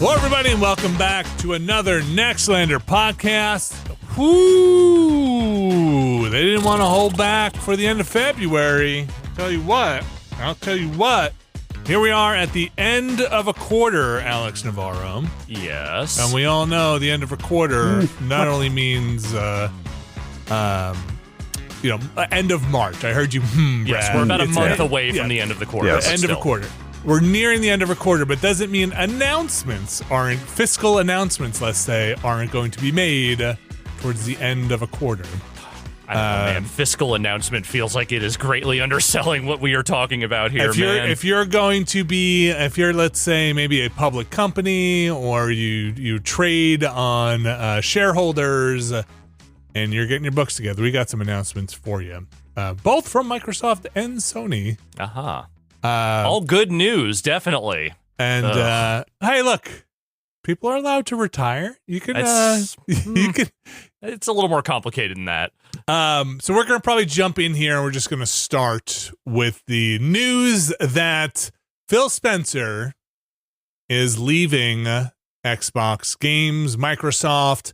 Hello, everybody, and welcome back to another Nextlander podcast. Whoo! They didn't want to hold back for the end of February. I'll tell you what. Here we are at the end of a quarter, Alex Navarro. Yes. And we all know the end of a quarter not only means, end of March. I heard you, Yes, Brad. we're about a month away from the end of the quarter. Yes. End of a quarter. We're nearing the end of a quarter, but doesn't mean fiscal announcements, let's say, aren't going to be made towards the end of a quarter. I don't know, man. Fiscal announcement feels like it is greatly underselling what we are talking about here, man. If you're, let's say, maybe a public company or you trade on shareholders and you're getting your books together, we got some announcements for you, both from Microsoft and Sony. Uh-huh. All good news, definitely. And hey, look, people are allowed to retire. You can, It's a little more complicated than that. So we're gonna probably jump in here, and we're just gonna start with the news that Phil Spencer is leaving Xbox Games, Microsoft.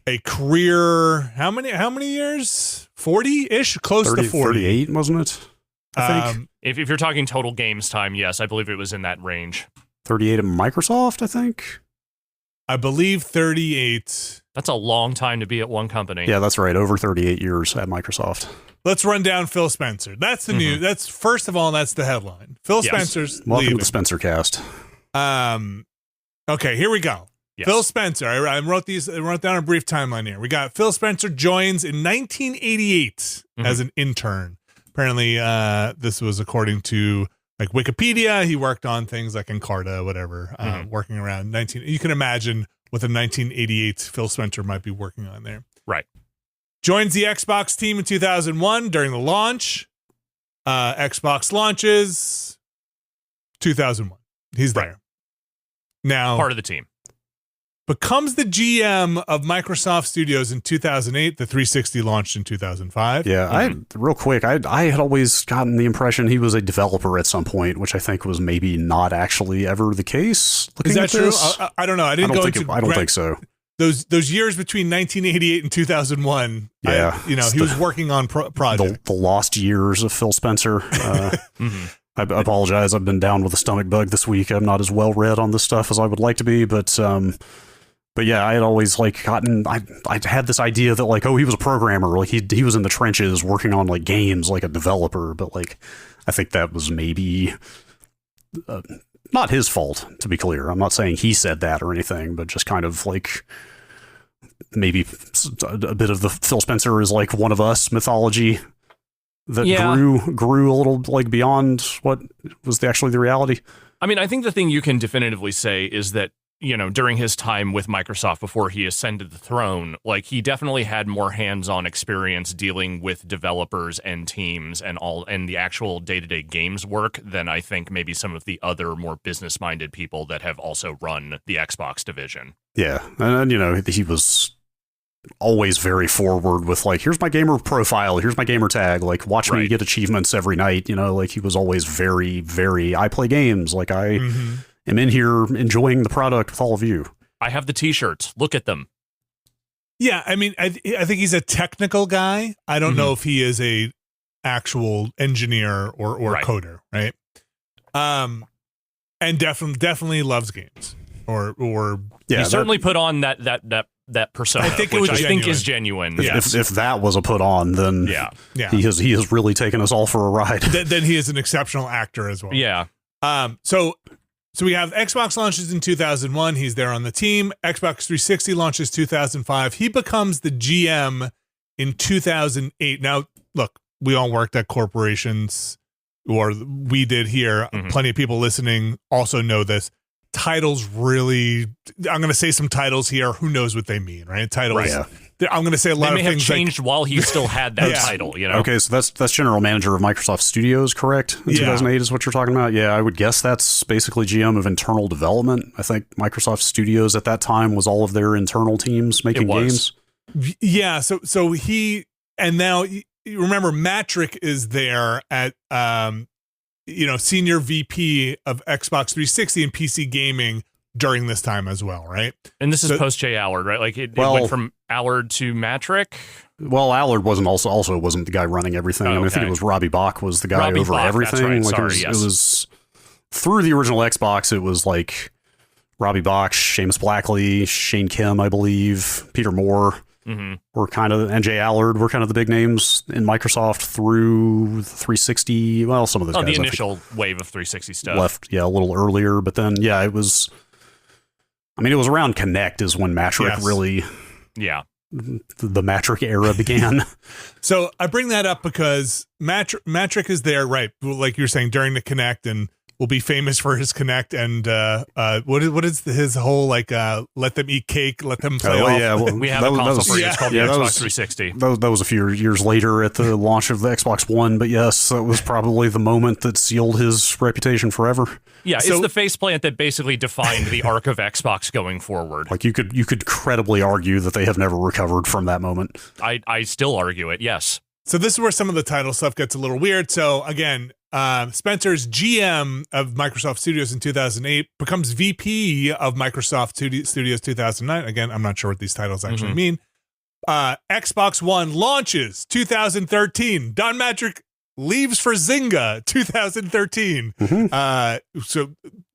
A career, how many years? 40-ish, close to 40. 38, wasn't it? I think. If you're talking total games time, yes, I believe it was in that range. 38 at Microsoft, I think. I believe 38. That's a long time to be at one company. Yeah, that's right. Over 38 years at Microsoft. Let's run down Phil Spencer. That's the news. That's first of all, that's the headline. Phil Spencer's Welcome leaving. to the Spencer cast. Okay, here we go. Yes. Phil Spencer. I wrote down a brief timeline here. We got Phil Spencer joins in 1988 as an intern. Apparently, this was according to like Wikipedia. He worked on things like Encarta, whatever, working around 19. You can imagine what the 1988 Phil Spencer might be working on there. Right. Joins the Xbox team in 2001 during the launch. Xbox launches 2001. He's there. Now, Part of the team. Becomes the GM of Microsoft Studios in 2008. The 360 launched in 2005. Yeah, real quick, I had always gotten the impression he was a developer at some point, which I think was maybe not actually ever the case. Is that true? I don't know. I don't think so. Those years between 1988 and 2001. Yeah, he was working on project. The lost years of Phil Spencer. I apologize. I've been down with a stomach bug this week. I'm not as well read on this stuff as I would like to be, but yeah, I had always I had this idea that he was a programmer, like he was in the trenches working on like games like a developer, but I think that was maybe not his fault, to be clear. I'm not saying he said that or anything, but just kind of maybe a bit of the Phil Spencer is like one of us mythology that grew a little beyond what was actually the reality. I mean, I think the thing you can definitively say is that, during his time with Microsoft before he ascended the throne, he definitely had more hands-on experience dealing with developers and teams and the actual day-to-day games work than I think maybe some of the other more business-minded people that have also run the Xbox division. Yeah, and he was always very forward with here's my gamer profile, here's my gamer tag, watch me get achievements every night. He was always very, very, I play games, I'm in here enjoying the product with all of you. I have the t-shirts. Look at them. Yeah, I mean, I think he's a technical guy. I don't know if he is a actual engineer or coder, right? And definitely loves games. He certainly put on that persona. I think I think is genuine. If that was a put on, then he has really taken us all for a ride. Then he is an exceptional actor as well. Yeah. So we have Xbox launches in 2001. He's there on the team. Xbox 360 launches 2005. He becomes the GM in 2008. Now, look, we all worked at corporations, or we did here. Plenty of people listening also know this. Titles really, I'm going to say some titles here. Who knows what they mean, right? Titles. Right. Yeah. I'm going to say a lot of things. They may have changed while he still had that title, Okay, so that's general manager of Microsoft Studios, correct? In 2008 is what you're talking about? Yeah, I would guess that's basically GM of internal development. I think Microsoft Studios at that time was all of their internal teams making games. Yeah, so he, and now, remember, Matrick is there at, senior VP of Xbox 360 and PC gaming during this time as well, right? And this is post Jay Allard, right? Like it went from Allard to Matrick. Well, Allard wasn't wasn't the guy running everything. I mean, I think it was Robbie Bach was the guy over everything. That's right. Like it was through the original Xbox. It was like Robbie Bach, Seamus Blackley, Shane Kim, I believe, Peter Moore. Were kind of, and Jay Allard were kind of the big names in Microsoft through 360. Well, some of those guys. The initial wave of 360 stuff left, a little earlier, but then, it was. I mean, it was around Kinect is when Matrick really, the Matrick era began. So I bring that up because Matrick is there, right? Like you're saying, during the Kinect, and will be famous for his Kinect and what is his whole like let them eat cake, let them play off. Yeah, well, we have a console for you. It's called the Xbox 360. That was a few years later at the launch of the Xbox One, but yes, that was probably the moment that sealed his reputation forever. Yeah, it's the faceplant that basically defined the arc of Xbox going forward. Like you could credibly argue that they have never recovered from that moment. I still argue it, yes. So this is where some of the title stuff gets a little weird. So again, Spencer's GM of Microsoft Studios in 2008 becomes VP of Microsoft Studios 2009. Again, I'm not sure what these titles actually mean. Xbox One launches 2013. Don Matrick leaves for Zynga 2013. So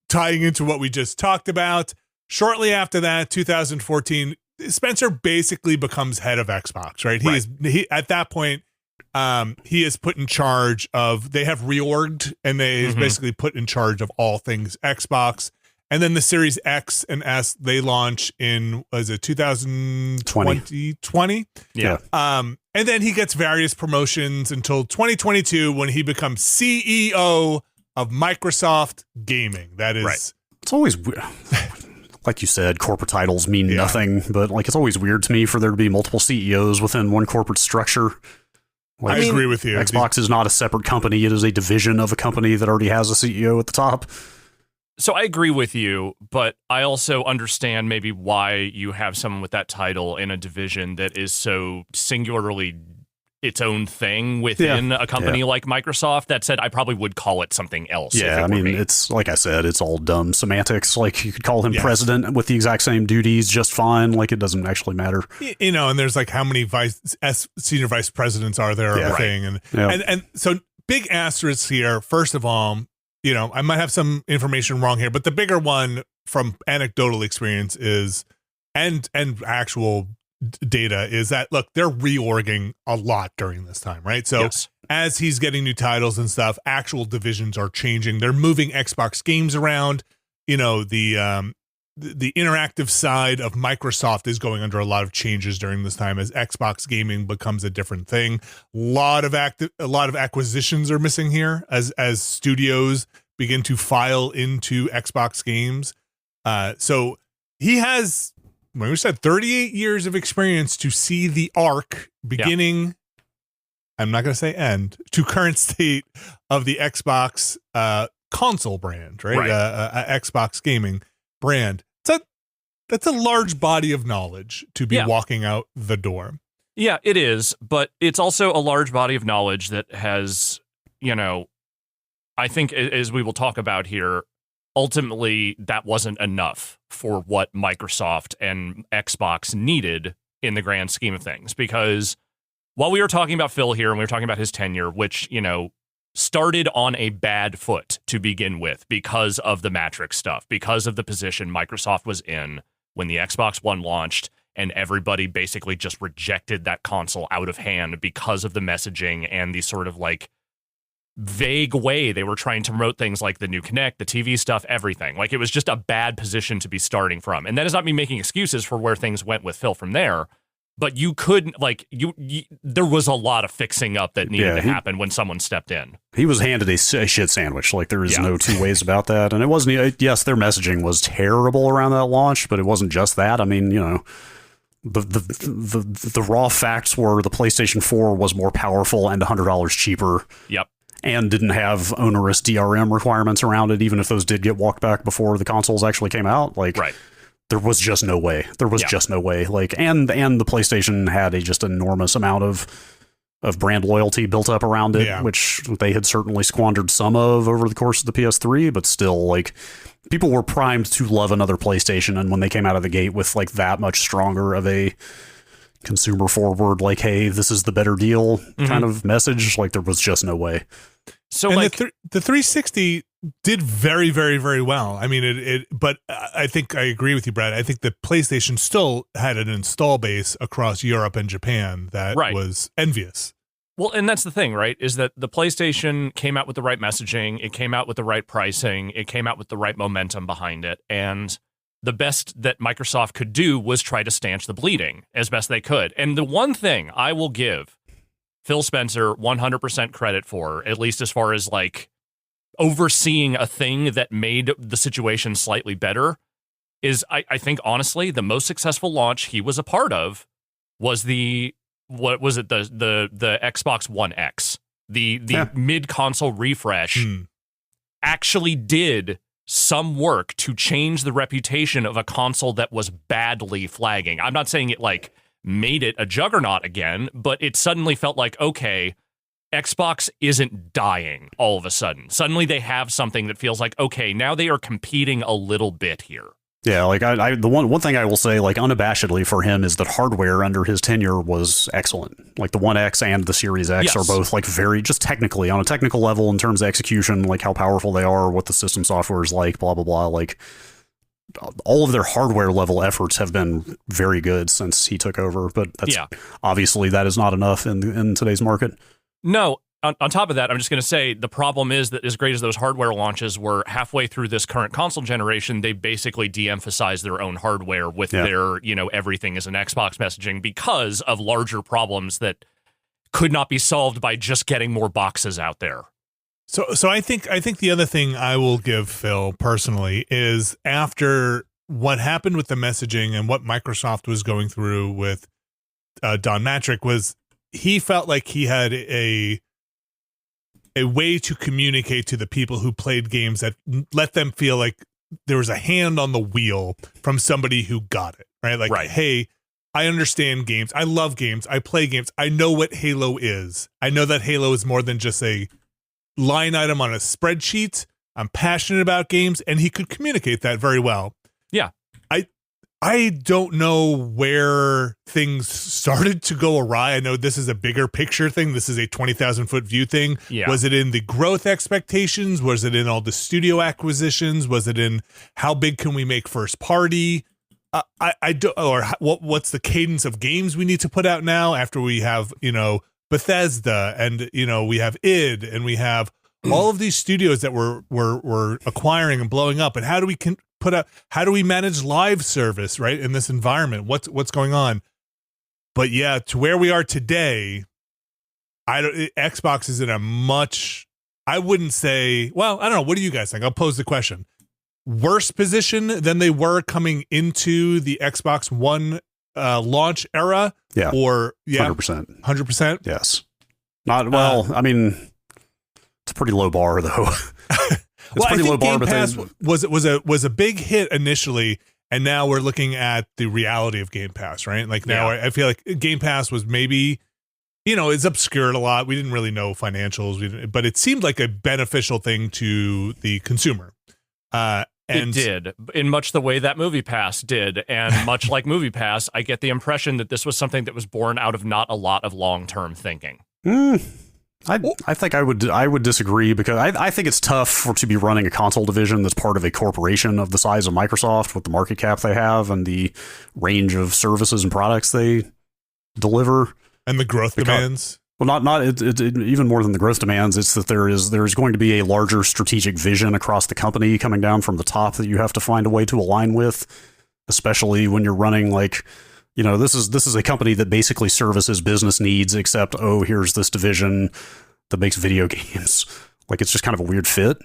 tying into what we just talked about, shortly after that, 2014, Spencer basically becomes head of Xbox, right? He at that point, he is put in charge of, they have reorged and he's basically put in charge of all things Xbox. And then the Series X and S, they launch in, was it 2020? Yeah. And then he gets various promotions until 2022 when he becomes CEO of Microsoft Gaming. That is... Right. It's always weird. Like you said, corporate titles mean nothing, but like it's always weird to me for there to be multiple CEOs within one corporate structure. Like, I agree with you. Xbox is not a separate company. It is a division of a company that already has a CEO at the top. So I agree with you, but I also understand maybe why you have someone with that title in a division that is so singularly its own thing within a company like Microsoft. That said, I probably would call it something else. Yeah, I mean, it's like I said, it's all dumb semantics. Like you could call him president with the exact same duties just fine. Like it doesn't actually matter. You know, and there's like how many senior vice presidents are there? And so big asterisks here. First of all, you know, I might have some information wrong here, but the bigger one from anecdotal experience is, and actual data is that, look, they're reorging a lot during this time, right? So as he's getting new titles and stuff, actual divisions are changing. They're moving Xbox games around. You know, the interactive side of Microsoft is going under a lot of changes during this time as Xbox gaming becomes a different thing. A lot of acquisitions are missing here as studios begin to file into Xbox games. So he has, when we said 38 years of experience to see the arc beginning, I'm not going to say end, to current state of the Xbox console brand, right? Xbox gaming brand. That's a large body of knowledge to be walking out the door. Yeah, it is, but it's also a large body of knowledge that has, you know, I think as we will talk about here, ultimately that wasn't enough for what Microsoft and Xbox needed in the grand scheme of things. Because while we were talking about Phil here and we were talking about his tenure, which, you know, started on a bad foot to begin with because of the Matrix stuff, because of the position Microsoft was in when the Xbox One launched, and everybody basically just rejected that console out of hand because of the messaging and the sort of like vague way they were trying to promote things like the new Kinect, the TV stuff, everything. Like it was just a bad position to be starting from. And that is not me making excuses for where things went with Phil from there. But you couldn't, like, there was a lot of fixing up that needed to happen when someone stepped in. He was handed a shit sandwich. Like, there is no two ways about that. And it wasn't, yes, their messaging was terrible around that launch, but it wasn't just that. I mean, you know, the raw facts were the PlayStation 4 was more powerful and $100 cheaper. Yep. And didn't have onerous DRM requirements around it, even if those did get walked back before the consoles actually came out. Like, there was just no way. There was just no way. Like, and the PlayStation had a just enormous amount of of brand loyalty built up around it, Yeah. which they had certainly squandered some of over the course of the PS3, but still, like, people were primed to love another PlayStation, and when they came out of the gate with like that much stronger of a consumer forward, like, hey, this is the better deal kind of message, like, there was just no way. So and like the 360 did very, very, very well. I mean, but I think I agree with you, Brad. I think the PlayStation still had an install base across Europe and Japan that was envious. Well, and that's the thing, right? Is that the PlayStation came out with the right messaging, it came out with the right pricing, it came out with the right momentum behind it, and the best that Microsoft could do was try to stanch the bleeding as best they could. And the one thing I will give Phil Spencer 100% credit for, at least as far as like overseeing a thing that made the situation slightly better, is I think honestly the most successful launch he was a part of was the Xbox One X. The mid console refresh actually did some work to change the reputation of a console that was badly flagging. I'm not saying it like made it a juggernaut again, but it suddenly felt like, okay, Xbox isn't dying all of a sudden. Suddenly they have something that feels like, okay, now they are competing a little bit here. Yeah, like the one thing I will say, like, unabashedly for him is that hardware under his tenure was excellent. Like the One X and the Series X are both like very, just technically on a technical level in terms of execution, like how powerful they are, what the system software is like, blah blah blah. Like all of their hardware level efforts have been very good since he took over. But that's obviously that is not enough in today's market. No. On top of that, I'm just going to say the problem is that as great as those hardware launches were, halfway through this current console generation, they basically de-emphasized their own hardware with their, everything is an Xbox messaging because of larger problems that could not be solved by just getting more boxes out there. So I think the other thing I will give Phil personally is after what happened with the messaging and what Microsoft was going through with Don Matrick was he felt like he had a way to communicate to the people who played games that let them feel like there was a hand on the wheel from somebody who got it, right? Like, hey, I understand games. I love games. I play games. I know what Halo is. I know that Halo is more than just a line item on a spreadsheet. I'm passionate about games, and he could communicate that very well. Yeah. I don't know where things started to go awry. I know this is a bigger picture thing. This is a 20,000 foot view thing. Yeah. Was it in the growth expectations? Was it in all the studio acquisitions? Was it in how big can we make first party? I don't, or what's the cadence of games we need to put out now after we have, Bethesda and, we have id and we have all of these studios that we're acquiring and blowing up. And how do we how do we manage live service, right, in this environment? What's going on? But yeah, to where we are today, Xbox is in a much, I wouldn't say, well, I don't know. What do you guys think? I'll pose the question. Worse position than they were coming into the Xbox One launch era? Yeah. Or 100%. 100%? Yes. Not well, I mean, it's a pretty low bar though. Well, I think Game Pass was a big hit initially, and now we're looking at the reality of Game Pass, right? Like now, I feel like Game Pass was maybe, it's obscured a lot. We didn't really know financials, but it seemed like a beneficial thing to the consumer. And it did, in much the way that Movie Pass did, and much like Movie Pass, I get the impression that this was something that was born out of not a lot of long-term thinking. I think I would disagree because I think it's tough to be running a console division that's part of a corporation of the size of Microsoft with the market cap they have and the range of services and products they deliver and the growth demands. Well, not even more than the growth demands. It's that there's going to be a larger strategic vision across the company coming down from the top that you have to find a way to align with, especially when you're running like. This is a company that basically services business needs, except, here's this division that makes video games. Like, it's just kind of a weird fit.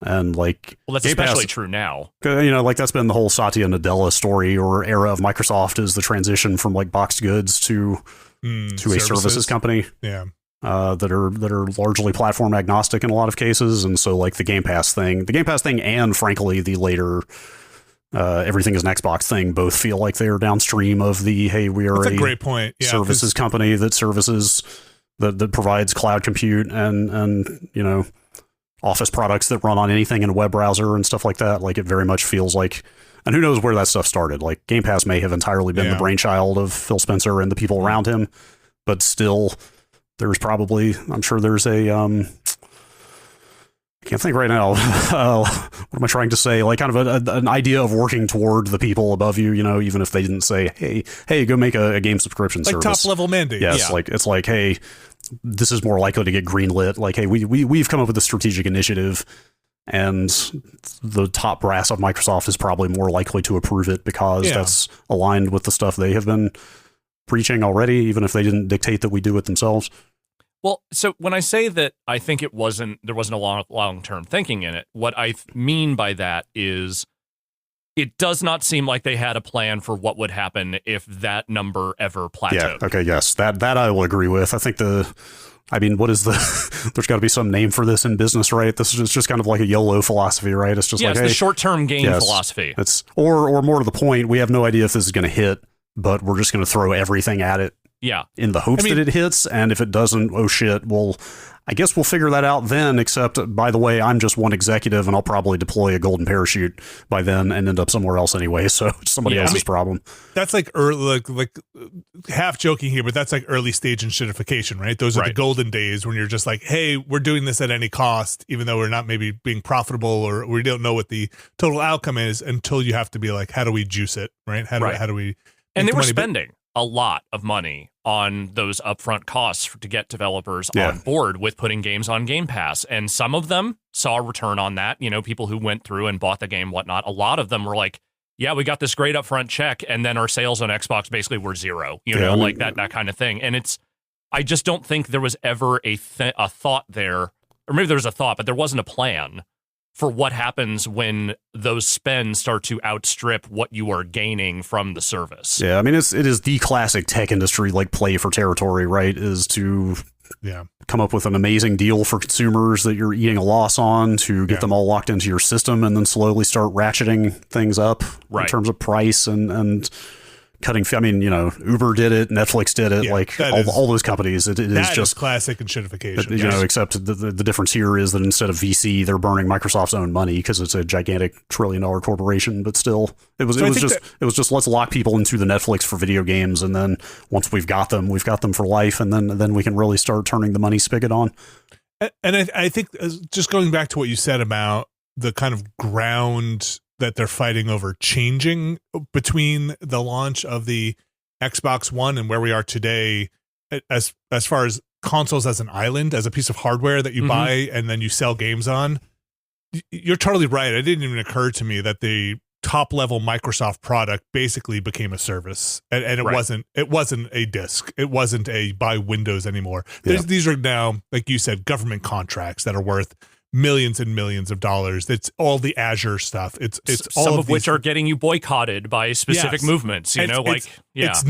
And like, well, that's especially true now. Like that's been the whole Satya Nadella story or era of Microsoft is the transition from like boxed goods to a services company. Yeah. That are largely platform agnostic in a lot of cases. And so like the Game Pass thing and frankly, the later, everything is an Xbox thing both feel like they are downstream of the, hey, we are a great point. Yeah, services company that services that provides cloud compute and Office products that run on anything in a web browser and stuff like that. Like, it very much feels like, and who knows where that stuff started. Like, Game Pass may have entirely been the brainchild of Phil Spencer and the people around him, but still, there's probably, I'm sure there's a, I can't think right now. What am I trying to say? Like, kind of an idea of working toward the people above you, even if they didn't say, hey, go make a game subscription service. Like top level mandate. Yes, like, it's like, hey, this is more likely to get greenlit. Like, hey, we've come up with a strategic initiative, and the top brass of Microsoft is probably more likely to approve it because that's aligned with the stuff they have been preaching already, even if they didn't dictate that we do it themselves. Well, so when I say that I think there wasn't a long-term thinking in it, what I mean by that is it does not seem like they had a plan for what would happen if that number ever plateaued. Yeah, okay, yes, that I will agree with. I think what is there's got to be some name for this in business, right? This is just kind of like a YOLO philosophy, right? It's just it's the short-term gain philosophy. It's or more to the point, we have no idea if this is going to hit, but we're just going to throw everything at it. Yeah. In the hopes that it hits, and if it doesn't, oh shit, I guess we'll figure that out then, except, by the way, I'm just one executive, and I'll probably deploy a golden parachute by then and end up somewhere else anyway, so it's somebody else's problem. That's like early, like half joking here, but that's like early stage shittification, right? Those are the golden days when you're just like, hey, we're doing this at any cost, even though we're not maybe being profitable or we don't know what the total outcome is until you have to be like, how do we juice it, right? How do we... And they were spending a lot of money on those upfront costs to get developers on board with putting games on Game Pass. And some of them saw a return on that. People who went through and bought the game, whatnot. A lot of them were like, yeah, we got this great upfront check, and then our sales on Xbox basically were zero, like that kind of thing. And I just don't think there was ever a thought there, or maybe there was a thought, but there wasn't a plan for what happens when those spends start to outstrip what you are gaining from the service. Yeah, I mean, it is the classic tech industry, like, play for territory, right? Is to come up with an amazing deal for consumers that you're eating a loss on, to get them all locked into your system, and then slowly start ratcheting things up in terms of price and cutting. I mean, Uber did it, Netflix did it, all those companies. It is just classic shitification. Except the difference here is that instead of VC, they're burning Microsoft's own money because it's a gigantic $1 trillion corporation. But still, it was just let's lock people into the Netflix for video games, and then once we've got them for life, and then we can really start turning the money spigot on. And I think, just going back to what you said about the kind of ground that they're fighting over changing between the launch of the Xbox One and where we are today, as far as consoles as an island, as a piece of hardware that you buy and then you sell games on. You're totally right. It didn't even occur to me that the top level Microsoft product basically became a service, and it wasn't a disc. It wasn't a buy Windows anymore. These are now, like you said, government contracts that are worth millions and millions of dollars. It's all the Azure stuff. It's some of which are getting you boycotted by specific movements. It's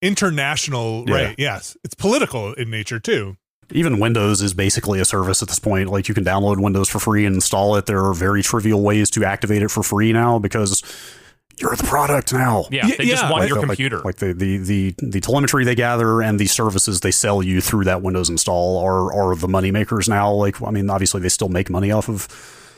international, right? Yes, it's political in nature too. Even Windows is basically a service at this point. Like, you can download Windows for free and install it. There are very trivial ways to activate it for free now because you're the product now. Yeah, they just want your computer. Like the telemetry they gather and the services they sell you through that Windows install are the money makers now. Like, I mean, obviously they still make money off of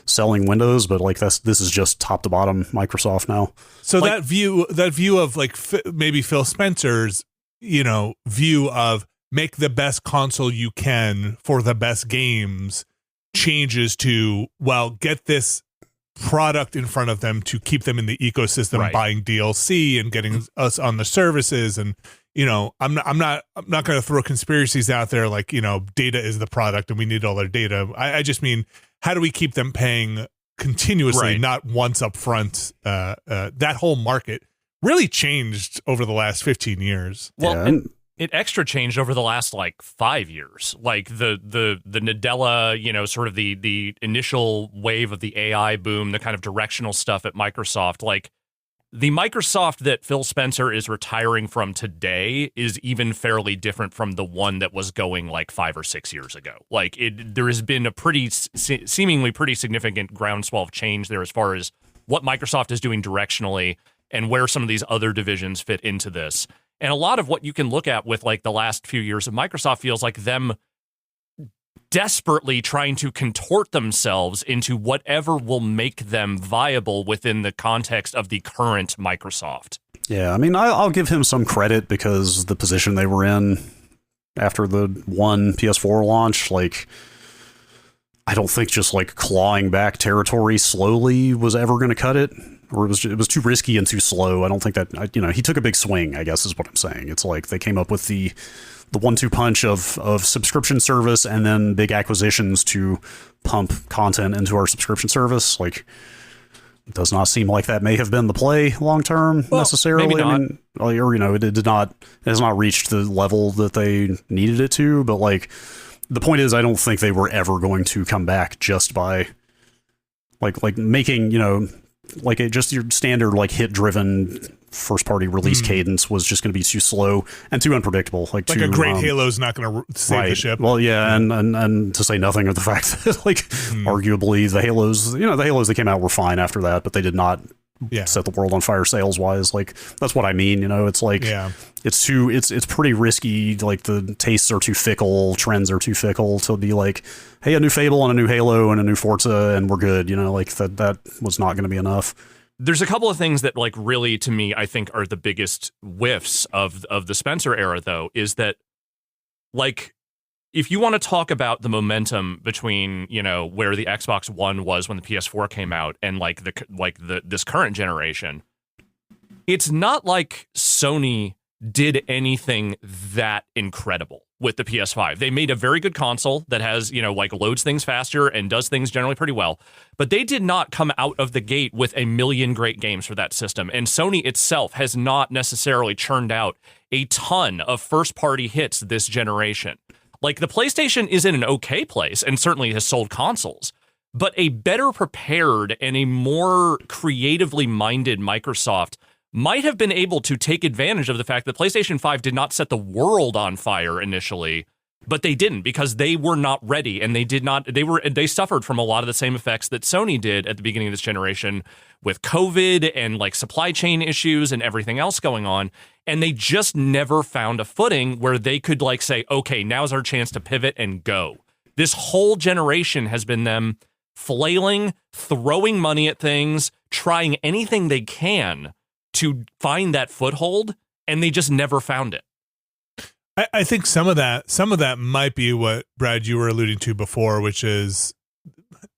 selling Windows, but like this is just top to bottom Microsoft now. So that view of like maybe Phil Spencer's view of make the best console you can for the best games changes to, well, get this product in front of them to keep them in the ecosystem, buying DLC and getting us on the services. And I'm not going to throw conspiracies out there like data is the product and we need all their data. I just mean, how do we keep them paying continuously, not once up front? That whole market really changed over the last 15 years. Well, it extra changed over the last 5 years. Like the Nadella, sort of the initial wave of the AI boom, the kind of directional stuff at Microsoft. Like, the Microsoft that Phil Spencer is retiring from today is even fairly different from the one that was going 5 or 6 years ago. Like, there has been a seemingly pretty significant groundswell of change there as far as what Microsoft is doing directionally and where some of these other divisions fit into this. And a lot of what you can look at with like the last few years of Microsoft feels like them desperately trying to contort themselves into whatever will make them viable within the context of the current Microsoft. Yeah, I mean, I'll give him some credit because the position they were in after the one PS4 launch, like, I don't think just like clawing back territory slowly was ever going to cut it, or it was too risky and too slow. I don't think that, he took a big swing, I guess is what I'm saying. It's like they came up with the 1-2 punch of subscription service and then big acquisitions to pump content into our subscription service. Like, it does not seem like that may have been the play long term necessarily. Maybe not. I mean, or it has not reached the level that they needed it to. But like, the point is, I don't think they were ever going to come back just by like making just your standard like hit driven first party release cadence was just going to be too slow and too unpredictable. Like a great Halo's not going to save the ship. Well, yeah, and to say nothing of the fact that like arguably the Halos that came out were fine after that, but they did not set the world on fire sales wise. Like, that's what I mean. It's like it's pretty risky. Like, the tastes are too fickle, trends are too fickle to be like, hey, a new Fable and a new Halo and a new Forza and we're good. Like that was not going to be enough. There's a couple of things that, like, really, to me, I think are the biggest whiffs of the Spencer era, though, is that, like, if you want to talk about the momentum between, where the Xbox One was when the PS4 came out and, this current generation, it's not like Sony did anything that incredible with the PS5. They made a very good console that has, loads things faster and does things generally pretty well. But they did not come out of the gate with a million great games for that system. And Sony itself has not necessarily churned out a ton of first-party hits this generation. Like, the PlayStation is in an okay place and certainly has sold consoles. But a better prepared and a more creatively minded Microsoft might have been able to take advantage of the fact that PlayStation 5 did not set the world on fire initially, but they didn't, because they were not ready, and they suffered from a lot of the same effects that Sony did at the beginning of this generation with COVID and like supply chain issues and everything else going on, and they just never found a footing where they could like say, okay, now's our chance to pivot and go. This whole generation has been them flailing, throwing money at things, trying anything they can to find that foothold, and they just never found it. I think some of that might be what, Brad, you were alluding to before, which is,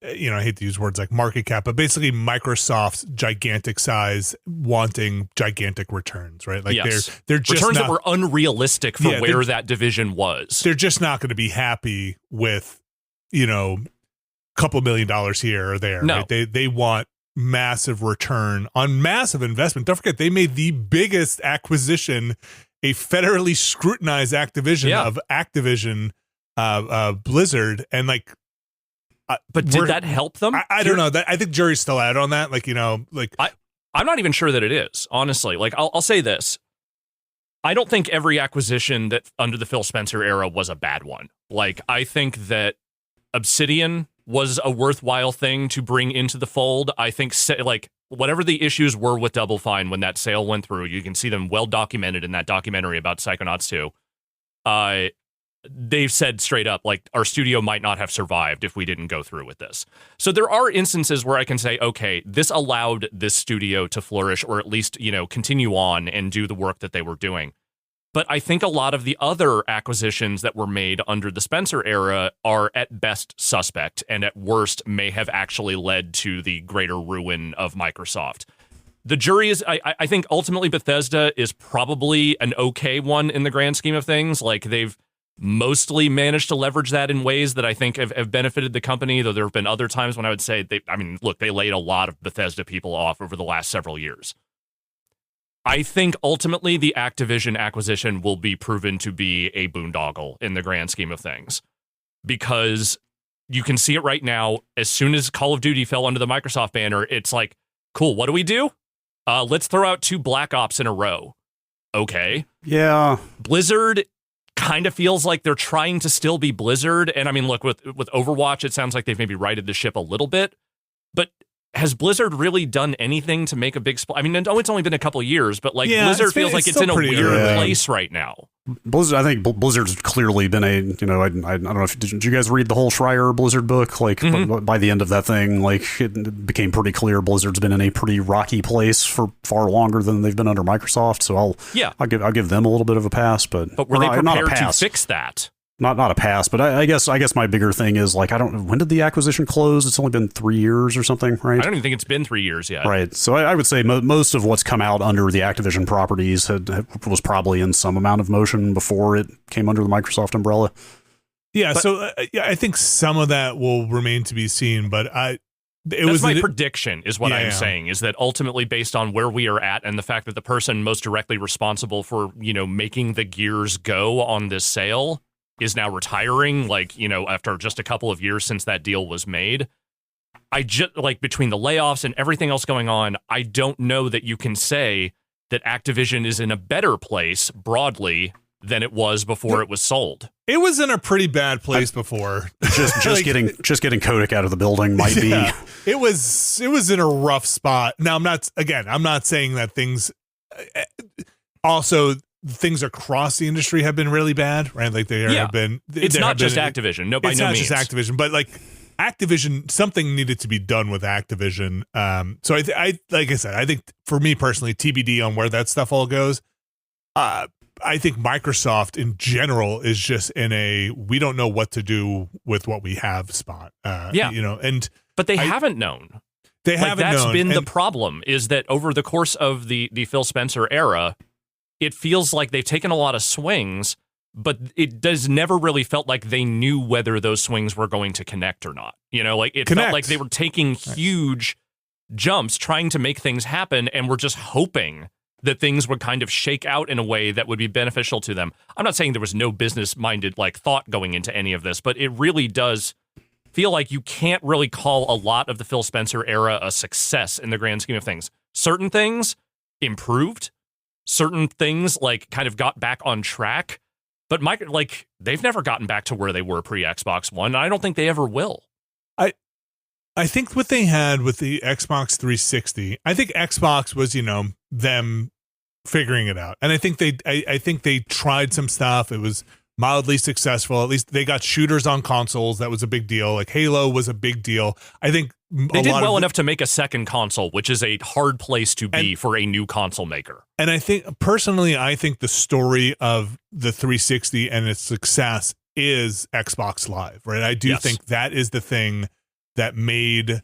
I hate to use words like market cap, but basically Microsoft's gigantic size wanting gigantic returns, right? Like, yes. they're just returns not, that were unrealistic for where that division was. They're just not going to be happy with, a couple $1 million here or there. No. Right? They want massive return on massive investment. Don't forget, they made the biggest acquisition, a federally scrutinized Activision of Activision, Blizzard, and like. But did that help them? I don't know. I think jury's still out on that. I'm not even sure that it is, honestly. Like, I'll say this. I don't think every acquisition that under the Phil Spencer era was a bad one. Like, I think that Obsidian was a worthwhile thing to bring into the fold. I think, like, whatever the issues were with Double Fine when that sale went through, you can see them well documented in that documentary about Psychonauts 2. They've said straight up, like, our studio might not have survived if we didn't go through with this. So there are instances where I can say, okay, this allowed this studio to flourish, or at least, continue on and do the work that they were doing. But I think a lot of the other acquisitions that were made under the Spencer era are at best suspect, and at worst may have actually led to the greater ruin of Microsoft. The jury is, I think ultimately Bethesda is probably an okay one in the grand scheme of things. Like, they've mostly managed to leverage that in ways that I think have benefited the company, though there have been other times when I would say, they laid a lot of Bethesda people off over the last several years. I think ultimately the Activision acquisition will be proven to be a boondoggle in the grand scheme of things, because you can see it right now. As soon as Call of Duty fell under the Microsoft banner, it's like, cool, what do? Let's throw out 2 Black Ops in a row. Okay. Yeah. Blizzard kind of feels like they're trying to still be Blizzard. And I mean, look, with Overwatch, it sounds like they've maybe righted the ship a little bit. But has Blizzard really done anything to make a big splash? I mean, it's only been a couple years, but like Blizzard feels like it's in a weird place right now. Blizzard, I think Blizzard's clearly been a, I don't know if did you guys read the whole Schreier Blizzard book? Like by the end of that thing, like it became pretty clear Blizzard's been in a pretty rocky place for far longer than they've been under Microsoft. So I'll give them a little bit of a pass, but were they prepared to fix that? Not a pass, but I guess my bigger thing is like when did the acquisition close? It's only been 3 years or something, right? I don't even think it's been 3 years yet. Right. So I would say most of what's come out under the Activision properties was probably in some amount of motion before it came under the Microsoft umbrella. Yeah. So I think some of that will remain to be seen, but that's my prediction is what I'm saying, is that ultimately based on where we are at and the fact that the person most directly responsible for, making the gears go on this sale is now retiring, after just a couple of years since that deal was made. I just, between the layoffs and everything else going on, I don't know that you can say that Activision is in a better place broadly than it was before it was sold. It was in a pretty bad place before. Just getting Kotick out of the building might be. It was in a rough spot. Now I'm not saying that things also things across the industry have been really bad, right? Like have been. It's not just Activision. No, by no means. It's not just Activision, but like Activision, something needed to be done with Activision. So I like I said, I think for me personally, TBD on where that stuff all goes. I think Microsoft in general is just in a we don't know what to do with what we have spot. But they haven't known. They haven't known. That's been the problem, is that over the course of the Phil Spencer era, it feels like they've taken a lot of swings, but it does never really felt like they knew whether those swings were going to connect or not. Felt like they were taking huge jumps, trying to make things happen, and were just hoping that things would kind of shake out in a way that would be beneficial to them. I'm not saying there was no business-minded thought going into any of this, but it really does feel like you can't really call a lot of the Phil Spencer era a success in the grand scheme of things. Certain things improved. Certain things kind of got back on track, but they've never gotten back to where they were pre-Xbox One. And I don't think they ever will. I think what they had with the Xbox 360, I think Xbox was, them figuring it out. And I think they tried some stuff. It was mildly successful. At least they got shooters on consoles. That was a big deal. Like Halo was a big deal. I think they did well enough to make a second console, which is a hard place to be for a new console maker. And I think the story of the 360 and its success is Xbox Live, right? I do think that is the thing that made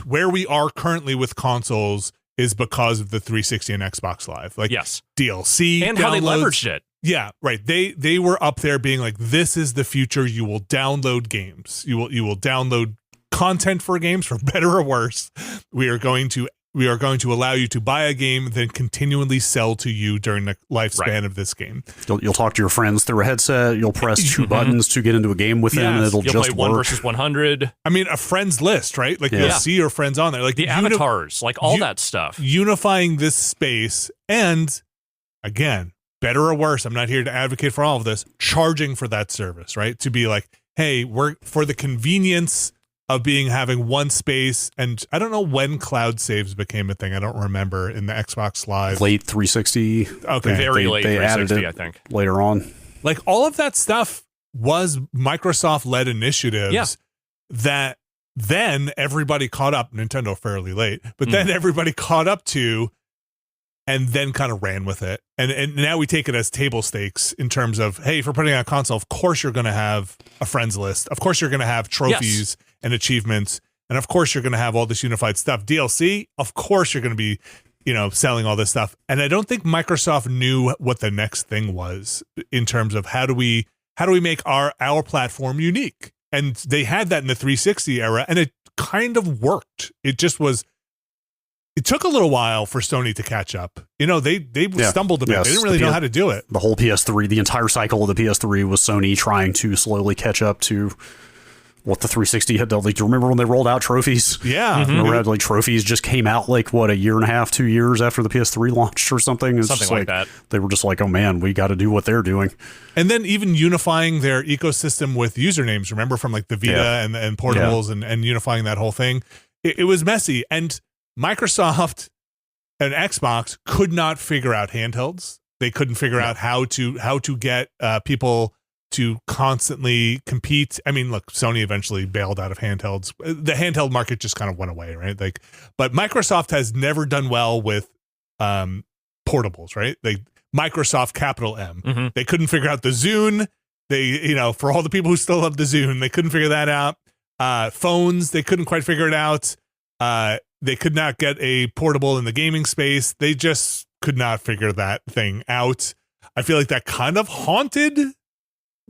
where we are currently with consoles is because of the 360 and Xbox Live. DLC and downloads, how they leveraged it. Yeah, right. They were up there being like, this is the future. You will download games. You will download content for games, for better or worse. We are going to allow you to buy a game, then continually sell to you during the lifespan of this game. You'll talk to your friends through a headset. You'll press two buttons to get into a game with them, and it'll you'll just play 1 work. versus 100. I mean, a friends list, right? You'll see your friends on there, like the avatars, all that stuff. Unifying this space, and again, better or worse, I'm not here to advocate for all of this, charging for that service, right? To be like, hey, we're for the convenience of having one space. And I don't know when cloud saves became a thing. I don't remember in the Xbox Live. Late 360. Okay. Very late they 360, added it I think. Later on. All of that stuff was Microsoft-led initiatives that then everybody caught up, Nintendo fairly late, but then everybody caught up to and then kind of ran with it. And now we take it as table stakes in terms of, hey, if we're putting out a console, of course you're going to have a friends list. Of course you're going to have trophies and achievements. And of course you're going to have all this unified stuff. DLC, of course you're going to be, selling all this stuff. And I don't think Microsoft knew what the next thing was in terms of how do we make our platform unique? And they had that in the 360 era, and it kind of worked. It just was. It took a little while for Sony to catch up. They stumbled a bit. They didn't really know how to do it. The whole PS3, the entire cycle of the PS3 was Sony trying to slowly catch up to what the 360 had done. Do you remember when they rolled out trophies? Yeah. Remember trophies just came out a year and a half, 2 years after the PS3 launched or something? Something like that. They were just like, oh man, we got to do what they're doing. And then even unifying their ecosystem with usernames, remember from the Vita and portables and unifying that whole thing. it was messy, and Microsoft and Xbox could not figure out handhelds. They couldn't figure out how to get people to constantly compete. I mean, look, Sony eventually bailed out of handhelds. The handheld market just kind of went away, right? Like, but Microsoft has never done well with portables, right? Microsoft capital M. Mm-hmm. They couldn't figure out the Zune. They, for all the people who still have the Zune, they couldn't figure that out. Phones, they couldn't quite figure it out. They could not get a portable in the gaming space. They just could not figure that thing out. I feel like that kind of haunted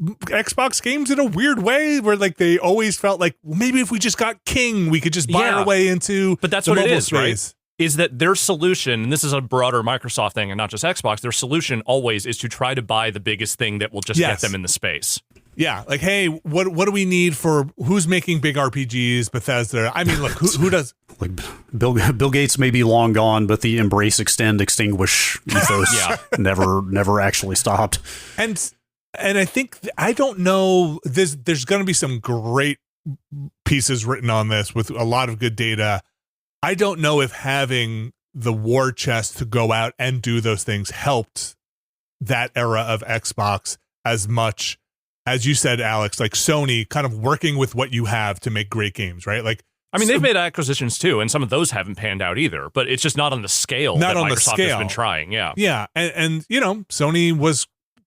Xbox games in a weird way, where like they always felt like, well, maybe if we just got King, we could just buy our way into. But that's the what it mobile is, space. right? Is that their solution, and this is a broader Microsoft thing and not just Xbox, their solution always is to try to buy the biggest thing that will just get them in the space. Yeah, like, hey, what do we need for who's making big RPGs? Bethesda. I mean, look, who does? Like Bill Gates may be long gone, but the embrace, extend, extinguish ethos never actually stopped. And I think I don't know. There's going to be some great pieces written on this with a lot of good data. I don't know if having the war chest to go out and do those things helped that era of Xbox as much as you said, Alex, like Sony kind of working with what you have to make great games, right? Like, I mean, they've made acquisitions too, and some of those haven't panned out either, but it's just not on the scale that Microsoft has been trying. Yeah. And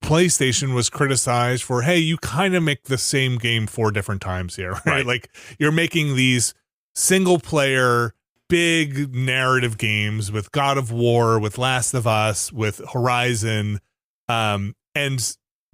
PlayStation was criticized for, hey, you kind of make the same game 4 different times here, right? Like, you're making these single player big narrative games with God of War, with Last of Us, with Horizon, and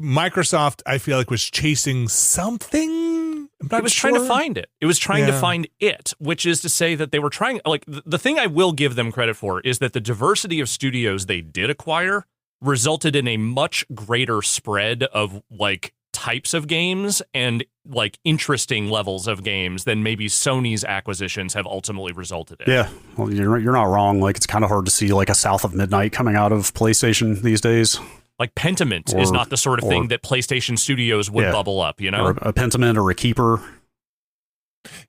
Microsoft, I feel like, was chasing something. It was trying to find it. It was trying to find it, which is to say that they were trying, like, the thing I will give them credit for is that the diversity of studios they did acquire resulted in a much greater spread of, like, types of games and, like, interesting levels of games than maybe Sony's acquisitions have ultimately resulted in. Yeah, well, you're not wrong. Like, it's kind of hard to see, like, a South of Midnight coming out of PlayStation these days. Like, Pentiment is not the sort of thing that PlayStation Studios would bubble up, you know? Or a Pentiment or a Keeper.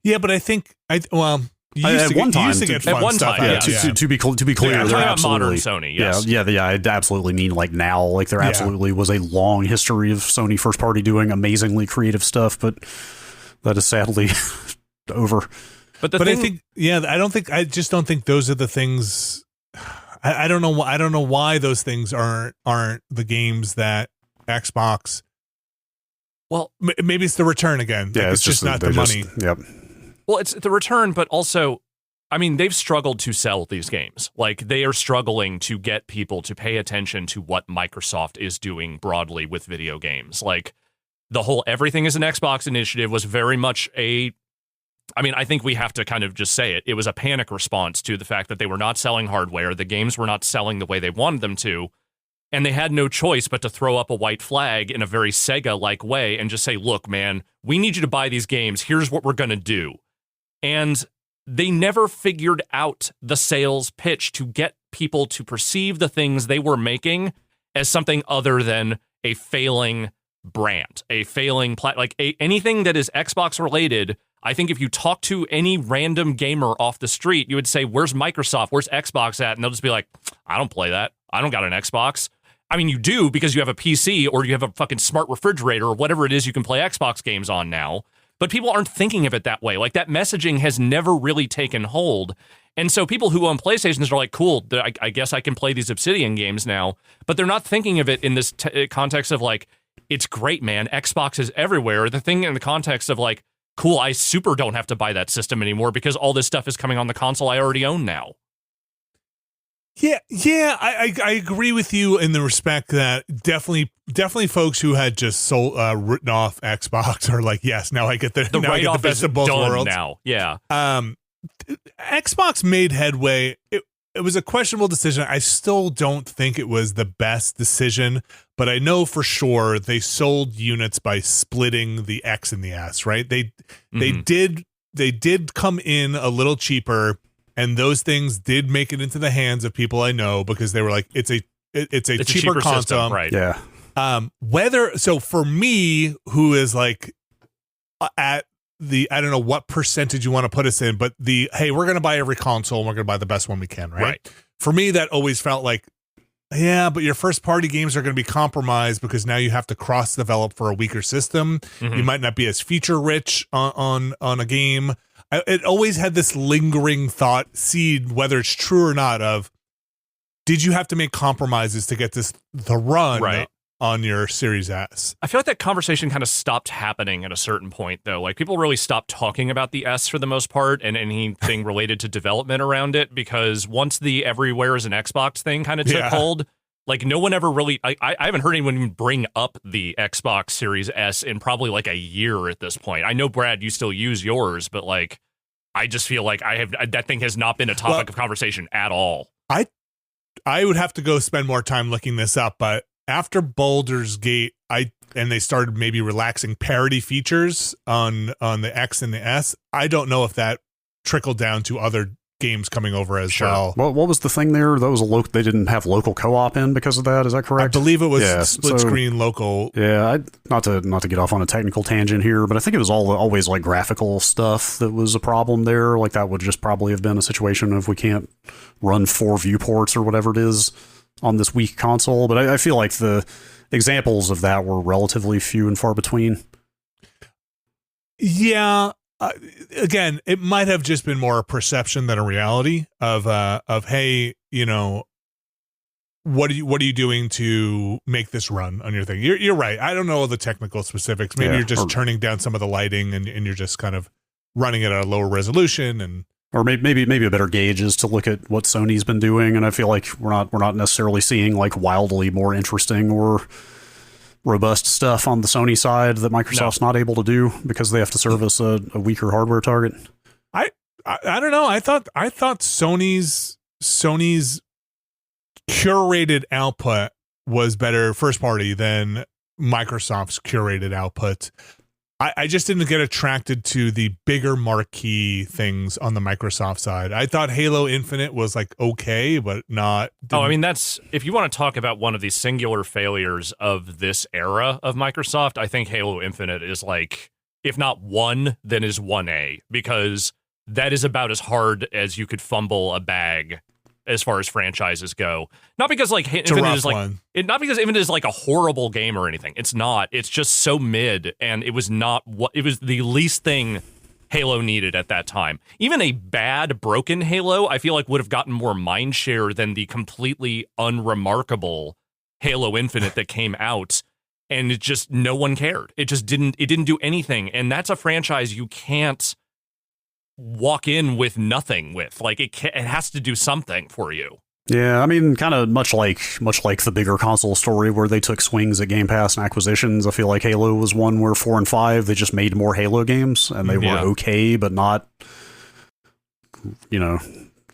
Yeah, but I think, you used to get fun stuff. To be clear, I'm they're talking about absolutely modern Sony, yes. Yeah, I absolutely mean, like, now. Like, there absolutely was a long history of Sony first party doing amazingly creative stuff, but that is sadly over. But I just don't think those are the things. I don't know why those things aren't the games that Xbox. Well, maybe it's the return again. Yeah, like, it's just not the money. Yep. Well, it's the return, but also, I mean, they've struggled to sell these games. Like, they are struggling to get people to pay attention to what Microsoft is doing broadly with video games. Like, the whole everything is an Xbox initiative was very much I think we have to kind of just say it. It was a panic response to the fact that they were not selling hardware. The games were not selling the way they wanted them to. And they had no choice but to throw up a white flag in a very Sega-like way and just say, look, man, we need you to buy these games. Here's what we're going to do. And they never figured out the sales pitch to get people to perceive the things they were making as something other than a failing brand, a failing anything that is Xbox related. I think if you talk to any random gamer off the street, you would say, where's Microsoft? Where's Xbox at? And they'll just be like, I don't play that. I don't got an Xbox. I mean, you do because you have a PC or you have a fucking smart refrigerator or whatever it is you can play Xbox games on now. But people aren't thinking of it that way. Like, that messaging has never really taken hold. And so people who own PlayStations are like, cool, I guess I can play these Obsidian games now. But they're not thinking of it in this context of, like, it's great, man. Xbox is everywhere. The thing in the context of, like, cool, I super don't have to buy that system anymore because all this stuff is coming on the console I already own now. Yeah, I agree with you in the respect that definitely folks who had just written off Xbox are like, yes, now I get the best of both worlds now. Yeah. Xbox made headway. It was a questionable decision. I still don't think it was the best decision, but I know for sure they sold units by splitting the X and the S, right? They did come in a little cheaper, and those things did make it into the hands of people I know because they were like, it's a cheaper console, system, right? Yeah. So for me, who is like at I don't know what percentage you want to put us in, but hey, we're going to buy every console and we're going to buy the best one we can, right? For me, that always felt like, yeah, but your first party games are going to be compromised because now you have to cross develop for a weaker system. You might not be as feature rich on a game. It always had this lingering thought seed, whether it's true or not, of did you have to make compromises to get the run on your Series S? I feel like that conversation kind of stopped happening at a certain point, though. Like, people really stopped talking about the S for the most part and anything related to development around it, because once the everywhere is an Xbox thing kind of took hold, like, no one ever really... I haven't heard anyone even bring up the Xbox Series S in probably like a year at this point. I know, Brad, you still use yours, but like, I just feel like that thing has not been a topic of conversation at all. I would have to go spend more time looking this up, but after Baldur's Gate, and they started maybe relaxing parity features on the X and the S. I don't know if that trickled down to other games coming over as well. What was the thing there? That was they didn't have local co-op in because of that. Is that correct? I believe it was split screen local. Yeah, not to get off on a technical tangent here, but I think it was always like graphical stuff that was a problem there. Like, that would just probably have been a situation of we can't run 4 viewports or whatever it is on this weak console. But I feel like the examples of that were relatively few and far between. Yeah. Again, it might have just been more a perception than a reality of hey, you know, what are you doing to make this run on your thing? You're right. I don't know all the technical specifics. Maybe you're just turning down some of the lighting and you're just kind of running it at a lower resolution, or maybe a better gauge is to look at what Sony's been doing. And I feel like we're not necessarily seeing like wildly more interesting or robust stuff on the Sony side that Microsoft's not able to do because they have to service a weaker hardware target. I don't know. I thought Sony's curated output was better first party than Microsoft's curated output. I just didn't get attracted to the bigger marquee things on the Microsoft side. I thought Halo Infinite was like okay, but not. I mean, that's, if you want to talk about one of these singular failures of this era of Microsoft, I think Halo Infinite is like, if not 1, then is 1A, because that is about as hard as you could fumble a bag as far as franchises go. Not because like Infinite is like not because Infinite is like a horrible game or anything. It's not. It's just so mid, and it was not what it was the least thing Halo needed at that time. Even a bad, broken Halo, I feel like would have gotten more mind share than the completely unremarkable Halo Infinite that came out, and it just no one cared. It didn't do anything, and that's a franchise you can't walk in with nothing with. Like, it has to do something for you. Yeah, I mean, kind of much like the bigger console story where they took swings at Game Pass and acquisitions. I feel like Halo was one where 4 and 5 they just made more Halo games and they were okay, but not, you know,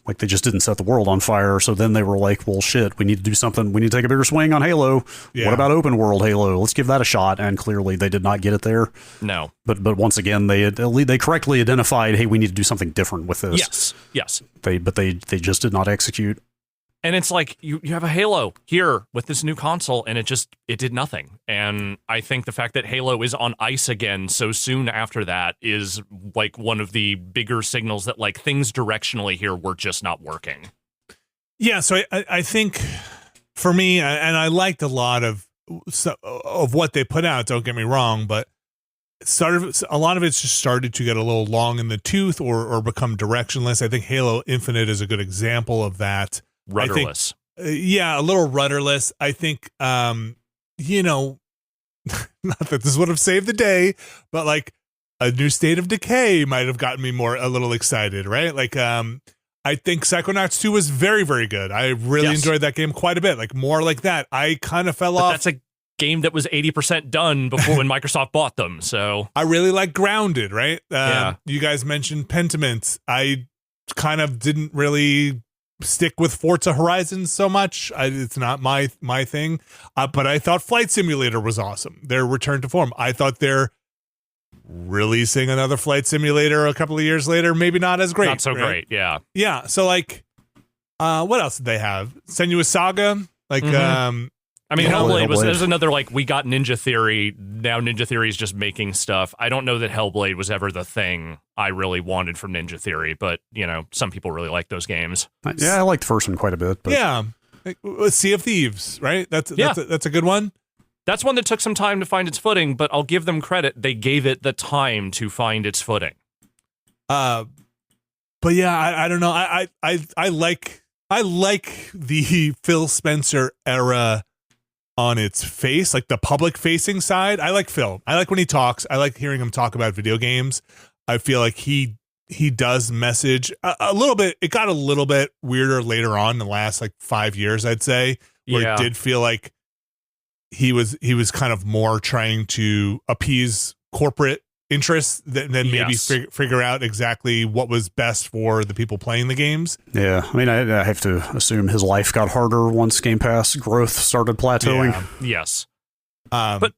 like they just didn't set the world on fire. So then they were like, well, shit, we need to do something. We need to take a bigger swing on Halo. Yeah. What about open world Halo? Let's give that a shot. And clearly they did not get it there. No. But once again, they correctly identified, hey, we need to do something different with this. Yes. They just did not execute. And it's like, you have a Halo here with this new console, and it did nothing. And I think the fact that Halo is on ice again so soon after that is like one of the bigger signals that like things directionally here were just not working. Yeah, so I think for me, and I liked a lot of what they put out, don't get me wrong, but a lot of it's just started to get a little long in the tooth or become directionless. I think Halo Infinite is a good example of that. Rudderless. I think, a little rudderless. I think, you know, not that this would have saved the day, but like a new State of Decay might have gotten me a little excited, right? Like, I think Psychonauts 2 was very, very good. I really enjoyed that game quite a bit. Like, more like that. I kind of fell off. That's a game that was 80% done before when Microsoft bought them. So I really like Grounded, right? You guys mentioned Pentiment. I kind of didn't really stick with Forza Horizon so much. It's not my thing. But I thought Flight Simulator was awesome. Their return to form. I thought they're releasing another Flight Simulator a couple of years later. Maybe not as great. Not so great. Yeah. Yeah. So like, what else did they have? Senua's Saga. Like, I mean, Yeah, Hellblade was Hellblade. there's another like we got Ninja Theory. Now Ninja Theory is just making stuff. I don't know that Hellblade was ever the thing I really wanted from Ninja Theory, but some people really like those games. Yeah, I like the first one quite a bit. But Yeah, like, Sea of Thieves, right? That's a good one. That's one that took some time to find its footing, but I'll give them credit. They gave it the time to find its footing. But yeah, I don't know. I like the Phil Spencer era on its face, like the public facing side. I like Phil. I like when he talks. I like hearing him talk about video games. I feel like he does message a little bit. It got a little bit weirder later on in the last like 5 years, I'd say, where Yeah. it did feel like he was kind of more trying to appease corporate interests than maybe Yes. figure out exactly what was best for the people playing the games. yeah, I mean, I have to assume his life got harder once Game Pass growth started plateauing. Yeah. Yes. But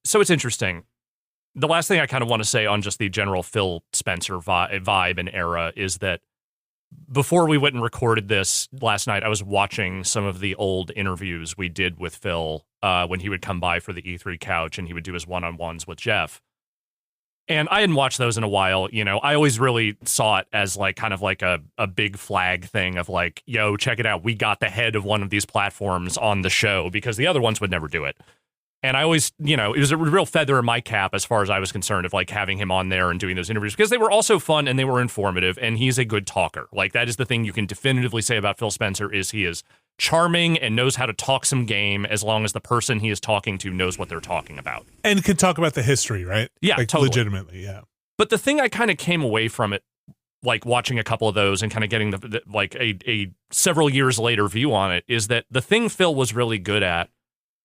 So it's interesting. The last thing I kind of want to say on just the general Phil Spencer vibe and era is that before we went and recorded this last night, I was watching some of the old interviews we did with Phil when he would come by for the E3 couch and he would do his one-on-ones with Jeff. And I hadn't watched those in a while. I always really saw it as like kind of like a big flag thing of like, yo, check it out. We got the head of one of these platforms on the show because the other ones would never do it. And I always, it was a real feather in my cap as far as I was concerned of like having him on there and doing those interviews because they were also fun and they were informative and he's a good talker. Like that is the thing you can definitively say about Phil Spencer is he is charming and knows how to talk some game as long as the person he is talking to knows what they're talking about. and can talk about the history, right? Yeah, like totally. legitimately, yeah. But the thing I kind of came away from it, like watching a couple of those and kind of getting the like a several years later view on it, is that the thing Phil was really good at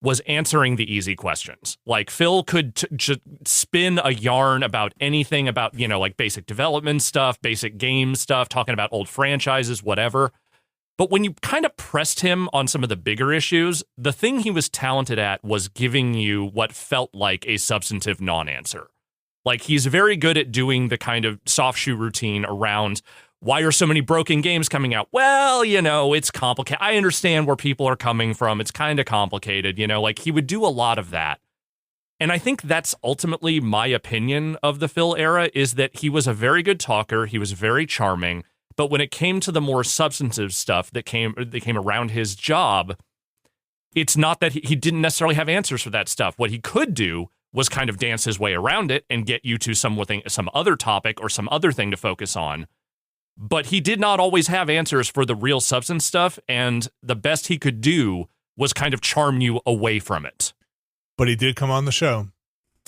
was answering the easy questions. Like Phil could just spin a yarn about anything about, like basic development stuff, basic game stuff, talking about old franchises, whatever. But when you kind of pressed him on some of the bigger issues, the thing he was talented at was giving you what felt like a substantive non-answer. Like he's very good at doing the kind of soft shoe routine around why are so many broken games coming out? Well, it's complicated. I understand where people are coming from. It's kind of complicated, like he would do a lot of that. And I think that's ultimately my opinion of the Phil era is that he was a very good talker. He was very charming. But when it came to the more substantive stuff that came around his job, it's not that he didn't necessarily have answers for that stuff. What he could do was kind of dance his way around it and get you to some other topic or some other thing to focus on. But he did not always have answers for the real substance stuff, and the best he could do was kind of charm you away from it. But he did come on the show.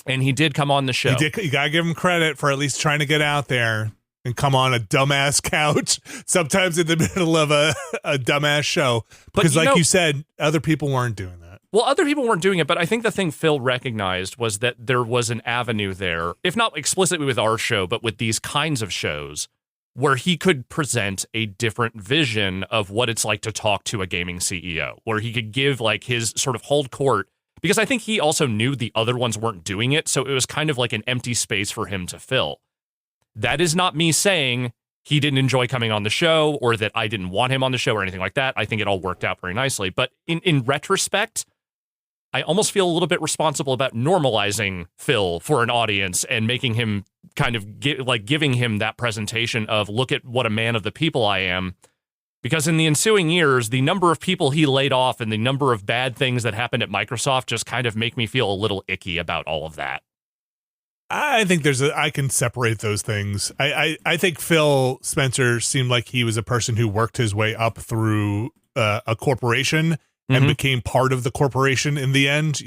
And he did come on the show. You gotta give him credit for at least trying to get out there and come on a dumbass couch, sometimes in the middle of a dumbass show. Because you said, other people weren't doing that. Well, other people weren't doing it, but I think the thing Phil recognized was that there was an avenue there, if not explicitly with our show, but with these kinds of shows, where he could present a different vision of what it's like to talk to a gaming CEO, where he could give like his sort of hold court, because I think he also knew the other ones weren't doing it, so it was kind of like an empty space for him to fill. That is not me saying he didn't enjoy coming on the show or that I didn't want him on the show or anything like that. I think it all worked out very nicely. But in retrospect, I almost feel a little bit responsible about normalizing Phil for an audience and making him kind of giving him that presentation of look at what a man of the people I am. Because in the ensuing years, the number of people he laid off and the number of bad things that happened at Microsoft just kind of make me feel a little icky about all of that. I think I can separate those things. I think Phil Spencer seemed like he was a person who worked his way up through a corporation and became part of the corporation in the end,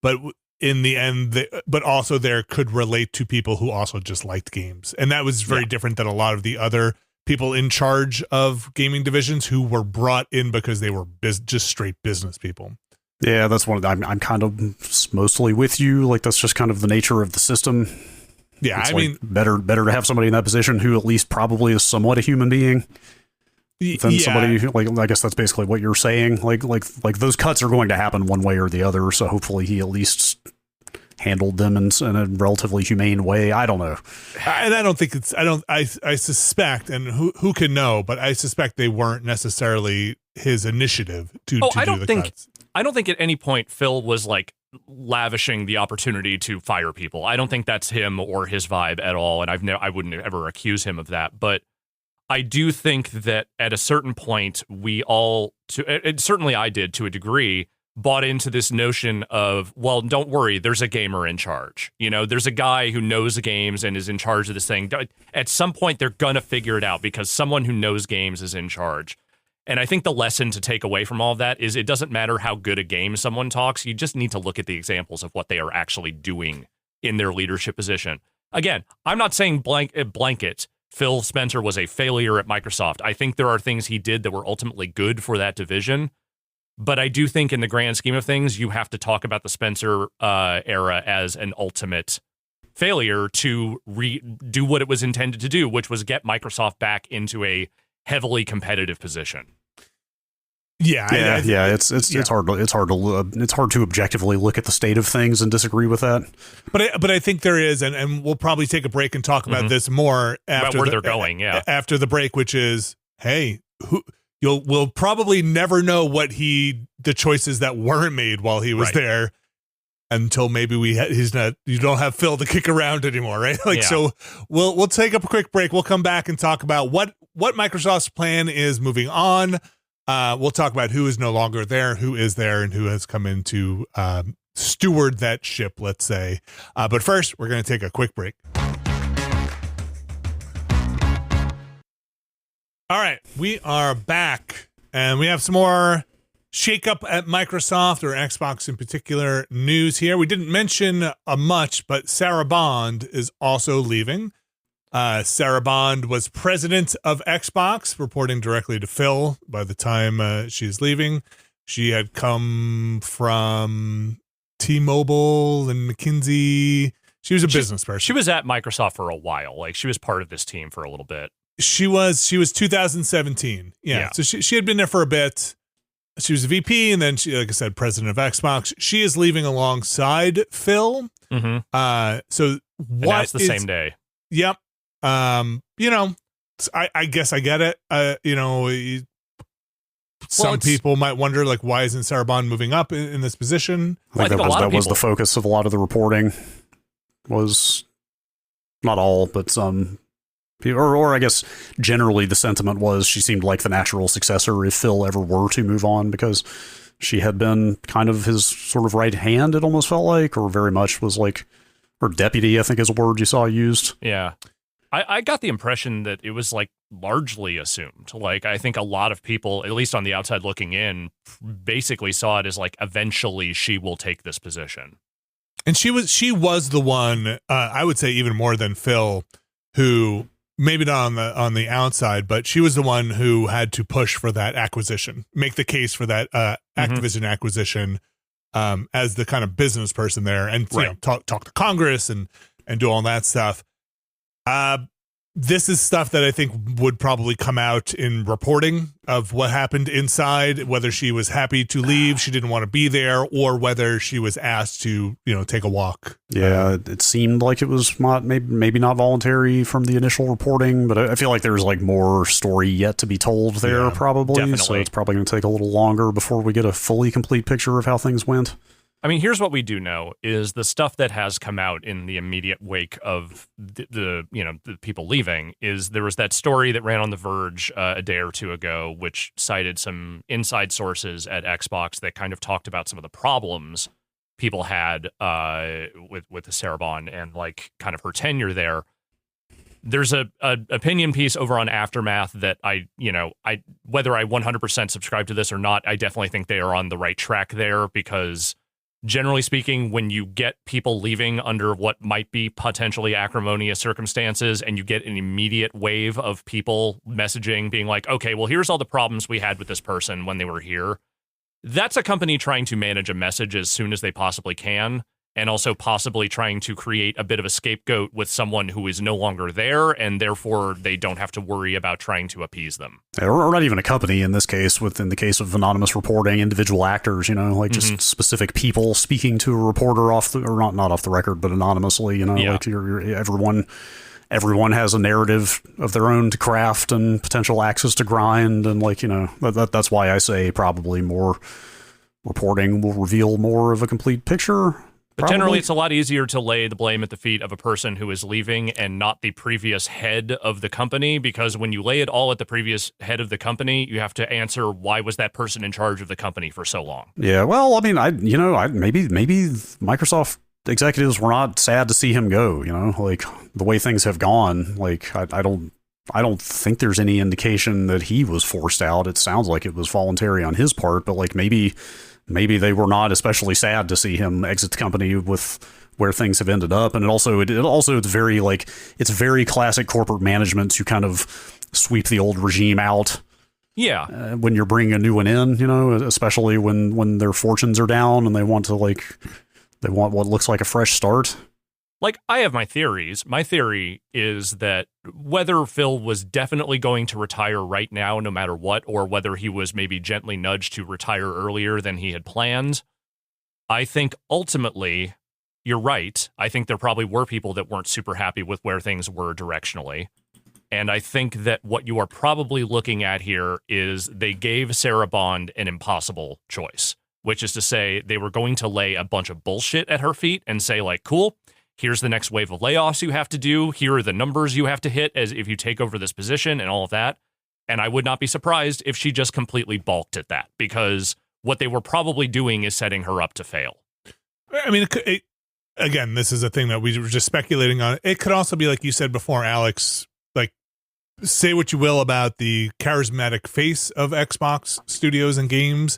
but in the end, but also there could relate to people who also just liked games. And that was very different than a lot of the other people in charge of gaming divisions who were brought in because they were just straight business people. Yeah, that's one of the, I'm kind of mostly with you. Like that's just kind of the nature of the system. Yeah, it's I mean, better to have somebody in that position who at least probably is somewhat a human being than somebody who, like I guess that's basically what you're saying. Like those cuts are going to happen one way or the other. So hopefully he at least handled them in a relatively humane way. I don't know, and I don't think it's. I suspect, and who can know, but I suspect they weren't necessarily his initiative to do the cuts. I don't think at any point Phil was like lavishing the opportunity to fire people. I don't think that's him or his vibe at all, and I wouldn't ever accuse him of that. But I do think that at a certain point, we all, certainly I did to a degree, bought into this notion of, well, don't worry, there's a gamer in charge. You know, there's a guy who knows the games and is in charge of this thing. At some point, they're going to figure it out because someone who knows games is in charge. And I think the lesson to take away from all of that is it doesn't matter how good a game someone talks. You just need to look at the examples of what they are actually doing in their leadership position. Again, I'm not saying blanket Phil Spencer was a failure at Microsoft. I think there are things he did that were ultimately good for that division. But I do think in the grand scheme of things, you have to talk about the Spencer era as an ultimate failure to do what it was intended to do, which was get Microsoft back into a heavily competitive position. Yeah, it's hard to objectively look at the state of things and disagree with that. But I think there is, and we'll probably take a break and talk about this more after where they're going. Yeah, after the break, which is, hey, we'll probably never know what the choices that weren't made while he was there, until maybe you don't have Phil to kick around anymore, right? So we'll take up a quick break. We'll come back and talk about what Microsoft's plan is moving on. We'll talk about who is no longer there, who is there, and who has come in to steward that ship, let's say. But first, we're going to take a quick break. All right, we are back, and we have some more shakeup at Microsoft, or Xbox in particular, news here. We didn't mention much, but Sarah Bond is also leaving. Sarah Bond was president of Xbox, reporting directly to Phil by the time she's leaving. She had come from T-Mobile and McKinsey. She was a business person. She was at Microsoft for a while. Like, she was part of this team for a little bit. She was 2017. Yeah. So she had been there for a bit. She was a VP, and then she, like I said, president of Xbox. She is leaving alongside Phil. Mm-hmm. So that's the same day. Yep. I guess I get it. Some people might wonder, like, why isn't Sarah Bond moving up in this position? I think that was the focus of a lot of the reporting. Was not all, but some. Or I guess generally the sentiment was she seemed like the natural successor if Phil ever were to move on, because she had been kind of his sort of right hand, it almost felt like, or very much was like, or deputy, I think is a word you saw used. Yeah. I got the impression that it was like largely assumed. Like, I think a lot of people, at least on the outside looking in, basically saw it as like, eventually she will take this position. And she was the one, I would say even more than Phil, who, maybe not on the outside, but she was the one who had to push for that acquisition, make the case for that Activision acquisition, as the kind of business person there, and talk to Congress and do all that stuff. This is stuff that I think would probably come out in reporting of what happened inside, whether she was happy to leave, she didn't want to be there, or whether she was asked to, take a walk. Yeah, it seemed like it was not, maybe not voluntary from the initial reporting, but I feel like there's like more story yet to be told there, probably. Definitely. So it's probably going to take a little longer before we get a fully complete picture of how things went. I mean, here's what we do know is the stuff that has come out in the immediate wake of the people leaving is there was that story that ran on The Verge a day or two ago, which cited some inside sources at Xbox that kind of talked about some of the problems people had with the Sarah Bond and like kind of her tenure there. There's a opinion piece over on Aftermath that I whether I 100% subscribe to this or not, I definitely think they are on the right track there, because generally speaking, when you get people leaving under what might be potentially acrimonious circumstances and you get an immediate wave of people messaging being like, okay, well, here's all the problems we had with this person when they were here. That's a company trying to manage a message as soon as they possibly can, and also possibly trying to create a bit of a scapegoat with someone who is no longer there, and therefore they don't have to worry about trying to appease them. Or not even a company in this case, within the case of anonymous reporting, individual actors, like just specific people speaking to a reporter not off the record, but anonymously, like everyone has a narrative of their own to craft and potential axes to grind, and that's why I say probably more reporting will reveal more of a complete picture. But generally, it's a lot easier to lay the blame at the feet of a person who is leaving and not the previous head of the company, because when you lay it all at the previous head of the company, you have to answer why was that person in charge of the company for so long. Yeah, well, I mean, maybe Microsoft executives were not sad to see him go. Like the way things have gone. Like I don't think there's any indication that he was forced out. It sounds like it was voluntary on his part, but like maybe they were not especially sad to see him exit the company with where things have ended up. And it's very classic corporate management to kind of sweep the old regime out. Yeah. When you're bringing a new one in, especially when their fortunes are down and they want what looks like a fresh start. Like, I have my theories. My theory is that whether Phil was definitely going to retire right now, no matter what, or whether he was maybe gently nudged to retire earlier than he had planned, I think ultimately, you're right. I think there probably were people that weren't super happy with where things were directionally. And I think that what you are probably looking at here is they gave Sarah Bond an impossible choice, which is to say they were going to lay a bunch of bullshit at her feet and say, like, cool, here's the next wave of layoffs you have to do. Here are the numbers you have to hit as if you take over this position and all of that. And I would not be surprised if she just completely balked at that, because what they were probably doing is setting her up to fail. I mean, again, this is a thing that we were just speculating on. It could also be, like you said before, Alex, like, say what you will about the charismatic face of Xbox Studios and games.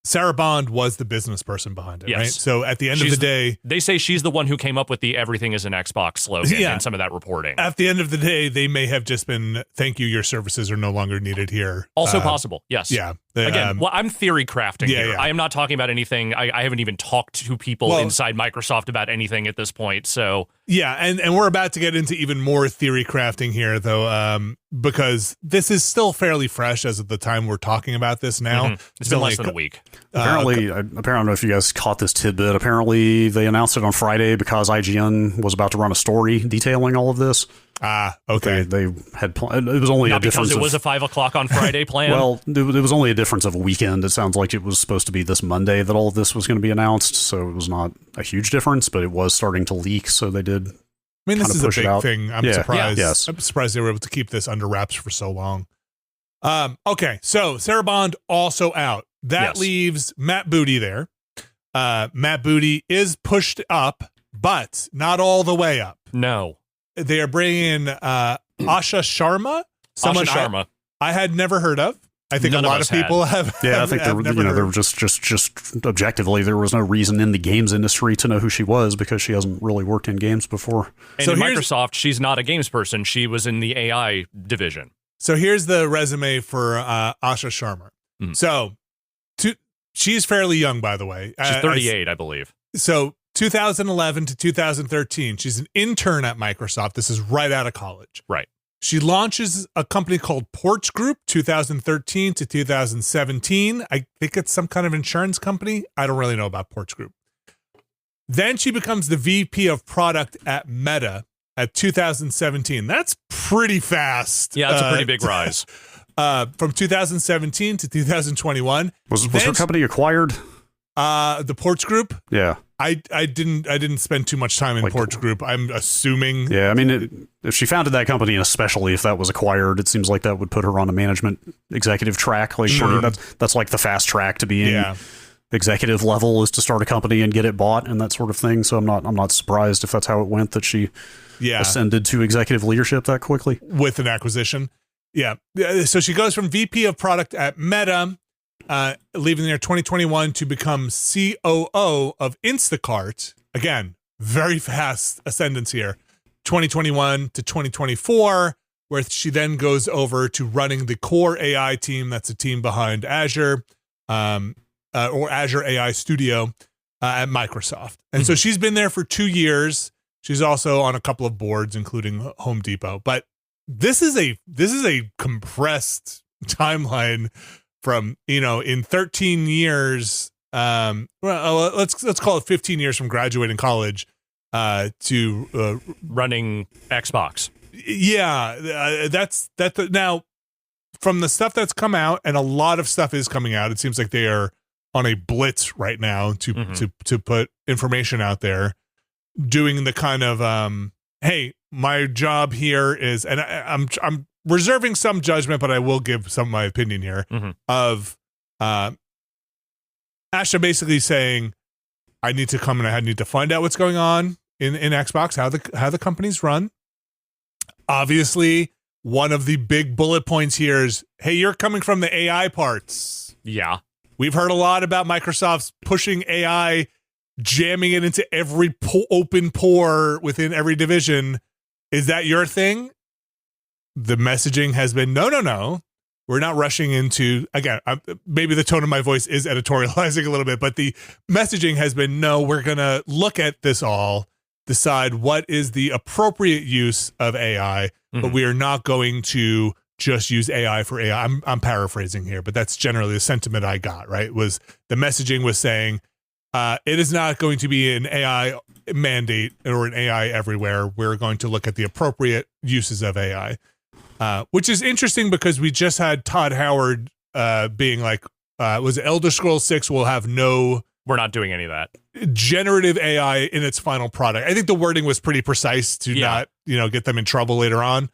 Sarah Bond was the business person behind it, yes. Right? So at the end of the day... They say she's the one who came up with the everything is an Xbox slogan and some of that reporting. At the end of the day, they may have just been, thank you, your services are no longer needed here. Also possible, yes. Yeah. Again, I'm theory crafting here. Yeah. I am not talking about anything. I haven't even talked to people inside Microsoft about anything at this point, so... Yeah, and we're about to get into even more theory crafting here, though, because this is still fairly fresh as of the time we're talking about this now. Mm-hmm. It's been less than a week. Apparently, I don't know if you guys caught this tidbit. Apparently, they announced it on Friday because IGN was about to run a story detailing all of this. Okay. They had it was only not a difference. Because it was a 5 o'clock on Friday plan. Well, it was only a difference of a weekend. It sounds like it was supposed to be this Monday that all of this was going to be announced, so it was not a huge difference, but it was starting to leak. So they did. I mean, this is a big thing. I'm surprised. Yeah. Yes. I'm surprised they were able to keep this under wraps for so long. Okay, so Sarah Bond also out. That leaves Matt Booty there. Matt Booty is pushed up, but not all the way up. No. They are bringing in Asha Sharma. Asha Sharma. I had never heard of. I think a lot of people have. Yeah, I think they were just objectively, there was no reason in the games industry to know who she was because she hasn't really worked in games before. And in Microsoft, she's not a games person. She was in the AI division. So here's the resume for Asha Sharma. Mm. So she's fairly young, by the way. She's 38, I believe. So 2011 to 2013, she's an intern at Microsoft. This is right out of college. Right. She launches a company called Porch Group, 2013 to 2017. I think it's some kind of insurance company. I don't really know about Porch Group. Then she becomes the VP of product at Meta at 2017. That's pretty fast. Yeah, that's a pretty big rise. From 2017 to 2021. Was her company acquired? The Porch Group? Yeah. I didn't spend too much time in Porch Group. I'm assuming. Yeah, I mean, if she founded that company, and especially if that was acquired, it seems like that would put her on a management executive track. Like, sure, that's like the fast track to being executive level is to start a company and get it bought and that sort of thing. So I'm not surprised if that's how it went, that she ascended to executive leadership that quickly with an acquisition. Yeah, so she goes from VP of product at Meta. Leaving there 2021 to become COO of Instacart. Again, very fast ascendance here. 2021 to 2024, where she then goes over to running the core AI team. That's a team behind Azure, or Azure AI Studio at Microsoft. And so she's been there for 2 years. She's also on a couple of boards, including Home Depot. But this is a compressed timeline. From, in 13 years, let's call it 15 years from graduating college to running Xbox. Yeah, that's now from the stuff that's come out, and a lot of stuff is coming out. It seems like they are on a blitz right now to put information out there, doing the kind of hey, my job here is, and I'm reserving some judgment, but I will give some of my opinion here of Asha basically saying, I need to come and I need to find out what's going on in Xbox, how the companies run. Obviously, one of the big bullet points here is, hey, you're coming from the AI parts. Yeah. We've heard a lot about Microsoft's pushing AI, jamming it into every open pore within every division. Is that your thing? The messaging has been, no. We're not rushing into, again, maybe the tone of my voice is editorializing a little bit, but the messaging has been, no, we're going to look at this all, decide what is the appropriate use of AI, but we are not going to just use AI for AI. I'm paraphrasing here, but that's generally the sentiment I got, right? Was the messaging was saying, it is not going to be an AI mandate or an AI everywhere. We're going to look at the appropriate uses of AI. Which is interesting because we just had Todd Howard being like, was it Elder Scrolls 6 will have no... We're not doing any of that. Generative AI in its final product. I think the wording was pretty precise to not, get them in trouble later on.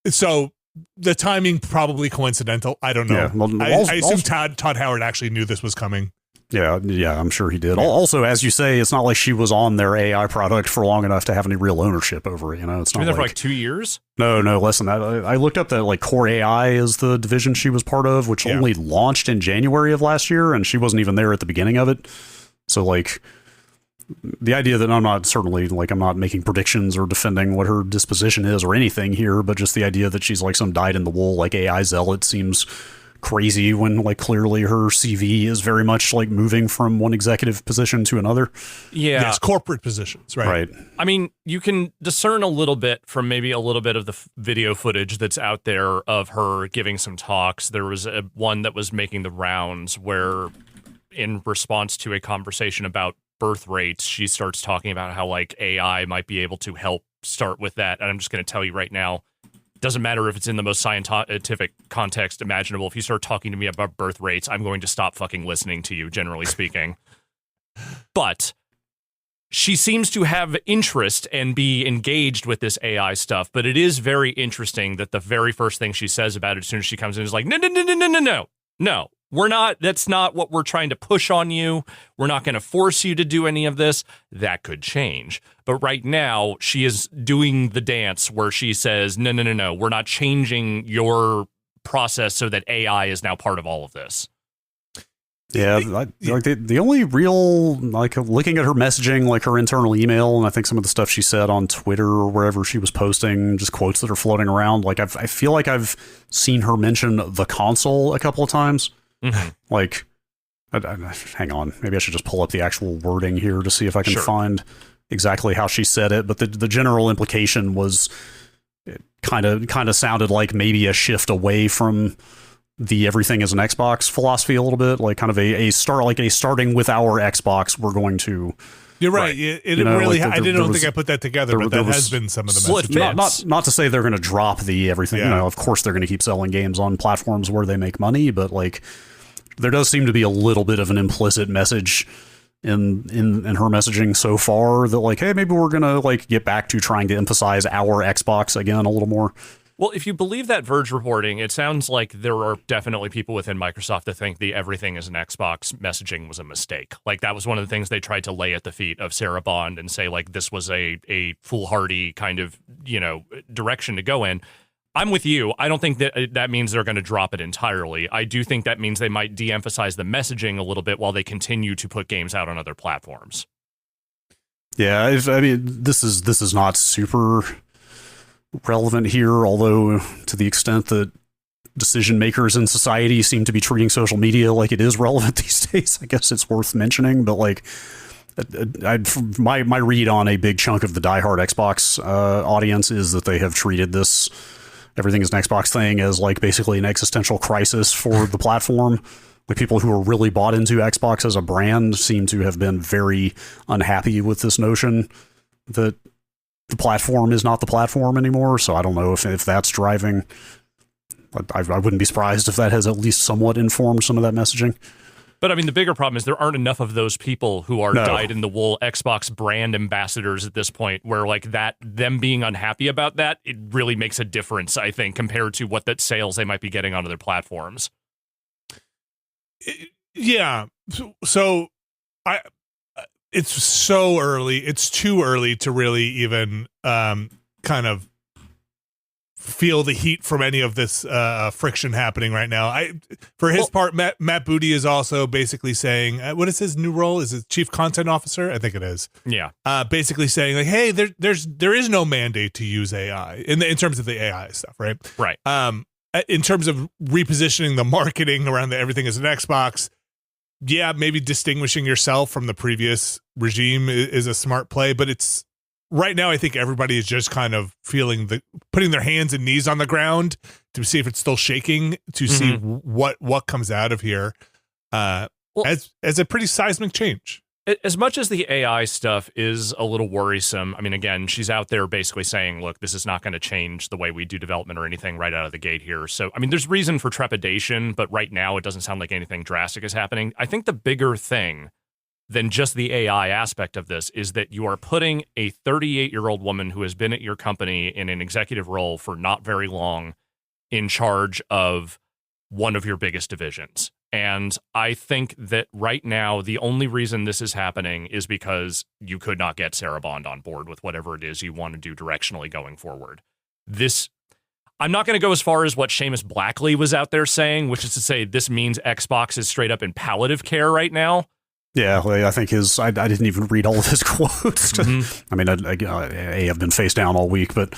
So the timing probably coincidental. I don't know. Yeah, well, I assume Todd Howard actually knew this was coming. Yeah, I'm sure he did. Also, as you say, it's not like she was on their AI product for long enough to have any real ownership over it. It's not been there for like 2 years. No, less than that. I looked up that like Core AI is the division she was part of, which only launched in January of last year, and she wasn't even there at the beginning of it. So like, the idea that I'm not making predictions or defending what her disposition is or anything here, but just the idea that she's like some dyed in the wool like AI zealot seems crazy when like clearly her CV is very much like moving from one executive position to another. Yeah. Yes, corporate positions, right? I mean, you can discern a little bit from maybe a little bit of the video footage that's out there of her giving some talks. There was one that was making the rounds where in response to a conversation about birth rates, she starts talking about how like AI might be able to help start with that. And I'm just going to tell you right now, doesn't matter if it's in the most scientific context imaginable. If you start talking to me about birth rates, I'm going to stop fucking listening to you, generally speaking. But she seems to have interest and be engaged with this AI stuff. But it is very interesting that the very first thing she says about it as soon as she comes in is like, no. We're not, that's not what we're trying to push on you. We're not going to force you to do any of this. That could change. But right now, she is doing the dance where she says, no. We're not changing your process so that AI is now part of all of this. Yeah, the only real, like, looking at her messaging, like her internal email, and I think some of the stuff she said on Twitter or wherever she was posting, just quotes that are floating around, like, I feel like I've seen her mention the console a couple of times. Like, hang on, maybe I should just pull up the actual wording here to see if I can find exactly how she said it. But the general implication was, it kind of sounded like maybe a shift away from the everything is an Xbox philosophy a little bit, like kind of a starting with our Xbox, we're going to. You're right. It really. Like I don't think I put that together, but that has been some of the messages. Not to say they're going to drop the everything. Yeah. Of course they're going to keep selling games on platforms where they make money, but like there does seem to be a little bit of an implicit message in her messaging so far that like, hey, maybe we're going to like get back to trying to emphasize our Xbox again a little more. Well, if you believe that Verge reporting, it sounds like there are definitely people within Microsoft that think the everything is an Xbox messaging was a mistake. Like, that was one of the things they tried to lay at the feet of Sarah Bond and say, like, this was a foolhardy kind of, direction to go in. I'm with you. I don't think that means they're going to drop it entirely. I do think that means they might de-emphasize the messaging a little bit while they continue to put games out on other platforms. Yeah, I mean, this is not super relevant here, although to the extent that decision makers in society seem to be treating social media like it is relevant these days, I guess it's worth mentioning. But like, my read on a big chunk of the diehard Xbox audience is that they have treated this everything is an Xbox thing as like basically an existential crisis for the platform. Like, people who are really bought into Xbox as a brand seem to have been very unhappy with this notion that the platform is not the platform anymore. So I don't know if that's driving I wouldn't be surprised if that has at least somewhat informed some of that messaging. But I mean, the bigger problem is there aren't enough of those people who are dyed-in-the-wool Xbox brand ambassadors at this point, where like them being unhappy about that, it really makes a difference, I think, compared to what that sales they might be getting on other platforms. Yeah. So it's so early. It's too early to really even kind of feel the heat from any of this friction happening right now. For his part, Matt Booty is also basically saying, what is his new role? Is it Chief Content Officer? I think it is. Yeah. Basically saying like, hey, there is no mandate to use AI in terms of the AI stuff, right? Right. In terms of repositioning the marketing around everything as an Xbox, yeah, maybe distinguishing yourself from the previous regime is a smart play, but it's right now, I think everybody is just kind of putting their hands and knees on the ground to see if it's still shaking, to see what comes out of here as a pretty seismic change. As much as the AI stuff is a little worrisome, I mean, again, she's out there basically saying, look, this is not going to change the way we do development or anything right out of the gate here. So, I mean, there's reason for trepidation, but right now it doesn't sound like anything drastic is happening. I think the bigger thing than just the AI aspect of this is that you are putting a 38-year-old woman who has been at your company in an executive role for not very long in charge of one of your biggest divisions. And I think that right now, the only reason this is happening is because you could not get Sarah Bond on board with whatever it is you want to do directionally going forward. I'm not going to go as far as what Seamus Blackley was out there saying, which is to say this means Xbox is straight up in palliative care right now. Yeah, I think I didn't even read all of his quotes. I mean, I've been face down all week, but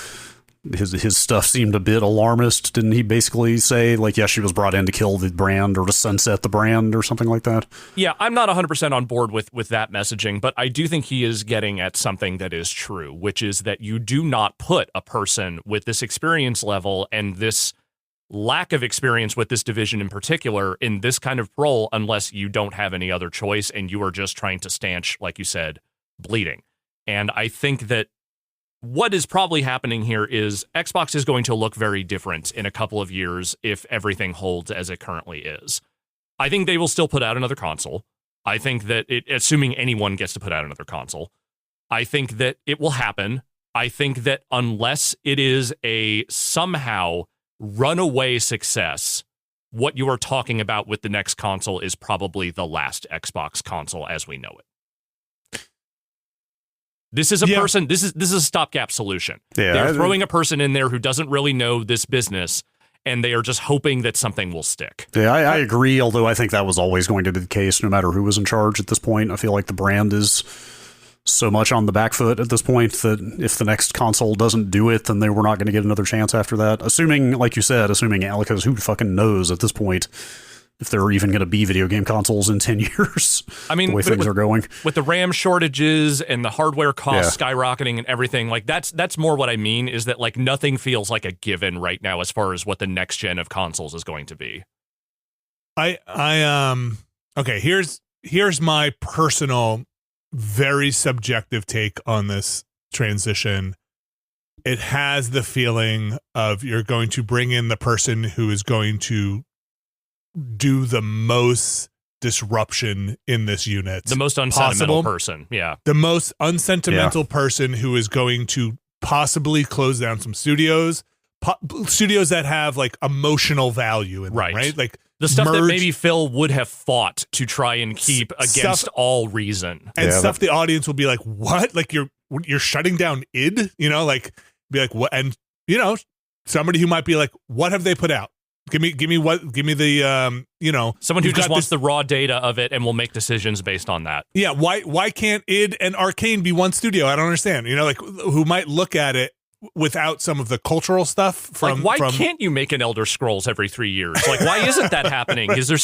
his stuff seemed a bit alarmist. Didn't he basically say, like, yeah, she was brought in to kill the brand or to sunset the brand or something like that? Yeah, I'm not 100% on board with that messaging, but I do think he is getting at something that is true, which is that you do not put a person with this experience level and this lack of experience with this division in particular in this kind of role unless you don't have any other choice and you are just trying to stanch, like you said, bleeding. And I think that what is probably happening here is Xbox is going to look very different in a couple of years if everything holds as it currently is. I think they will still put out another console. I think that assuming anyone gets to put out another console, I think that it will happen. I think that unless it is a somehow runaway success, what you are talking about with the next console is probably the last Xbox console as we know it. This is a person, this is a stopgap solution. Yeah, they're throwing a person in there who doesn't really know this business, and they are just hoping that something will stick. Yeah, I agree, although I think that was always going to be the case no matter who was in charge at this point. I feel like the brand is so much on the back foot at this point that if the next console doesn't do it, then they were not going to get another chance after that. Assuming, like you said, because who fucking knows at this point if there are even going to be video game consoles in 10 years. I mean, the way things are going. With the RAM shortages and the hardware costs skyrocketing and everything, like that's more what I mean is that like nothing feels like a given right now as far as what the next gen of consoles is going to be. Okay, here's my personal very subjective take on this transition. It has the feeling of you're going to bring in the person who is going to do the most disruption in this unit. The most unsentimental person. Yeah. The most unsentimental person who is going to possibly close down some studios that have like emotional value in them, right? Like the stuff that maybe Phil would have fought to try and keep against all reason. And stuff the audience will be like, what? Like you're shutting down id? You know, like be like, what? And you know, somebody who might be like, what have they put out? Give me the someone who just wants the raw data of it and will make decisions based on that. Yeah, why can't id and Arcane be one studio? I don't understand. You know, like who might look at it without some of the cultural stuff from like why can't you make an Elder Scrolls every 3 years? Like why isn't that happening? Is there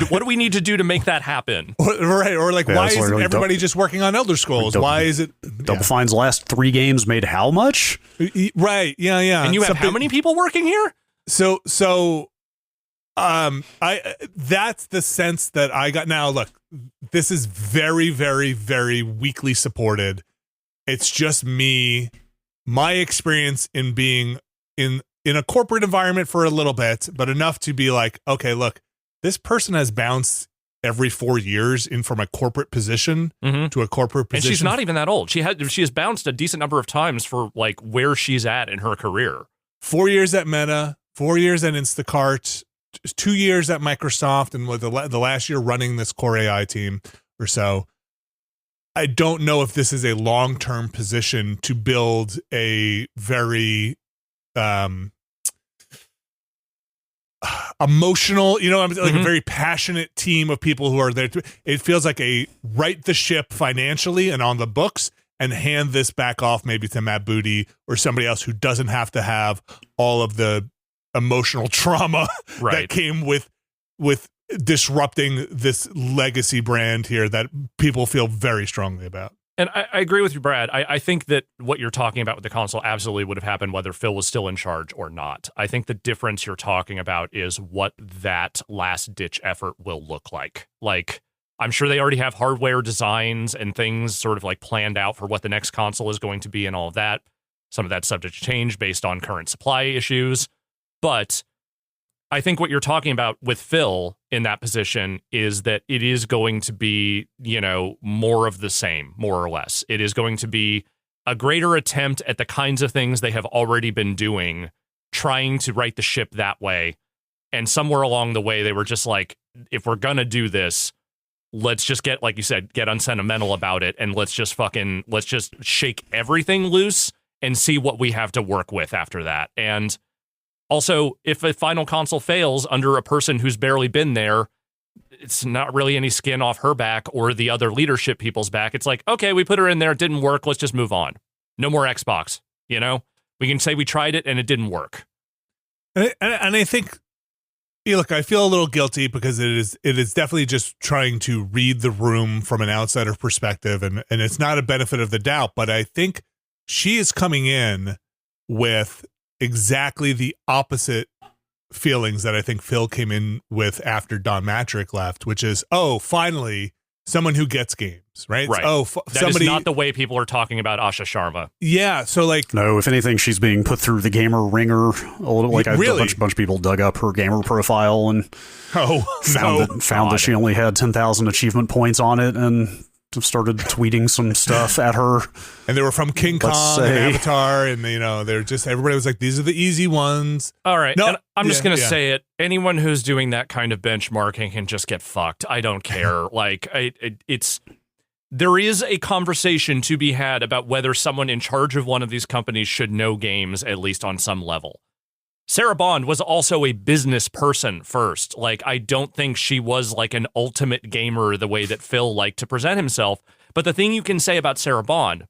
what do we need to do to make that happen? Or like why isn't everybody just working on Elder Scrolls? Why is it Double Fine's last 3 games made how much? Right, yeah. And you have how many people working here? So that's the sense that I got. Now look, this is very, very, very weakly supported. It's just me, my experience in being in in a corporate environment for a little bit, but enough to be like, okay, look, this person has bounced every 4 years in from a corporate position to a corporate position. And she's not even that old. She has bounced a decent number of times for like where she's at in her career. 4 years at Meta, 4 years at Instacart, 2 years at Microsoft, and with the last year running this core AI team or so. I don't know if this is a long-term position to build a very emotional, like a very passionate team of people who are there. It feels like a right the ship financially and on the books and hand this back off maybe to Matt Booty or somebody else who doesn't have to have all of the emotional trauma that came with disrupting this legacy brand here that people feel very strongly about. And I agree with you, Brad. I think that what you're talking about with the console absolutely would have happened whether Phil was still in charge or not. I think the difference you're talking about is what that last-ditch effort will look like. Like, I'm sure they already have hardware designs and things sort of like planned out for what the next console is going to be and all of that. Some of that's subject to change based on current supply issues. But I think what you're talking about with Phil in that position is that it is going to be, more of the same, more or less. It is going to be a greater attempt at the kinds of things they have already been doing, trying to right the ship that way. And somewhere along the way, they were just like, if we're going to do this, let's just get, like you said, get unsentimental about it. And let's just shake everything loose and see what we have to work with after that. And also, if a final console fails under a person who's barely been there, it's not really any skin off her back or the other leadership people's back. It's like, okay, we put her in there, it didn't work, let's just move on. No more Xbox, We can say we tried it and it didn't work. And I think, look, I feel a little guilty because it is definitely just trying to read the room from an outsider perspective, and it's not a benefit of the doubt, but I think she is coming in with exactly the opposite feelings that I think Phil came in with after Don Matrick left, which is, finally someone who gets games, right? Right. That is not the way people are talking about Asha Sharma. Yeah. So no, if anything, she's being put through the gamer ringer a little. Like really? a bunch of people dug up her gamer profile and found that she only had 10,000 achievement points on it and started tweeting some stuff at her, and they were from King Kong and Avatar, and they're just, everybody was like, these are the easy ones. All right, no, and I'm just gonna say it. Anyone who's doing that kind of benchmarking can just get fucked. I don't care. Like, there is a conversation to be had about whether someone in charge of one of these companies should know games at least on some level. Sarah Bond was also a business person first. Like, I don't think she was like an ultimate gamer the way that Phil liked to present himself. But the thing you can say about Sarah Bond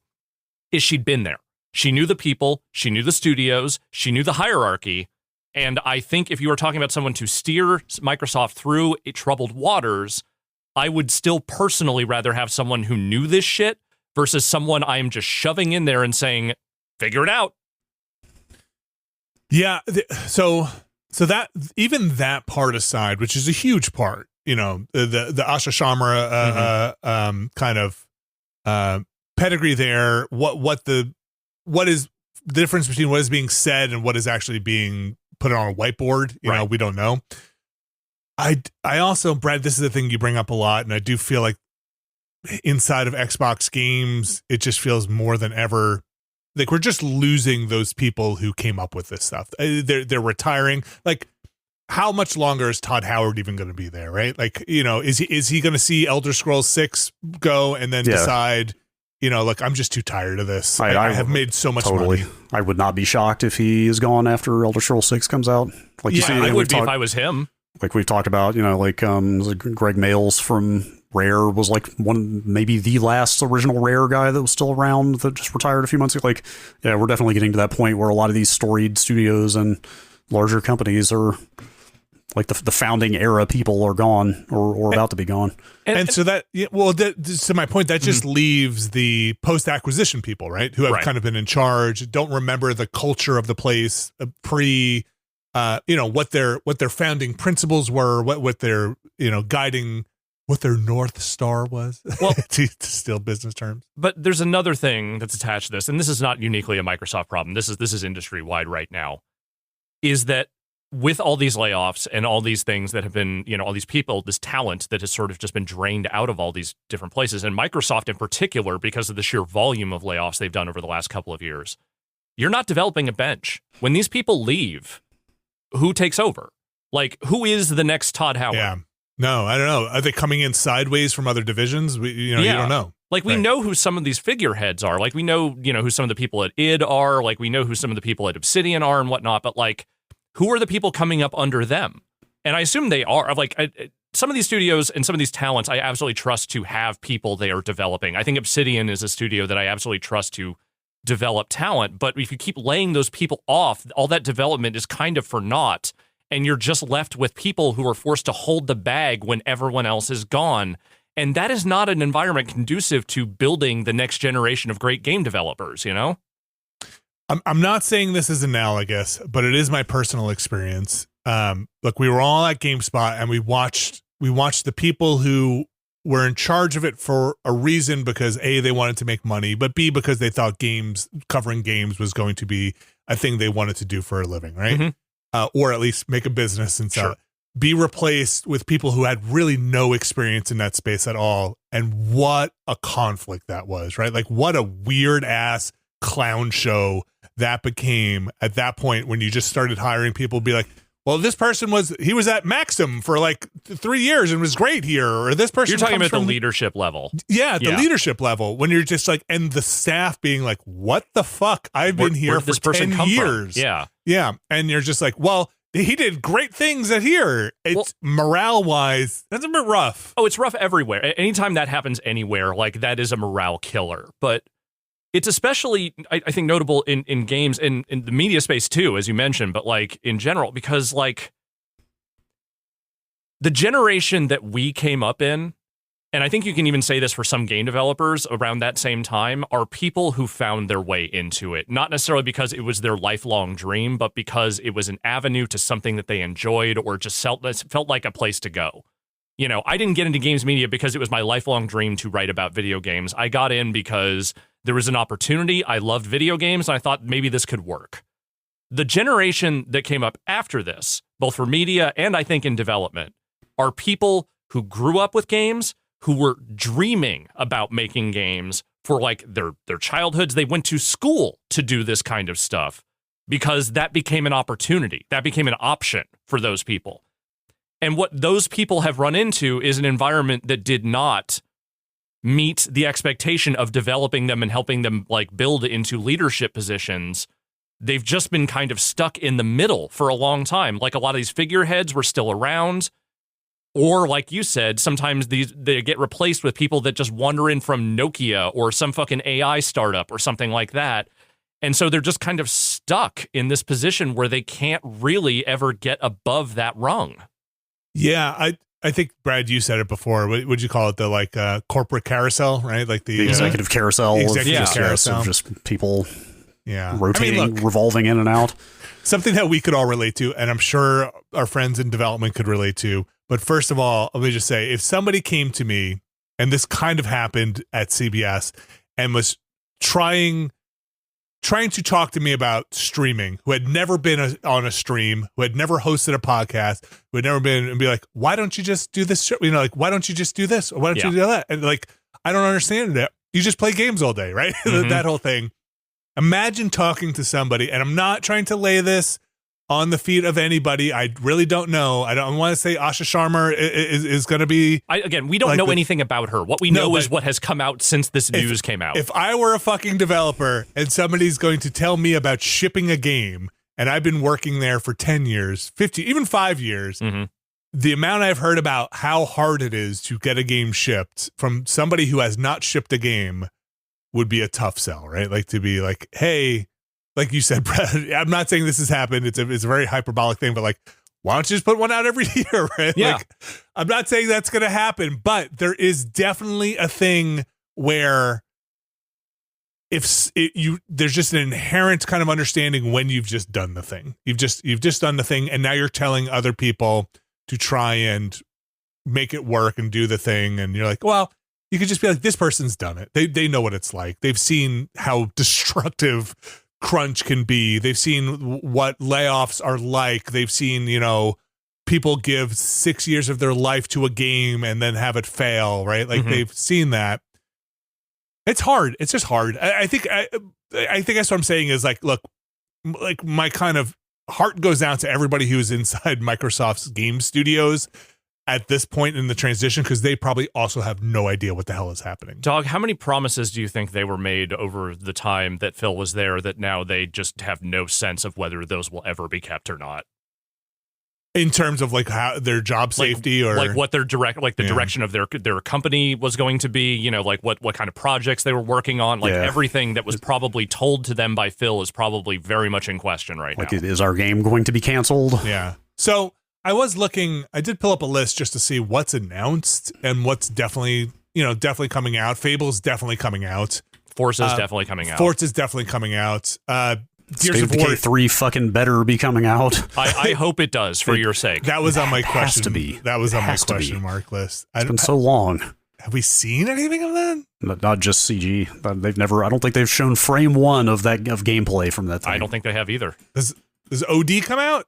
is she'd been there. She knew the people, she knew the studios, she knew the hierarchy. And I think if you were talking about someone to steer Microsoft through troubled waters, I would still personally rather have someone who knew this shit versus someone I'm just shoving in there and saying, figure it out. Yeah, so that, even that part aside, which is a huge part, the Asha Sharma kind of pedigree there. What is the difference between what is being said and what is actually being put on a whiteboard? We don't know. I also, Brad, this is the thing you bring up a lot, and I do feel like inside of Xbox games, it just feels more than ever like we're just losing those people who came up with this stuff. They're retiring. Like, how much longer is Todd Howard even going to be there, right? Like, is he going to see Elder Scrolls 6 go and then decide, look, I'm just too tired of this. I have made so much money. I would not be shocked if he is gone after Elder Scrolls 6 comes out. Like, I would be if I was him. Like we've talked about, Greg Mayles from Rare was like maybe the last original Rare guy that was still around that just retired a few months ago. Like, yeah, we're definitely getting to that point where a lot of these storied studios and larger companies are like the founding era people are gone or about to be gone. And so that, to my point, that just leaves the post-acquisition people, right? Who have kind of been in charge, don't remember the culture of the place what their founding principles were, what their, guiding, what their North Star was, to steal business terms. But there's another thing that's attached to this, and this is not uniquely a Microsoft problem. This is industry wide right now. is that with all these layoffs and all these things that have been, all these people, this talent that has sort of just been drained out of all these different places, and Microsoft in particular, because of the sheer volume of layoffs they've done over the last couple of years, you're not developing a bench. When these people leave, who takes over? Like, who is the next Todd Howard? Yeah. No, I don't know. Are they coming in sideways from other divisions? You don't know. Like, we know who some of these figureheads are. Like, we know, who some of the people at id are. Like, we know who some of the people at Obsidian are and whatnot. But, like, who are the people coming up under them? And I assume they are. Like, some of these studios and some of these talents, I absolutely trust to have people they are developing. I think Obsidian is a studio that I absolutely trust to develop talent. But if you keep laying those people off, all that development is kind of for naught. And you're just left with people who are forced to hold the bag when everyone else is gone. And that is not an environment conducive to building the next generation of great game developers, I'm not saying this is analogous, but it is my personal experience. Look, we were all at GameSpot and we watched the people who were in charge of it for a reason, because A, they wanted to make money, but B, because they thought covering games was going to be a thing they wanted to do for a living, right? Mm-hmm. Or at least make a business and sell it. Be replaced with people who had really no experience in that space at all. And what a conflict that was, right? Like, what a weird ass clown show that became at that point when you just started hiring people to be like, well, this person was at Maxim for like 3 years and was great here. Or this person, you're talking about the leadership level. Yeah, the leadership level, when you're just like, and the staff being like, what the fuck? I've been here for 10 years. Yeah. Yeah. And you're just like, well, he did great things at here. It's morale-wise, that's a bit rough. Oh, it's rough everywhere. Anytime that happens anywhere, like, that is a morale killer. But it's especially, I think, notable in games, in the media space too, as you mentioned, but like in general, because like the generation that we came up in, and I think you can even say this for some game developers around that same time, are people who found their way into it. Not necessarily because it was their lifelong dream, but because it was an avenue to something that they enjoyed or just felt like a place to go. I didn't get into games media because it was my lifelong dream to write about video games. I got in because there was an opportunity. I loved video games, and I thought maybe this could work. The generation that came up after this, both for media and I think in development, are people who grew up with games, who were dreaming about making games for like their childhoods. They went to school to do this kind of stuff because that became an opportunity. That became an option for those people. And what those people have run into is an environment that did not meet the expectation of developing them and helping them like build into leadership positions. They've just been kind of stuck in the middle for a long time. Like, a lot of these figureheads were still around. Or, like you said, sometimes they get replaced with people that just wander in from Nokia or some fucking AI startup or something like that. And so they're just kind of stuck in this position where they can't really ever get above that rung. Yeah, I think, Brad, you said it before. What would you call it? The like corporate carousel, right? Like the executive carousel. Carousel. Of just people rotating, look, revolving in and out. Something that we could all relate to, and I'm sure our friends in development could relate to. But first of all, let me just say, if somebody came to me, and this kind of happened at CBS, and was trying to talk to me about streaming, who had never been on a stream, who had never hosted a podcast, who had never been, and be like, why don't you just do this? Like, why don't you just do this? Or why don't you do that? And like, I don't understand it. You just play games all day, right? Mm-hmm. That whole thing. Imagine talking to somebody, and I'm not trying to lay this on the feet of anybody. I really don't know. I don't want to say Asha Sharma is going to be. We don't know anything about her. What we know is what has come out since this news came out. If I were a fucking developer and somebody's going to tell me about shipping a game, and I've been working there for 10 years, 50, even 5 years, mm-hmm. the amount I've heard about how hard it is to get a game shipped from somebody who has not shipped a game would be a tough sell, right? Like, to be like, hey, like you said, Brad, I'm not saying this has happened. It's a very hyperbolic thing, but like, why don't you just put one out every year, right? Yeah. Like, I'm not saying that's going to happen, but there is definitely a thing where there's just an inherent kind of understanding when you've just done the thing. You've just done the thing, and now you're telling other people to try and make it work and do the thing, and you're like, well, you could just be like, this person's done it. They know what it's like. They've seen how destructive crunch can be. They've seen what layoffs are like. They've seen, people give 6 years of their life to a game and then have it fail, right? Like they've seen that. It's hard. It's just hard. I think that's what I'm saying is like, look, like my kind of heart goes out to everybody who's inside Microsoft's game studios at this point in the transition, because they probably also have no idea what the hell is happening. Dog, how many promises do you think they were made over the time that Phil was there that now they just have no sense of whether those will ever be kept or not? In terms of like how their job safety or like what their direction of their company was going to be, like what kind of projects they were working on, like everything that was probably told to them by Phil is probably very much in question right now. Is our game going to be canceled? Yeah. So I did pull up a list just to see what's announced and what's definitely coming out. Fable's definitely coming out. Forza's definitely coming out. Forza's definitely coming out. Gears of War 3 fucking better be coming out. I hope it does for your sake. That was on my question. Has to be. That was on my question mark list. It's been so long. Have we seen anything of that? Not just CG. They've never. I don't think they've shown frame one of gameplay from that thing. I don't think they have either. Does OD come out?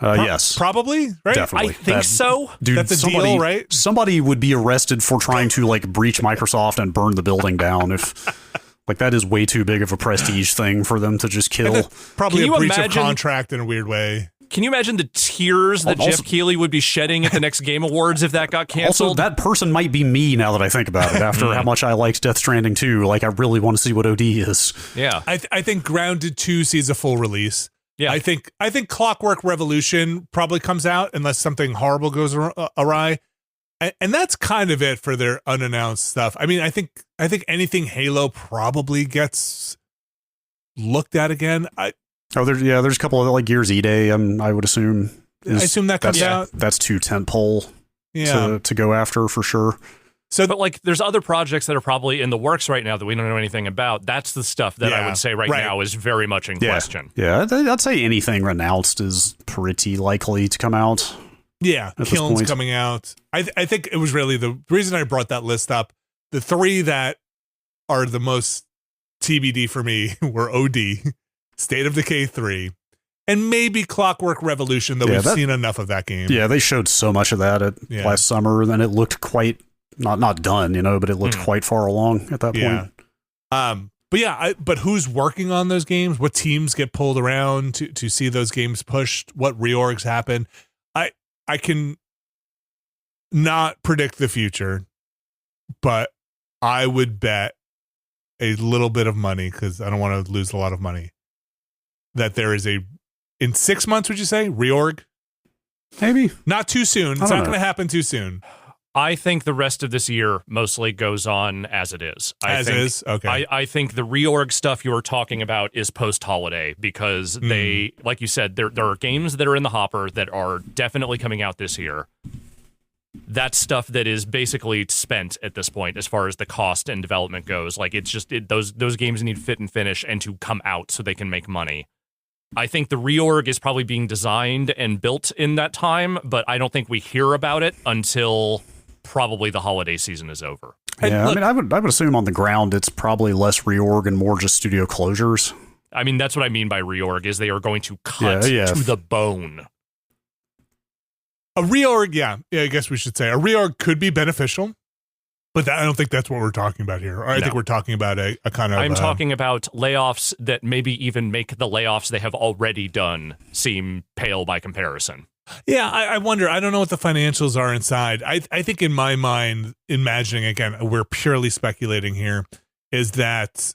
Yes. Probably, right? Definitely. I think so. Dude, that's a deal, right? Somebody would be arrested for trying to breach Microsoft and burn the building down if that is way too big of a prestige thing for them to just kill. Probably a breach of contract in a weird way. Can you imagine the tears that Jeff Keighley would be shedding at the next Game Awards if that got canceled? Also, that person might be me now that I think about it, after how much I liked Death Stranding 2. Like, I really want to see what OD is. Yeah. I think Grounded 2 sees a full release. Yeah. I think Clockwork Revolution probably comes out unless something horrible goes awry. And that's kind of it for their unannounced stuff. I mean, I think anything Halo probably gets looked at again. There's a couple of Gears E-Day, I would assume. I assume that comes out. That's too tentpole to go after for sure. So, but there's other projects that are probably in the works right now that we don't know anything about. That's the stuff that I would say right now is very much in question. Yeah, I'd say anything announced is pretty likely to come out. Yeah, Kiln's coming out. I think it was really the reason I brought that list up. The three that are the most TBD for me were OD, State of Decay 3, and maybe Clockwork Revolution, though we've seen enough of that game. Yeah, they showed so much of that last summer, and it looked quite not done, but it looked quite far along at that point. But who's working on those games? What teams get pulled around to see those games pushed? What reorgs happen? I can not predict the future, but I would bet a little bit of money, because I don't want to lose a lot of money, that there is in 6 months, would you say, reorg? Maybe. Not too soon. It's not going to happen too soon. I think the rest of this year mostly goes on as it is. Okay. I think the reorg stuff you were talking about is post-holiday, because they, like you said, there are games that are in the hopper that are definitely coming out this year. That's stuff that is basically spent at this point as far as the cost and development goes. Like, it's just those games need fit and finish and to come out so they can make money. I think the reorg is probably being designed and built in that time, but I don't think we hear about it until probably the holiday season is over. Yeah, I would assume on the ground it's probably less reorg and more just studio closures. I mean, that's what I mean by reorg, is they are going to cut to the bone. A reorg, I guess we should say a reorg could be beneficial, but I don't think that's what we're talking about here. I think we're talking about a kind of... I'm talking about layoffs that maybe even make the layoffs they have already done seem pale by comparison. Yeah, I wonder. I don't know what the financials are inside. I think in my mind, imagining, again, we're purely speculating here, is that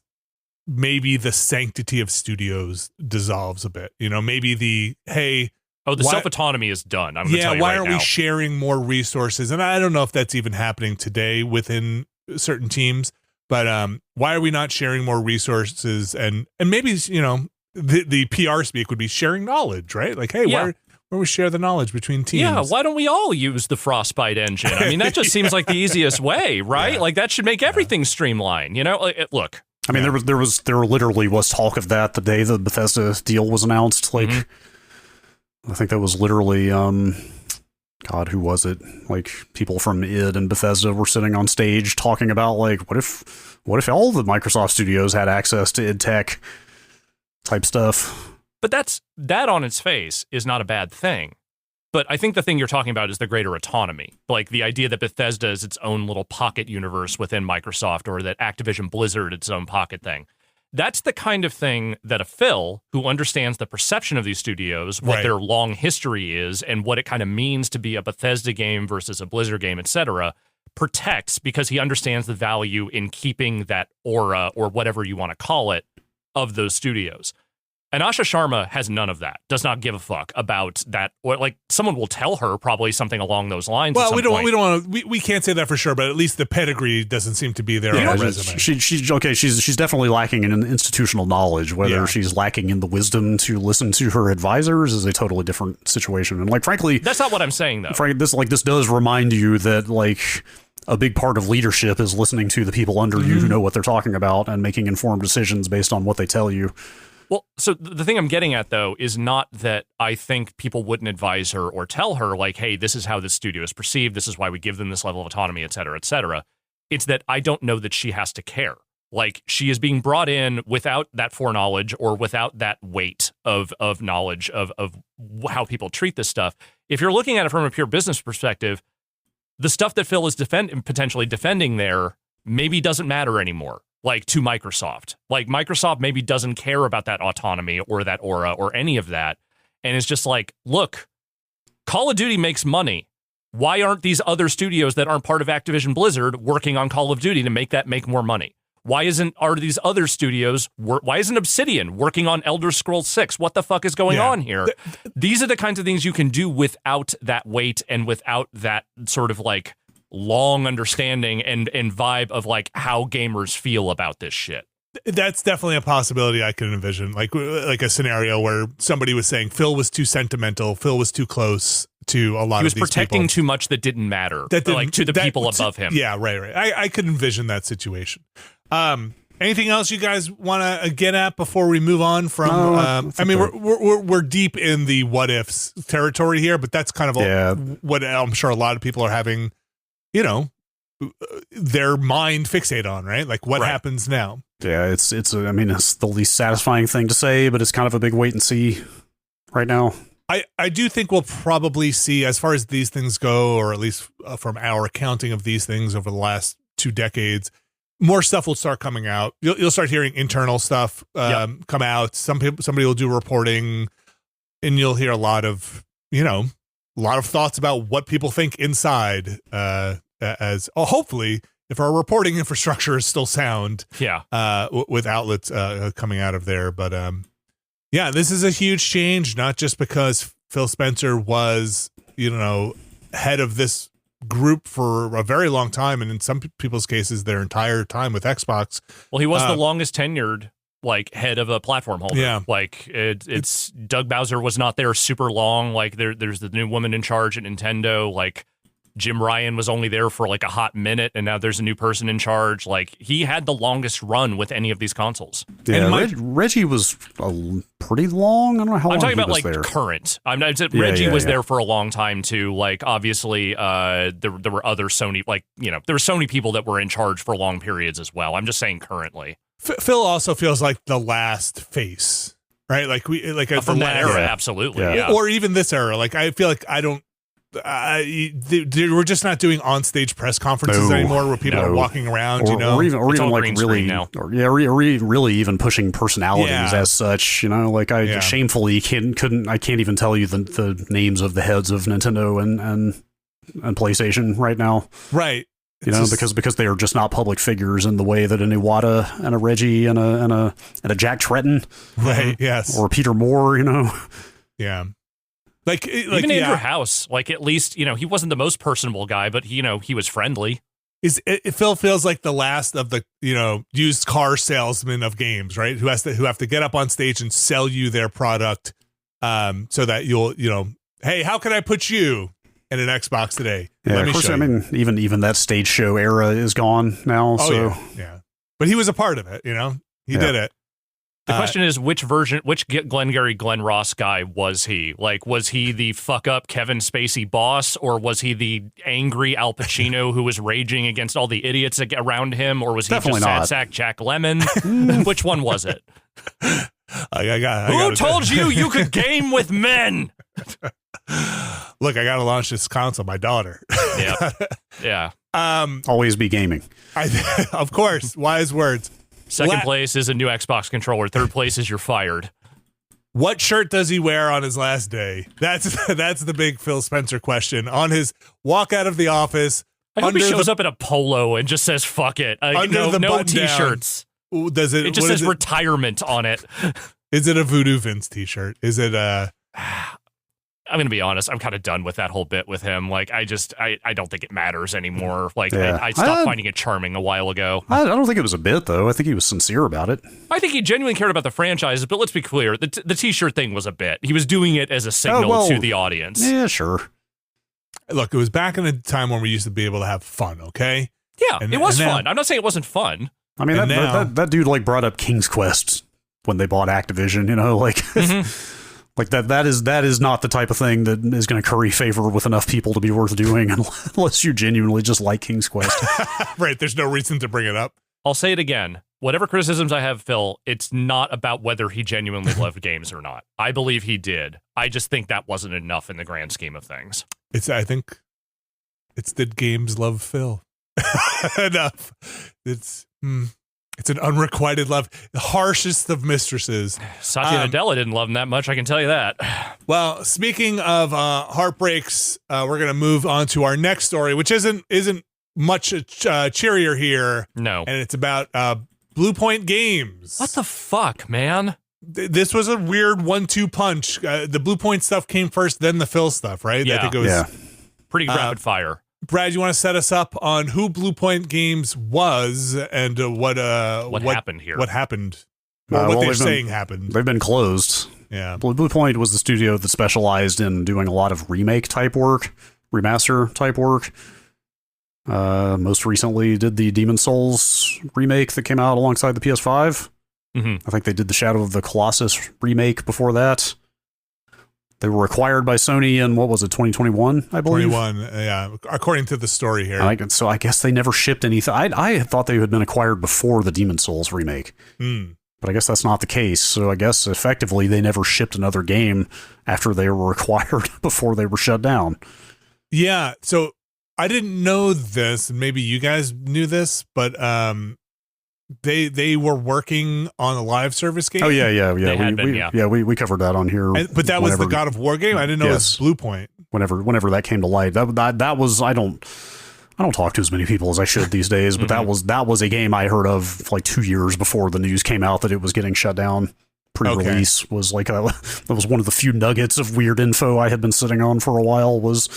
maybe the sanctity of studios dissolves a bit. Maybe the self-autonomy is done. I'm going to tell you why right aren't now. we sharing more resources? And I don't know if that's even happening today within certain teams, but why are we not sharing more resources? And maybe, the PR speak would be sharing knowledge, right? Like, hey, why don't we share the knowledge between teams? Yeah, why don't we all use the Frostbite engine? I mean, that just seems like the easiest way, right? Yeah. Like, that should make everything streamlined, Look. I mean, there literally was talk of that the day the Bethesda deal was announced. Like, I think that was literally God, who was it? Like people from id and Bethesda were sitting on stage talking about like, what if all the Microsoft studios had access to id Tech type stuff? But that on its face is not a bad thing. But I think the thing you're talking about is the greater autonomy. Like the idea that Bethesda is its own little pocket universe within Microsoft, or that Activision Blizzard its own pocket thing. That's the kind of thing that a Phil, who understands the perception of these studios, what their long history is, and what it kind of means to be a Bethesda game versus a Blizzard game, etc., protects, because he understands the value in keeping that aura, or whatever you want to call it, of those studios. And Asha Sharma has none of that, does not give a fuck about that. Or like someone will tell her probably something along those lines. Well, we can't say that for sure, but at least the pedigree doesn't seem to be there on the resume. She's definitely lacking in institutional knowledge. Whether she's lacking in the wisdom to listen to her advisors is a totally different situation. And like, frankly, that's not what I'm saying though. Frankly, this does remind you that like a big part of leadership is listening to the people under you who know what they're talking about and making informed decisions based on what they tell you. Well, so the thing I'm getting at, though, is not that I think people wouldn't advise her or tell her, like, hey, this is how this studio is perceived, this is why we give them this level of autonomy, et cetera, et cetera. It's that I don't know that she has to care. Like, she is being brought in without that foreknowledge or without that weight of knowledge of how people treat this stuff. If you're looking at it from a pure business perspective, the stuff that Phil is potentially defending there maybe doesn't matter anymore. Like to Microsoft. Like Microsoft maybe doesn't care about that autonomy or that aura or any of that. And it's just like, look, Call of Duty makes money. Why aren't these other studios that aren't part of Activision Blizzard working on Call of Duty to make more money? Why isn't Obsidian working on Elder Scrolls 6? What the fuck is going on here? These are the kinds of things you can do without that weight and without that sort of like long understanding and vibe of like how gamers feel about this shit. That's definitely a possibility I can envision, like a scenario where somebody was saying Phil was too sentimental, Phil was too close to a lot of these people. He was protecting too much that didn't matter, to the people above him. Yeah, right. I could envision that situation. Anything else you guys want to get at before we move on from? I mean, we're deep in the what ifs territory here, but that's kind of what I'm sure a lot of people are having, their mind fixate on, right? Like what happens now? Yeah, it's the least satisfying thing to say, but it's kind of a big wait and see right now. I do think we'll probably see, as far as these things go, or at least from our accounting of these things over the last 2 decades, more stuff will start coming out. You'll start hearing internal stuff come out. Somebody will do reporting, and you'll hear a lot of thoughts about what people think inside. Hopefully, if our reporting infrastructure is still sound, with outlets coming out of there. But this is a huge change, not just because Phil Spencer was head of this group for a very long time, and in some people's cases their entire time with Xbox. Well, he was the longest tenured head of a platform holder. Yeah, it's Doug Bowser was not there super long. Like there's the new woman in charge at Nintendo. Like Jim Ryan was only there for like a hot minute, and now there's a new person in charge. Like he had the longest run with any of these consoles. Yeah, and Reggie was pretty long. I don't know how long. I'm talking about there. Current. Reggie was there for a long time too. Like obviously, there were other Sony, there were Sony people that were in charge for long periods as well. I'm just saying currently. Phil also feels like the last face, right? From that era, absolutely. Yeah. Or even this era. Like I feel like we're just not doing on-stage press conferences anymore where people are walking around, or even like really, or really even pushing personalities as such, shamefully I can't even tell you the names of the heads of Nintendo and PlayStation right now. Right. Because they are just not public figures in the way that an Iwata and a Reggie and a Jack Tretton. Right. Yes. Or Peter Moore, Yeah. Even Andrew House, at least, he wasn't the most personable guy, but he was friendly. Phil feels like the last of the, used car salesmen of games, right? Who have to get up on stage and sell you their product, so that you'll, hey, how can I put you in an Xbox today? Yeah, of course. I mean, even that stage show era is gone now. Oh, so yeah. But he was a part of it, he did it. The question is, which Glengarry Glen Ross guy was he? Like, was he the fuck up Kevin Spacey boss, or was he the angry Al Pacino who was raging against all the idiots around him, or was he Definitely just not. sad sack Jack Lemmon? Which one was it? Who told you could game with men? Look, I got to launch this console. My daughter. Yeah. Always be gaming. Of course, wise words. Second place is a new Xbox controller. Third place is you're fired. What shirt does he wear on his last day? That's the big Phil Spencer question. On his walk out of the office, I hope he shows up in a polo and just says "fuck it." No t-shirts. Does it? It just says retirement on it. Is it a Voodoo Vince t-shirt? Is it a? I'm going to be honest. I'm kind of done with that whole bit with him. Like, I don't think it matters anymore. Like, Yeah. I stopped finding it charming a while ago. I don't think it was a bit, though. I think he was sincere about it. I think he genuinely cared about the franchises, but let's be clear. The t-shirt thing was a bit. He was doing it as a signal to the audience. Yeah, sure. Look, it was back in a time when we used to be able to have fun, okay? Yeah, it was fun. I'm not saying it wasn't fun. I mean, that dude, like, brought up King's Quest when they bought Activision, you know? Like... Like that is not the type of thing that is going to curry favor with enough people to be worth doing unless you genuinely just like King's Quest. Right, there's no reason to bring it up. I'll say it again. Whatever criticisms I have, Phil, it's not about whether he genuinely loved games or not. I believe he did. I just think that wasn't enough in the grand scheme of things. I think it's that games love Phil. Enough. It's an unrequited love. The harshest of mistresses. Satya Nadella didn't love him that much, I can tell you that. Well, speaking of heartbreaks, we're going to move on to our next story, which isn't much cheerier here. No. And it's about Bluepoint Games. What the fuck, man? This was a weird 1-2 punch. The Bluepoint stuff came first, then the Phil stuff, right? Yeah. I think it was pretty rapid fire. Brad, you want to set us up on who Bluepoint Games was and what happened here? What happened? What they're saying happened. They've been closed. Yeah. Bluepoint was the studio that specialized in doing a lot of remake type work, remaster type work. Most recently did the Demon's Souls remake that came out alongside the PS5. Mm-hmm. I think they did the Shadow of the Colossus remake before that. They were acquired by Sony in, what was it, 2021, I believe? 21, yeah, according to the story here. So I guess they never shipped anything. I had thought they had been acquired before the Demon's Souls remake. But I guess that's not the case. So I guess effectively they never shipped another game after they were acquired before they were shut down. Yeah, so I didn't know this, and maybe you guys knew this, but they were working on a live service game. Oh yeah. We covered that on here. But that was the God of War game. I didn't know it was Bluepoint. Whenever that came to light, that was I don't talk to as many people as I should these days, but that was a game I heard of like 2 years before the news came out that it was getting shut down. Pre-release was like that was one of the few nuggets of weird info I had been sitting on for a while. Was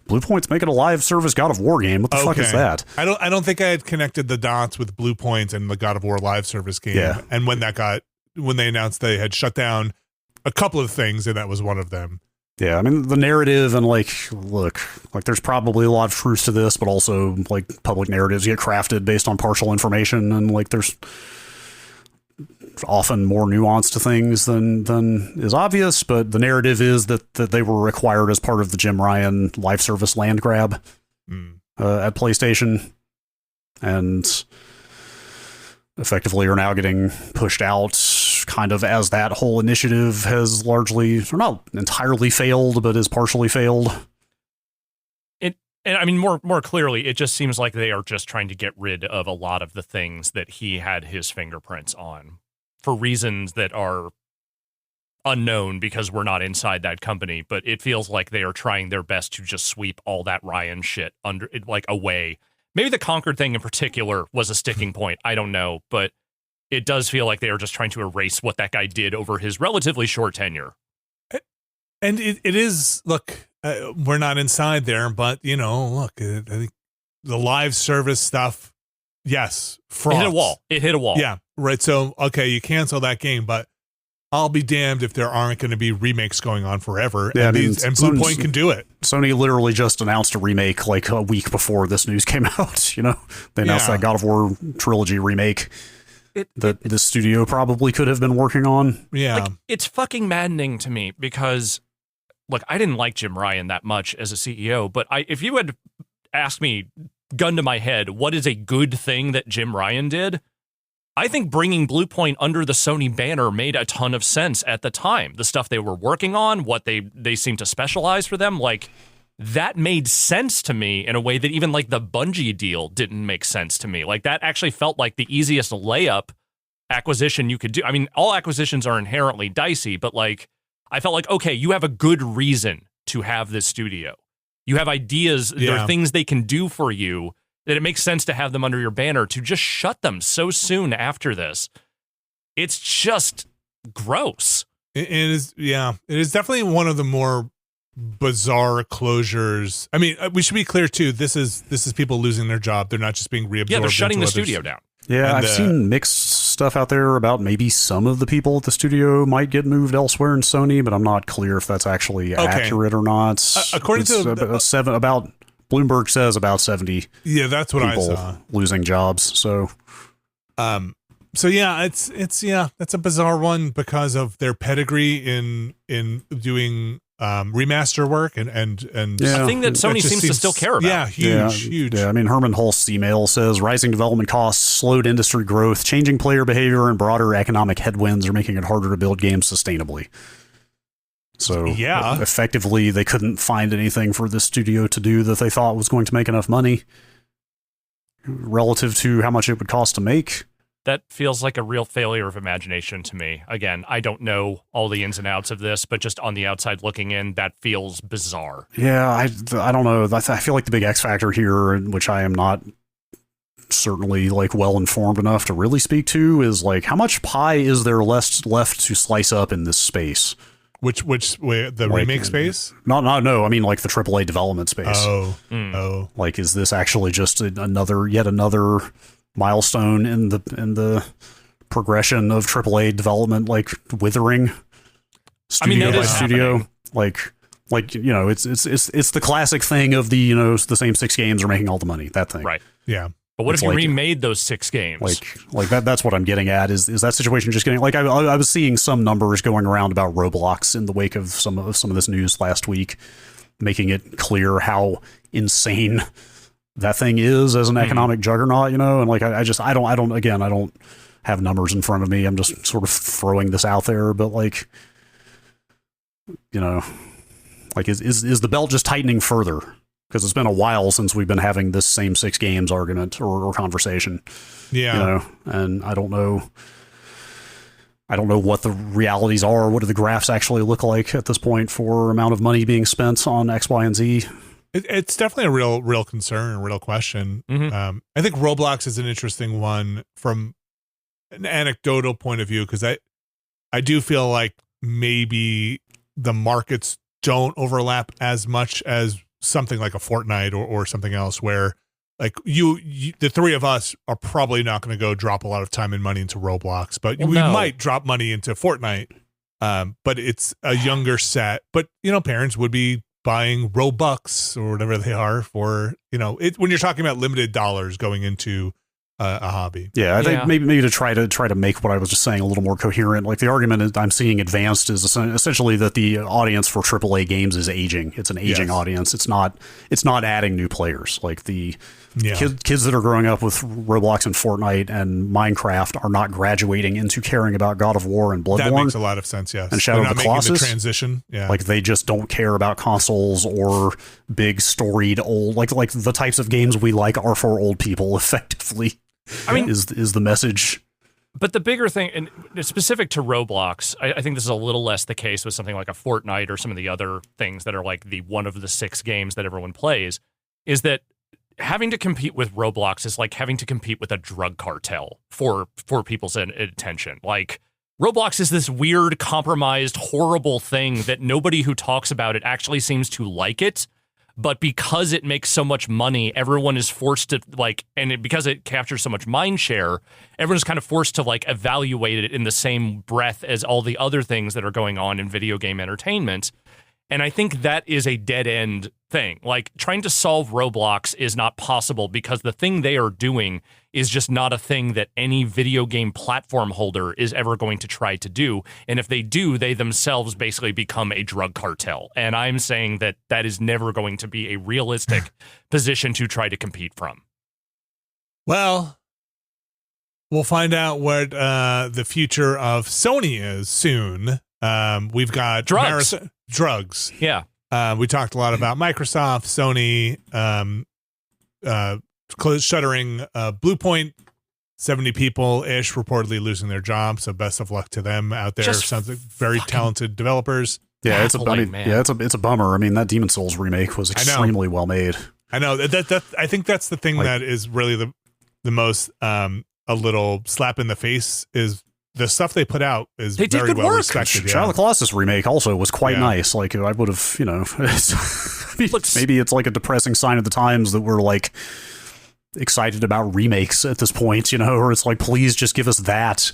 Bluepoint's making a live service God of War game? What the fuck is that? I don't think I had connected the dots with Bluepoint and the God of War live service game. Yeah. And when they announced they had shut down a couple of things, and that was one of them. Yeah, I mean the narrative and look, there's probably a lot of truth to this, but also like public narratives get crafted based on partial information, and like there's often more nuance to things than is obvious, but the narrative is that they were acquired as part of the Jim Ryan live service land grab at PlayStation, and effectively are now getting pushed out kind of as that whole initiative has largely, or not entirely failed, but is partially failed. And I mean, more clearly, it just seems like they are just trying to get rid of a lot of the things that he had his fingerprints on for reasons that are unknown because we're not inside that company. But it feels like they are trying their best to just sweep all that Ryan shit away. Maybe the Concord thing in particular was a sticking point. I don't know, but it does feel like they are just trying to erase what that guy did over his relatively short tenure. And it is, look, we're not inside there, but, look, I think the live service stuff, yes, fraud. It hit a wall. Yeah, right. So, okay, you cancel that game, but I'll be damned if there aren't going to be remakes going on forever. Yeah, and Bluepoint can do it. Sony literally just announced a remake like a week before this news came out. They announced that God of War trilogy remake. that this studio probably could have been working on. Yeah. Like, it's fucking maddening to me because, look, I didn't like Jim Ryan that much as a CEO, but if you had asked me, gun to my head, what is a good thing that Jim Ryan did? I think bringing Bluepoint under the Sony banner made a ton of sense at the time. The stuff they were working on, what they seemed to specialize for them, like, that made sense to me in a way that even like the Bungie deal didn't make sense to me. Like, that actually felt like the easiest layup acquisition you could do. I mean, all acquisitions are inherently dicey, but like, I felt like, okay, you have a good reason to have this studio. You have ideas, there are things they can do for you that it makes sense to have them under your banner. To just shut them so soon after this, it's just gross. It is, yeah. It is definitely one of the more bizarre closures. I mean, we should be clear too. This is people losing their job. They're not just being reabsorbed. Yeah, they're shutting the into others. studio down. Yeah, And, I've seen mixed stuff out there about maybe some of the people at the studio might get moved elsewhere in Sony, but I'm not clear if that's actually accurate or not. According to about Bloomberg says about 70. Yeah, that's what I people saw. Losing jobs. So yeah, it's that's a bizarre one because of their pedigree in doing remaster work and A thing that Sony seems to still care about. Yeah, huge. Yeah, I mean, Herman Hulst's email says rising development costs, slowed industry growth, changing player behavior, and broader economic headwinds are making it harder to build games sustainably. So effectively, they couldn't find anything for this studio to do that they thought was going to make enough money relative to how much it would cost to make. That feels like a real failure of imagination to me. Again, I don't know all the ins and outs of this, but just on the outside looking in, that feels bizarre. Yeah, I don't know. I feel like the big X factor here, which I am not certainly like well informed enough to really speak to, is like how much pie is there left to slice up in this space? Which way, the remake space? No. I mean, like the AAA development space. Oh. Like, is this actually just yet another milestone in the progression of AAA development, like withering studio by studio? Like you know, it's the classic thing of the the same 6 games are making all the money. That thing, right? Yeah. But what if you remade those 6 games? Like that's what I'm getting at. Is that situation just getting like I was seeing some numbers going around about Roblox in the wake of some of this news last week, making it clear how insane that thing is as an economic juggernaut, and like I don't have numbers in front of me. I'm just sort of throwing this out there, but like like is the belt just tightening further? Because it's been a while since we've been having this same 6 games argument or conversation. Yeah. And I don't know what the realities are. What do the graphs actually look like at this point for amount of money being spent on X, Y, and Z? It's definitely a real concern, a real question. Mm-hmm. I think Roblox is an interesting one from an anecdotal point of view, because I do feel like maybe the markets don't overlap as much as something like a Fortnite or something else, where like you the 3 of us are probably not going to go drop a lot of time and money into Roblox, but we might drop money into Fortnite. But it's a younger set, but parents would be buying Robux or whatever they are for, when you're talking about limited dollars going into a hobby. Yeah, I think maybe to try to make what I was just saying a little more coherent. Like the argument I'm seeing advanced is essentially that the audience for AAA games is aging. It's an aging audience. It's not adding new players. Like the kids that are growing up with Roblox and Fortnite and Minecraft are not graduating into caring about God of War and Bloodborne. That makes a lot of sense. Yes, and Shadow of the Colossus. The transition. Yeah, like they just don't care about consoles or big storied old like the types of games we like are for old people. Effectively. I mean, is the message. But the bigger thing, and it's specific to Roblox, I think this is a little less the case with something like a Fortnite or some of the other things that are like the one of the 6 games that everyone plays, is that having to compete with Roblox is like having to compete with a drug cartel for people's attention. Like, Roblox is this weird, compromised, horrible thing that nobody who talks about it actually seems to like it. But because it makes so much money, everyone is forced to because it captures so much mind share, everyone's kind of forced to like evaluate it in the same breath as all the other things that are going on in video game entertainment. And I think that is a dead end thing. Like, trying to solve Roblox is not possible because the thing they are doing is just not a thing that any video game platform holder is ever going to try to do. And if they do, they themselves basically become a drug cartel. And I'm saying that that is never going to be a realistic position to try to compete from. Well, we'll find out what the future of Sony is soon. We've got drugs. Yeah. We talked a lot about Microsoft, Sony, shuttering Bluepoint. 70 people-ish reportedly losing their jobs. So best of luck to them out there. Just sounds like very talented developers. Yeah, it's a bummer. I mean, that Demon Souls remake was extremely well made. I know that I think that's the thing that is really the most a little slap in the face is the stuff they put out is they very did good well work. respected. Shadow of the Colossus remake also was quite nice. Like, I would have, maybe it's like a depressing sign of the times that we're like excited about remakes at this point, or it's like, please just give us that.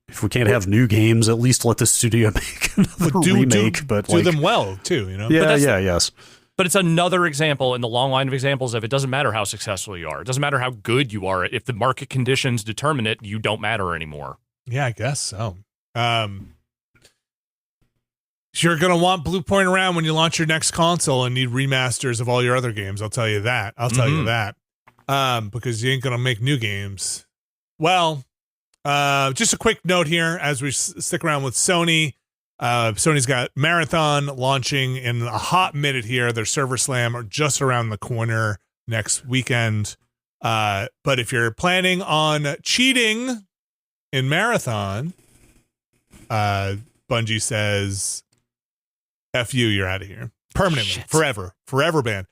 If we can't have new games, at least let the studio make another remake. But do them well too, Yes. But it's another example in the long line of examples of it doesn't matter how successful you are. It doesn't matter how good you are. If the market conditions determine it, you don't matter anymore. Yeah, I guess so. You're going to want Bluepoint around when you launch your next console and need remasters of all your other games. I'll tell you that. Because you ain't going to make new games. Well, just a quick note here as we stick around with Sony. Sony's got Marathon launching in a hot minute here. Their Server Slam are just around the corner next weekend. But if you're planning on cheating in Marathon, Bungie says, F you, you're out of here. Permanently, forever banned.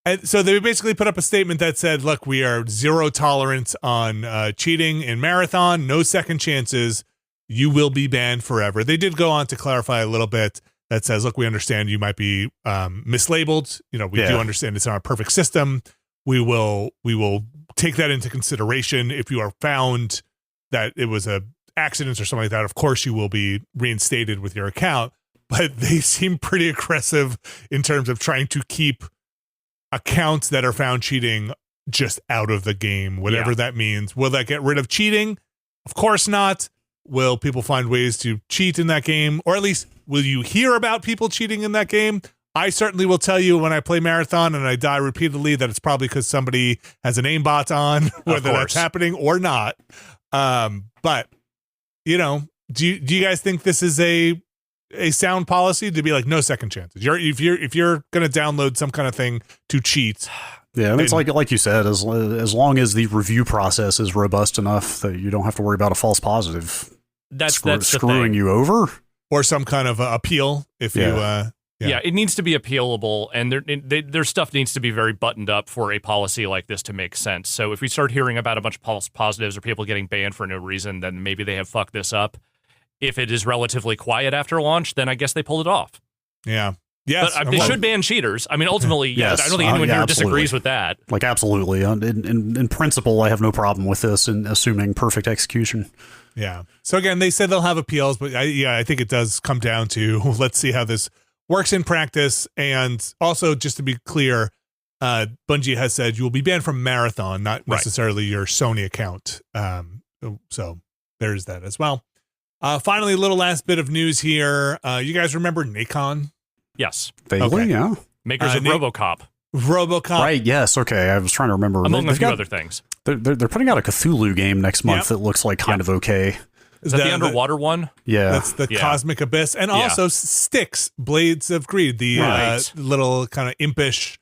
And so they basically put up a statement that said, look, we are zero tolerance on cheating in Marathon, no second chances. You will be banned forever. They did go on to clarify a little bit that says, look, we understand you might be mislabeled. We do understand it's not a perfect system. We will take that into consideration. If you are found that it was a accident or something like that, of course you will be reinstated with your account. But they seem pretty aggressive in terms of trying to keep accounts that are found cheating just out of the game, whatever that means. Will that get rid of cheating? Of course not. Will people find ways to cheat in that game? Or at least, will you hear about people cheating in that game? I certainly will tell you when I play Marathon and I die repeatedly that it's probably because somebody has an aimbot on, whether that's happening or not. But, do you guys think this is a sound policy to be like, no second chances? If you're going to download some kind of thing to cheat. Yeah, I mean, it's like you said, as long as the review process is robust enough that you don't have to worry about a false positive that's screwing you over, or some kind of appeal. If you, it needs to be appealable, and their stuff needs to be very buttoned up for a policy like this to make sense. So if we start hearing about a bunch of false positives or people getting banned for no reason, then maybe they have fucked this up. If it is relatively quiet after launch, then I guess they pulled it off. Yeah. Yes, but they should ban cheaters. I mean, ultimately, I don't think anyone here disagrees with that. Like, absolutely. In principle, I have no problem with this, and assuming perfect execution. Yeah. So again, they said they'll have appeals, but I think it does come down to let's see how this works in practice. And also, just to be clear, Bungie has said you will be banned from Marathon, not necessarily your Sony account. So there's that as well. Finally, a little last bit of news here. You guys remember Nacon? Yes. Vaguely, yeah. Makers of RoboCop. Right, yes, okay. I was trying to remember. Among a few other things. They're putting out a Cthulhu game next month that looks like kind of okay. Is that the underwater one? Yeah. That's the Cosmic Abyss. And also Styx, Blades of Greed, the little kind of impish,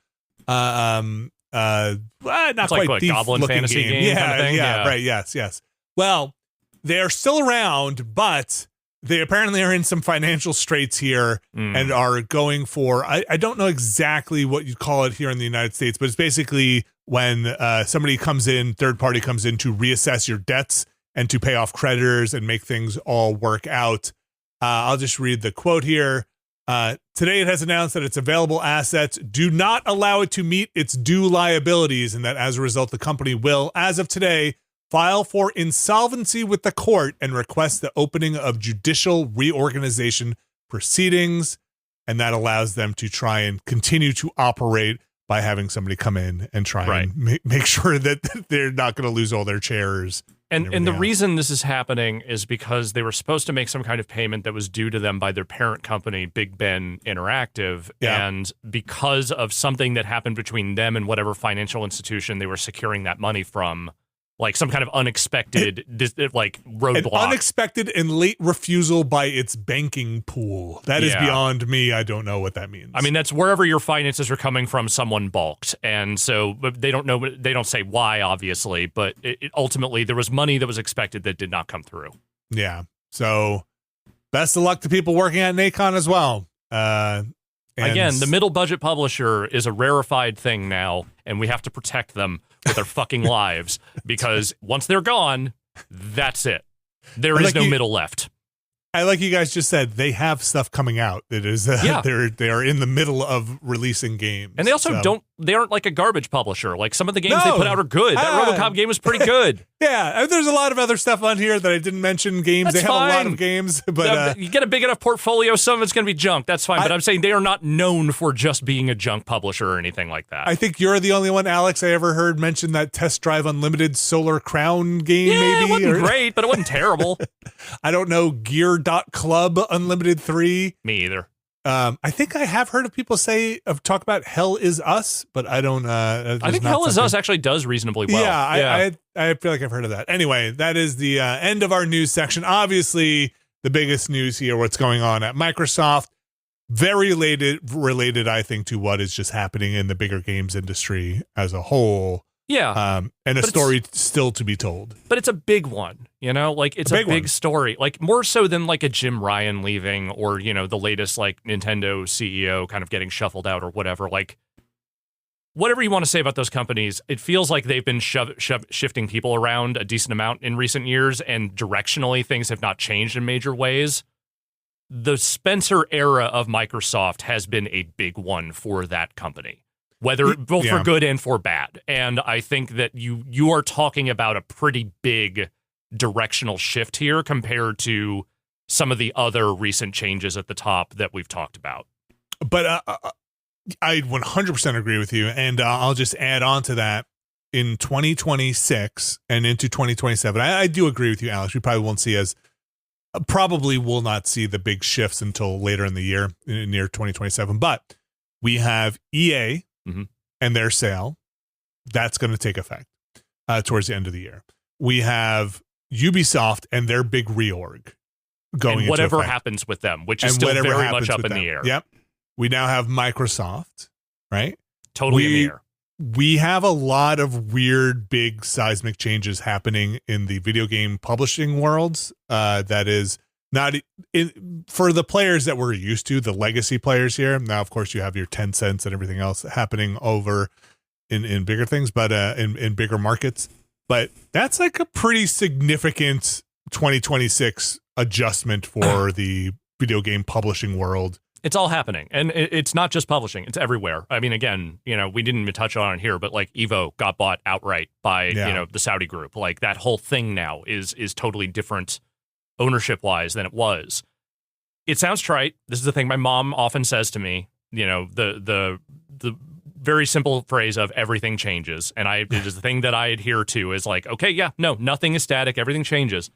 not it's quite like goblin fantasy game kind of thing. Yeah, right, yes. Well, they're still around, but they apparently are in some financial straits here and are going for, I don't know exactly what you call it here in the United States, but it's basically when somebody comes in, third party comes in to reassess your debts and to pay off creditors and make things all work out. I'll just read the quote here. Today it has announced that its available assets do not allow it to meet its due liabilities, and that as a result, the company will, as of today, file for insolvency with the court and request the opening of judicial reorganization proceedings. and that allows them to try and continue to operate by having somebody come in and try and make sure that they're not going to lose all their chairs. And the reason this is happening is because they were supposed to make some kind of payment that was due to them by their parent company, Big Ben Interactive. Yeah. And because of something that happened between them and whatever financial institution they were securing that money from, like some kind of unexpected roadblock. An unexpected and late refusal by its banking pool. That is beyond me. I don't know what that means. I mean, that's wherever your finances are coming from, someone balked. And so but they don't know, they don't say why, obviously, but ultimately there was money that was expected that did not come through. Yeah. So best of luck to people working at Nacon as well. Again, the middle budget publisher is a rarefied thing now, and we have to protect them with their fucking lives, because once they're gone, that's it. There is no middle left. I like you guys just said, they have stuff coming out that is they are in the middle of releasing games. And they also they aren't like a garbage publisher. Like some of the games they put out are good. That RoboCop game was pretty good. Yeah, there's a lot of other stuff on here that I didn't mention. Games, that's they have fine. a lot of games, but you get a big enough portfolio, some of it's going to be junk. That's fine. But I'm saying they are not known for just being a junk publisher or anything like that. I think you're the only one, Alex, I ever heard mention that Test Drive Unlimited Solar Crown game. Yeah, it wasn't great, but it wasn't terrible. I don't know, Gear.Club Unlimited 3. Me either. I think I have heard of people talk about Hell Is Us, but I don't. I think Hell Is Us actually does reasonably well. Yeah, I feel like I've heard of that. Anyway, that is the end of our news section. Obviously, the biggest news here, what's going on at Microsoft, very related, I think, to what is just happening in the bigger games industry as a whole. Yeah. And a story still to be told. But it's a big one, like it's a big story, like more so than like a Jim Ryan leaving or, the latest like Nintendo CEO kind of getting shuffled out or whatever. Like whatever you want to say about those companies, it feels like they've been shifting people around a decent amount in recent years, and directionally things have not changed in major ways. The Spencer era of Microsoft has been a big one for that company. Both for good and for bad. And I think that you are talking about a pretty big directional shift here compared to some of the other recent changes at the top that we've talked about. But I 100% agree with you. And I'll just add on to that. In 2026 and into 2027, I do agree with you, Alex. We probably will not see the big shifts until later in the year, near 2027. But we have EA. Mm-hmm. And their sale, that's going to take effect towards the end of the year. We have Ubisoft and their big reorg going and whatever into effect. Happens with them, which is still very much up in the air. Yep. We now have Microsoft, right? Totally in the air. We have a lot of weird, big seismic changes happening in the video game publishing worlds. That is not for the players that we're used to, the legacy players here. Now, of course, you have your Tencents and everything else happening over in bigger things, but in bigger markets. But that's like a pretty significant 2026 adjustment for the video game publishing world. It's all happening, and it's not just publishing; it's everywhere. I mean, again, we didn't even touch on it here, but like Evo got bought outright by the Saudi group. Like that whole thing now is totally different ownership-wise than it was. It sounds trite. This is the thing my mom often says to me. The very simple phrase of everything changes, and it is the thing that I adhere to. Is like, okay, yeah, no, nothing is static. Everything changes.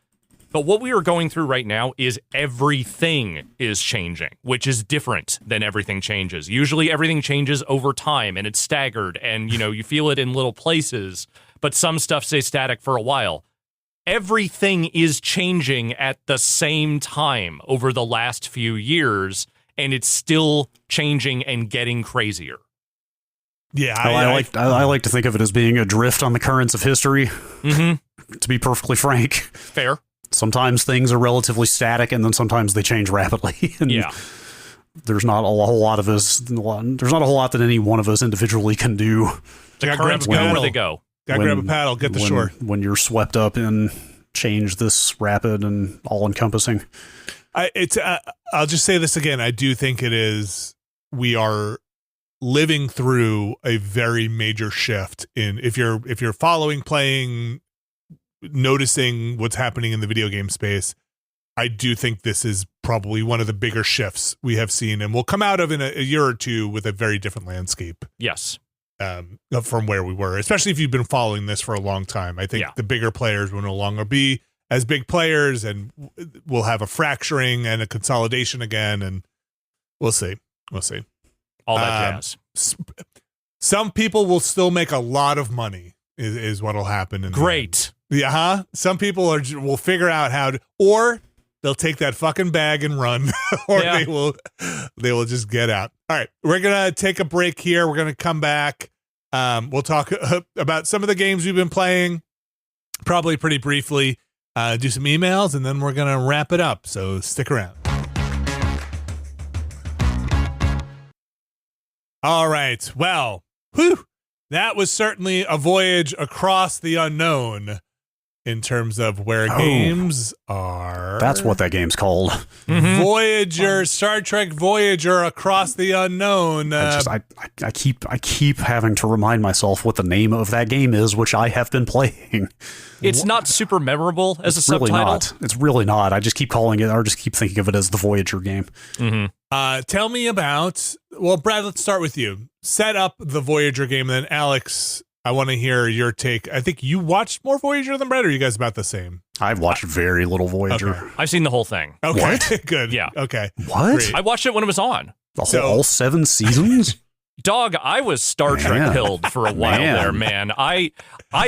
But what we are going through right now is everything is changing, which is different than everything changes. Usually everything changes over time and it's staggered and, you feel it in little places, but some stuff stays static for a while. Everything is changing at the same time over the last few years, and it's still changing and getting crazier. Yeah, I like to think of it as being a drift on the currents of history, to be perfectly frank. Fair. Sometimes things are relatively static, and then sometimes they change rapidly. And there's not a whole lot of us. There's not a whole lot that any one of us individually can do. The currents go where they go. Gotta grab a paddle, get to shore. When you're swept up in change this rapid and all-encompassing. I'll just say this again. I do think we are living through a very major shift in if you're playing, noticing what's happening in the video game space. I do think this is probably one of the bigger shifts we have seen, and we'll come out of in a year or two with a very different landscape. Yes. From where we were, especially if you've been following this for a long time. I think the bigger players will no longer be as big players, and we'll have a fracturing and a consolidation again, and we'll see. All that jazz. Some people will still make a lot of money is what'll happen. Great. Yeah. Some people will figure out how to, or they'll take that fucking bag and run, or they will just get out. All right, we're gonna take a break here. We're gonna come back. We'll talk about some of the games we've been playing, probably pretty briefly. Do some emails, and then we're gonna wrap it up. So stick around. All right. Well, that was certainly a voyage across the unknown. In terms of where games are. That's what that game's called. Mm-hmm. Voyager, Star Trek Voyager Across the Unknown. I keep having to remind myself what the name of that game is, which I have been playing. It's not super memorable as a subtitle. It's really not. I just keep calling it, or just keep thinking of it as the Voyager game. Mm-hmm. Tell me about, well, Brad, let's start with you. Set up the Voyager game, and then Alex, I want to hear your take. I think you watched more Voyager than Brad, or are you guys about the same? I've watched very little Voyager. Okay. I've seen the whole thing. Okay, what? Good. Yeah. Okay. What? Great. I watched it when it was on. All 7 seasons? Dog, I was Star Trek pilled for a while there, man. I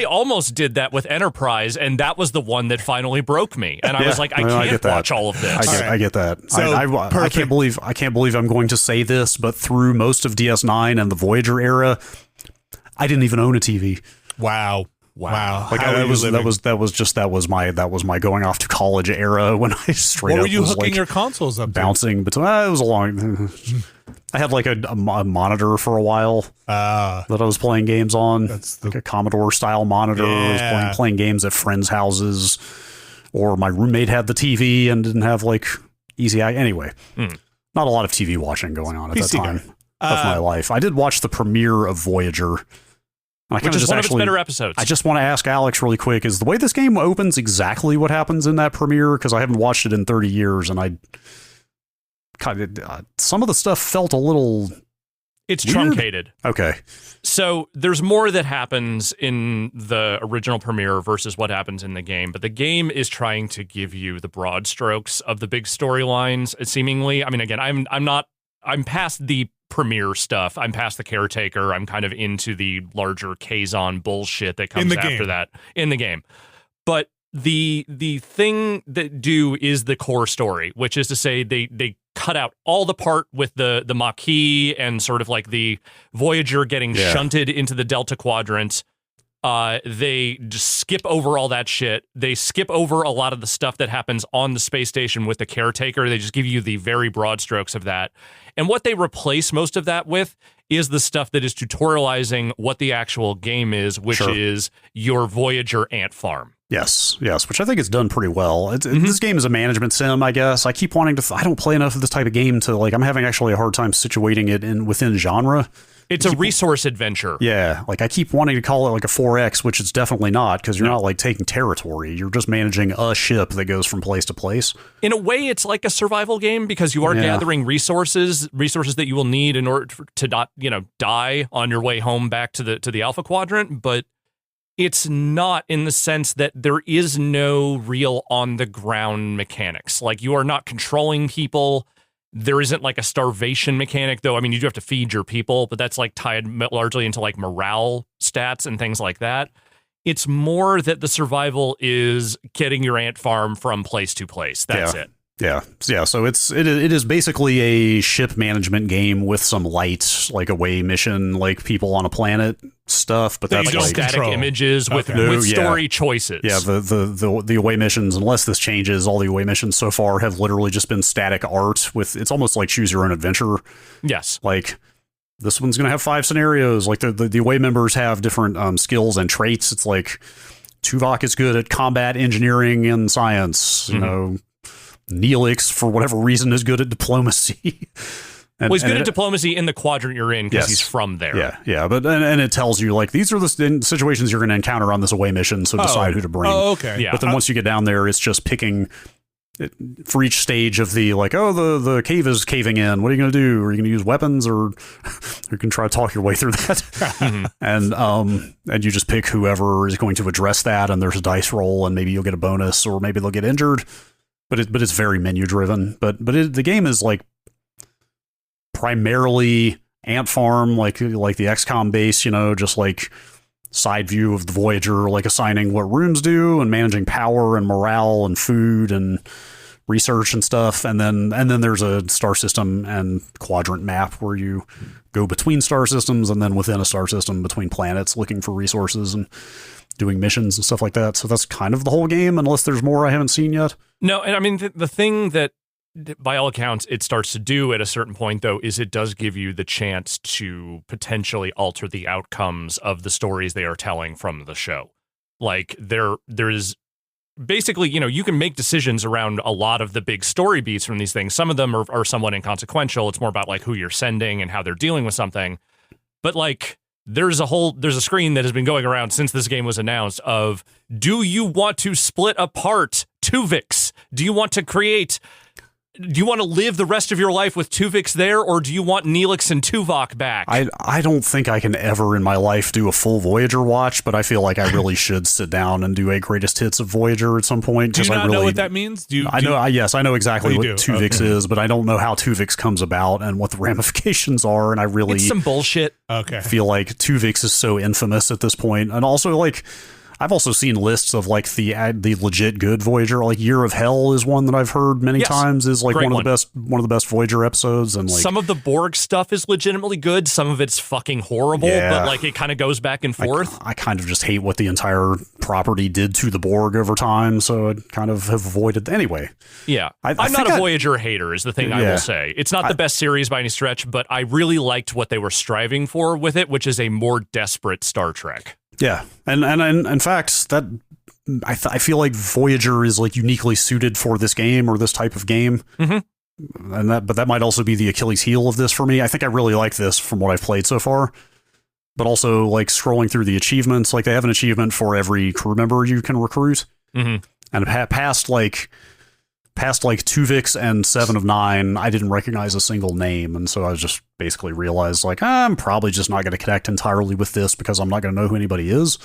almost did that with Enterprise, and that was the one that finally broke me. And I was like, I can't watch all of this. I get that. So, I can't believe I'm going to say this, but through most of DS9 and the Voyager era, I didn't even own a TV. Wow. Like that was my going off to college era when I straight What up were you was hooking like your consoles up to? bouncing between. It was a long. I had like a monitor for a while that I was playing games on. That's like a Commodore style monitor. Yeah. I was playing games at friends' houses, or my roommate had the TV and didn't have like easy. Anyway, not a lot of TV watching going on at that time of my life. I did watch the premiere of Voyager. Which is one of its better episodes. I just want to ask Alex really quick, is the way this game opens exactly what happens in that premiere? Because I haven't watched it in 30 years, and I kind of some of the stuff felt a little It's weird. Truncated. Okay. So there's more that happens in the original premiere versus what happens in the game, but the game is trying to give you the broad strokes of the big storylines, seemingly. I mean, again, I'm past the premiere stuff. I'm past the caretaker. I'm kind of into the larger Kazon bullshit that comes after that in the game. But the thing that do is the core story, which is to say they cut out all the part with the Maquis and sort of like the Voyager getting shunted into the Delta Quadrant. They just skip over all that shit. They skip over a lot of the stuff that happens on the space station with the caretaker. They just give you the very broad strokes of that. And what they replace most of that with is the stuff that is tutorializing what the actual game is, which is your Voyager ant farm. Yes, which I think it's done pretty well. This game is a management sim, I guess. I keep wanting to. I don't play enough of this type of game to like. I'm having actually a hard time situating it within genre. It's a resource adventure. Yeah, like I keep wanting to call it like a 4X, which it's definitely not, because you're not like taking territory. You're just managing a ship that goes from place to place. In a way, it's like a survival game because you are gathering resources that you will need in order to not, die on your way home back to the Alpha Quadrant. But it's not in the sense that there is no real on the ground mechanics. Like you are not controlling people. There isn't like a starvation mechanic, though. I mean, you do have to feed your people, but that's like tied largely into like morale stats and things like that. It's more that the survival is getting your ant farm from place to place. That's it. Yeah. So it is basically a ship management game with some light, like away mission, like people on a planet stuff. But that's like static images with story choices. Yeah. The away missions, unless this changes, all the away missions so far have literally just been static art with. It's almost like choose your own adventure. Yes. Like this one's gonna have 5 scenarios. Like the away members have different skills and traits. It's like Tuvok is good at combat engineering and science. You know. Neelix, for whatever reason, is good at diplomacy. He's good at diplomacy in the quadrant you're in because he's from there. Yeah. But and it tells you, like, these are the situations you're going to encounter on this away mission, so decide who to bring. Oh, okay. Yeah. But then once you get down there, it's just picking for each stage of the like, oh, the cave is caving in. What are you going to do? Are you going to use weapons, or you can try to talk your way through that? And you just pick whoever is going to address that, and there's a dice roll, and maybe you'll get a bonus, or maybe they'll get injured. But it's very menu driven. But the game is like primarily ant farm, like the XCOM base, just like side view of the Voyager, like assigning what rooms do and managing power and morale and food and research and stuff. And then there's a star system and quadrant map where you go between star systems and then within a star system between planets looking for resources and doing missions and stuff like that. So that's kind of the whole game, unless there's more I haven't seen yet. No, and I mean, the thing that, by all accounts, it starts to do at a certain point, though, is it does give you the chance to potentially alter the outcomes of the stories they are telling from the show. Like, there is basically, you can make decisions around a lot of the big story beats from these things. Some of them are somewhat inconsequential. It's more about, like, who you're sending and how they're dealing with something. But, like, there's a screen that has been going around since this game was announced of, do you want to split apart Tuvix? Do you want to live the rest of your life with Tuvix there, or do you want Neelix and Tuvok back? I don't think I can ever in my life do a full Voyager watch, but I feel like I really should sit down and do a greatest hits of Voyager at some point. Do you not know what that means? I know exactly what Tuvix is, but I don't know how Tuvix comes about and what the ramifications are, and I really... It's some bullshit. Okay. Feel like Tuvix is so infamous at this point, and also, like... I've also seen lists of like the legit good Voyager, like Year of Hell is one that I've heard many times is like one of the best Voyager episodes, and like some of the Borg stuff is legitimately good, some of it's fucking horrible, but like it kind of goes back and forth. I kind of just hate what the entire property did to the Borg over time, so I kind of have avoided anyway. Yeah, I'm not a Voyager hater is the thing I will say. It's not the best series by any stretch, but I really liked what they were striving for with it, which is a more desperate Star Trek. Yeah, and in fact, that I feel like Voyager is like uniquely suited for this game or this type of game, and that might also be the Achilles heel of this for me. I think I really like this from what I've played so far, but also like scrolling through the achievements, like they have an achievement for every crew member you can recruit, and past Tuvix and 7 of 9, I didn't recognize a single name, and so I just basically realized, like, I'm probably just not going to connect entirely with this because I'm not going to know who anybody is.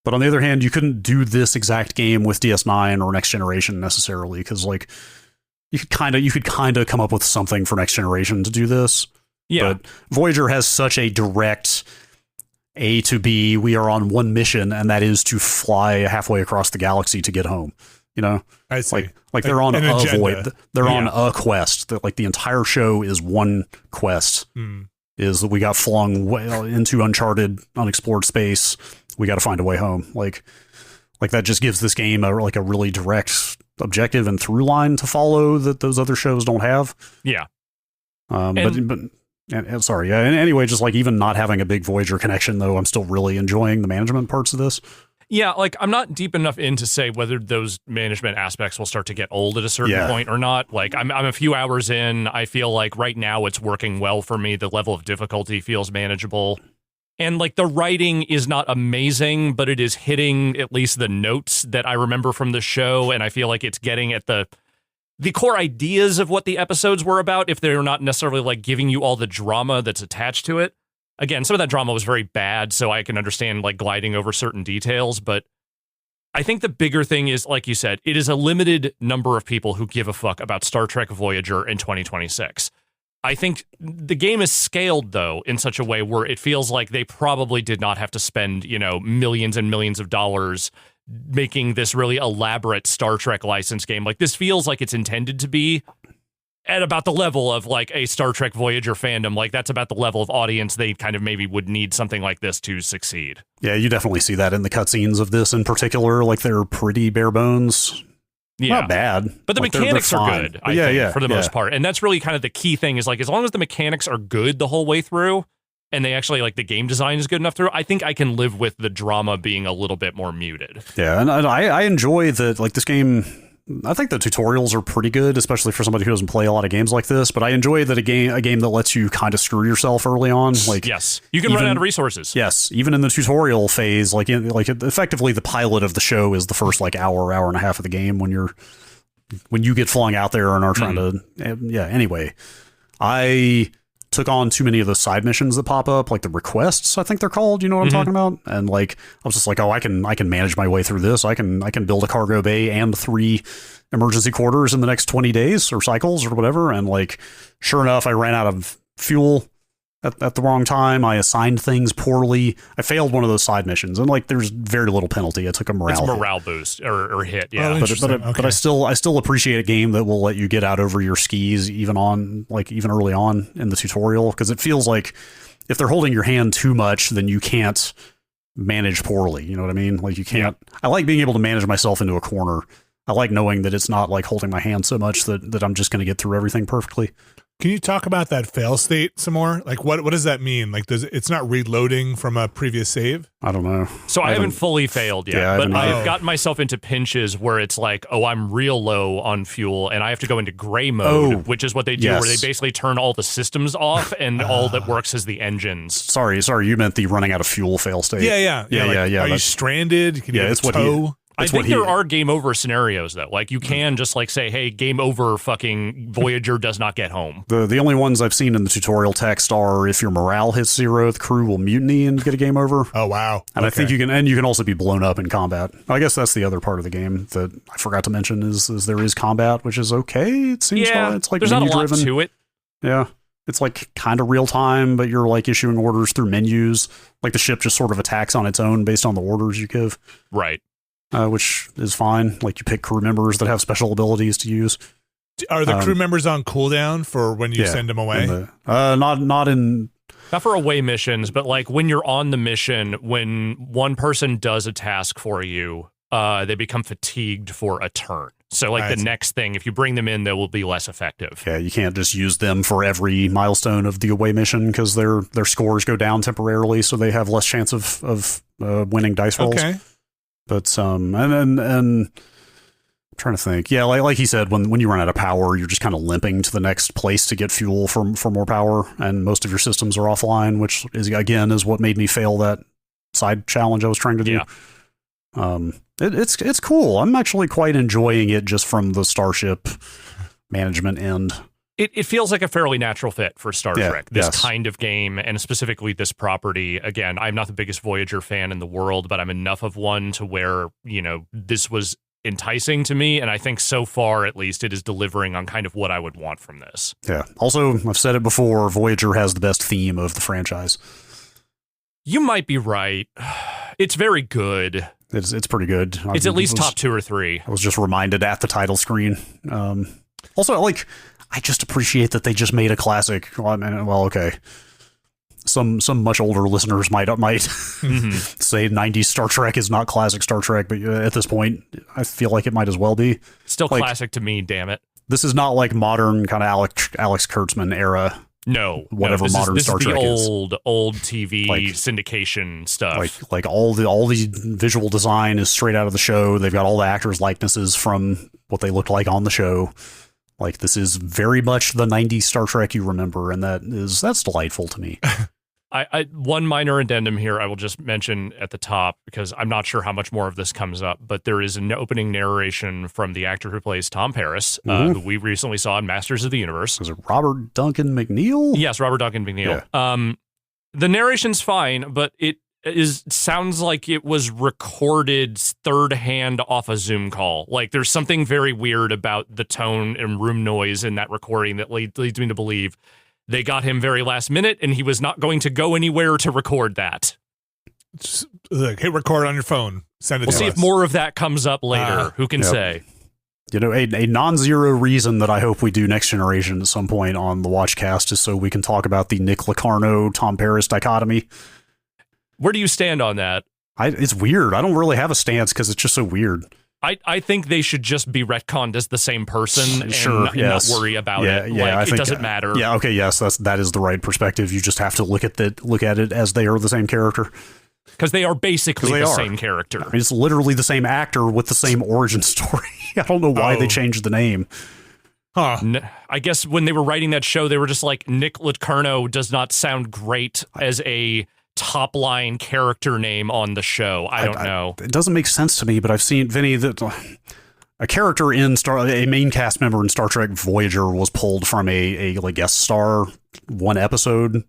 But on the other hand, you couldn't do this exact game with DS9 or Next Generation necessarily, because, like, you could kind of come up with something for Next Generation to do this. Yeah. But Voyager has such a direct A to B, we are on one mission, and that is to fly halfway across the galaxy to get home. I see. Like they're on a void. They're on a quest. Like the entire show is one quest. Is that we got flung into uncharted, unexplored space. We got to find a way home. Like that just gives this game a really direct objective and through line to follow that those other shows don't have. Yeah. Sorry. And anyway, just like even not having a big Voyager connection, though, I'm still really enjoying the management parts of this. Yeah, like I'm not deep enough in to say whether those management aspects will start to get old at a certain point or not. Like I'm a few hours in. I feel like right now it's working well for me. The level of difficulty feels manageable. And like the writing is not amazing, but it is hitting at least the notes that I remember from the show. And I feel like it's getting at the core ideas of what the episodes were about, if they're not necessarily like giving you all the drama that's attached to it. Again, some of that drama was very bad, so I can understand like gliding over certain details, but I think the bigger thing is, like you said, it is a limited number of people who give a fuck about Star Trek Voyager in 2026. I think the game is scaled, though, in such a way where it feels like they probably did not have to spend, millions and millions of dollars making this really elaborate Star Trek license game. Like, this feels like it's intended to be at about the level of like a Star Trek Voyager fandom. Like that's about the level of audience they kind of maybe would need something like this to succeed. Yeah, you definitely see that in the cutscenes of this in particular. Like they're pretty bare bones. Yeah. Not bad. But the mechanics are good, I think, for the most part. And that's really kind of the key thing is like, as long as the mechanics are good the whole way through and they actually like the game design is good enough through, I think I can live with the drama being a little bit more muted. Yeah. And I enjoy that, like this game, I think the tutorials are pretty good, especially for somebody who doesn't play a lot of games like this. But I enjoy that a game that lets you kind of screw yourself early on. Like yes, you can run out of resources. Yes, even in the tutorial phase, like effectively the pilot of the show is the first like hour and a half of the game when you're when you get flung out there and are trying to, anyway, I took on too many of the side missions that pop up, like the requests, I think they're called, you know what I'm talking about? And like, I was just like, oh, I can manage my way through this. I can build a cargo bay and 3 emergency quarters in the next 20 days or cycles or whatever. And like, sure enough, I ran out of fuel at the wrong time. I assigned things poorly. I failed one of those side missions, and like, there's very little penalty. I took a morale. It's a morale boost or hit. Yeah, but I still appreciate a game that will let you get out over your skis even early on in the tutorial, because it feels like if they're holding your hand too much, then you can't manage poorly. You know what I mean? Like, you can't. Yeah. I like being able to manage myself into a corner. I like knowing that it's not like holding my hand so much that I'm just going to get through everything perfectly. Can you talk about that fail state some more? Like, what does that mean? Like, it's not reloading from a previous save? I don't know. So I haven't fully failed yet, but I've gotten myself into pinches where it's like, oh, I'm real low on fuel, and I have to go into gray mode, which is what they do, where they basically turn all the systems off, and all that works is the engines. Sorry, you meant the running out of fuel fail state. Yeah. Are you stranded? Can you it's what he... I think there are game over scenarios, though. Like, you can just like say, hey, game over, fucking Voyager does not get home. The only ones I've seen in the tutorial text are if your morale hits 0, the crew will mutiny and get a game over. Oh, wow. And I think you can also be blown up in combat. I guess that's the other part of the game that I forgot to mention is there is combat, which is okay. It seems fine. It's like there's not a lot to it. Yeah. It's like kind of real time, but you're like issuing orders through menus. Like, the ship just sort of attacks on its own based on the orders you give. Right. Which is fine. Like, you pick crew members that have special abilities to use. Are the crew members on cooldown for when you send them away? Not for away missions, but like when you're on the mission, when one person does a task for you, they become fatigued for a turn. So like the next thing, if you bring them in, they will be less effective. Yeah, you can't just use them for every milestone of the away mission because their scores go down temporarily, so they have less chance of winning dice rolls. Okay. But and I'm trying to think. Yeah, like he said, when you run out of power, you're just kind of limping to the next place to get fuel for more power, and most of your systems are offline, which is what made me fail that side challenge I was trying to do. Yeah. It's cool. I'm actually quite enjoying it just from the starship management end. It feels like a fairly natural fit for Star Trek, this kind of game, and specifically this property. Again, I'm not the biggest Voyager fan in the world, but I'm enough of one to where, this was enticing to me, and I think so far, at least, it is delivering on kind of what I would want from this. Yeah. Also, I've said it before, Voyager has the best theme of the franchise. You might be right. It's very good. It's pretty good. It's at least top 2 or 3. I was just reminded at the title screen. Also, like, I just appreciate that they just made a classic. Well, okay. Some much older listeners might say 90s Star Trek is not classic Star Trek, but at this point, I feel like it might as well be. Still like, classic to me, damn it. This is not like modern kind of Alex Kurtzman era. No, whatever modern Star Trek is. This is the old TV syndication stuff. Like all the visual design is straight out of the show. They've got all the actors' likenesses from what they looked like on the show. Like, this is very much the 90s Star Trek you remember, and that's delightful to me. One minor addendum here I will just mention at the top, because I'm not sure how much more of this comes up, but there is an opening narration from the actor who plays Tom Paris, who we recently saw in Masters of the Universe. Was it Robert Duncan McNeil? Yes, Robert Duncan McNeil. Yeah. The narration's fine, but it sounds like it was recorded third hand off a Zoom call. Like, there's something very weird about the tone and room noise in that recording that leads me to believe they got him very last minute and he was not going to go anywhere to record that. Just, hit record on your phone. Send it to us. We'll see if more of that comes up later. Who can say? A non-zero reason that I hope we do Next Generation at some point on the Watchcast is so we can talk about the Nick Locarno, Tom Paris dichotomy. Where do you stand on that? It's weird. I don't really have a stance because it's just so weird. I think they should just be retconned as the same person and not worry about it. Yeah, like, it doesn't matter. Yeah, okay, yes, that is the right perspective. You just have to look at it as they are the same character. Because they are basically the same character. I mean, it's literally the same actor with the same origin story. I don't know why they changed the name. Huh. I guess when they were writing that show, they were just like, Nick Locarno does not sound great as a top line character name on the show. I don't know. It doesn't make sense to me, but I've seen Vinny that a character in a main cast member in Star Trek Voyager was pulled from a like guest star one episode,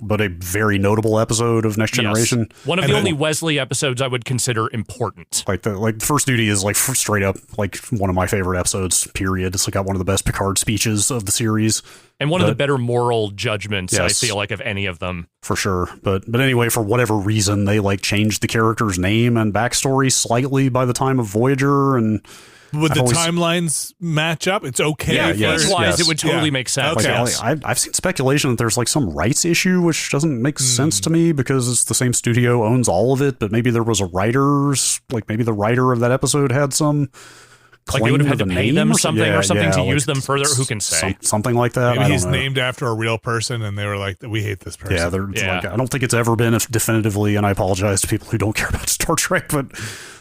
but a very notable episode of Next Generation. Yes. One of the only Wesley episodes I would consider important. Like the First Duty is like straight up like one of my favorite episodes, period. It's like got one of the best Picard speeches of the series. And one of the better moral judgments, I feel like, of any of them. For sure. But anyway, for whatever reason, they like changed the character's name and backstory slightly by the time of Voyager, and would the timelines match up? It's okay. Yeah, age-wise, it would totally make sense. Okay. I've seen speculation that there's like some rights issue, which doesn't make sense to me because it's the same studio owns all of it, but maybe there was a maybe the writer of that episode had some like they would have had to pay them something or something to use them further. Who can say? Something like that. Maybe he's named after a real person and they were like, we hate this person. Yeah, like, I don't think it's ever been definitively, and I apologize to people who don't care about Star Trek, but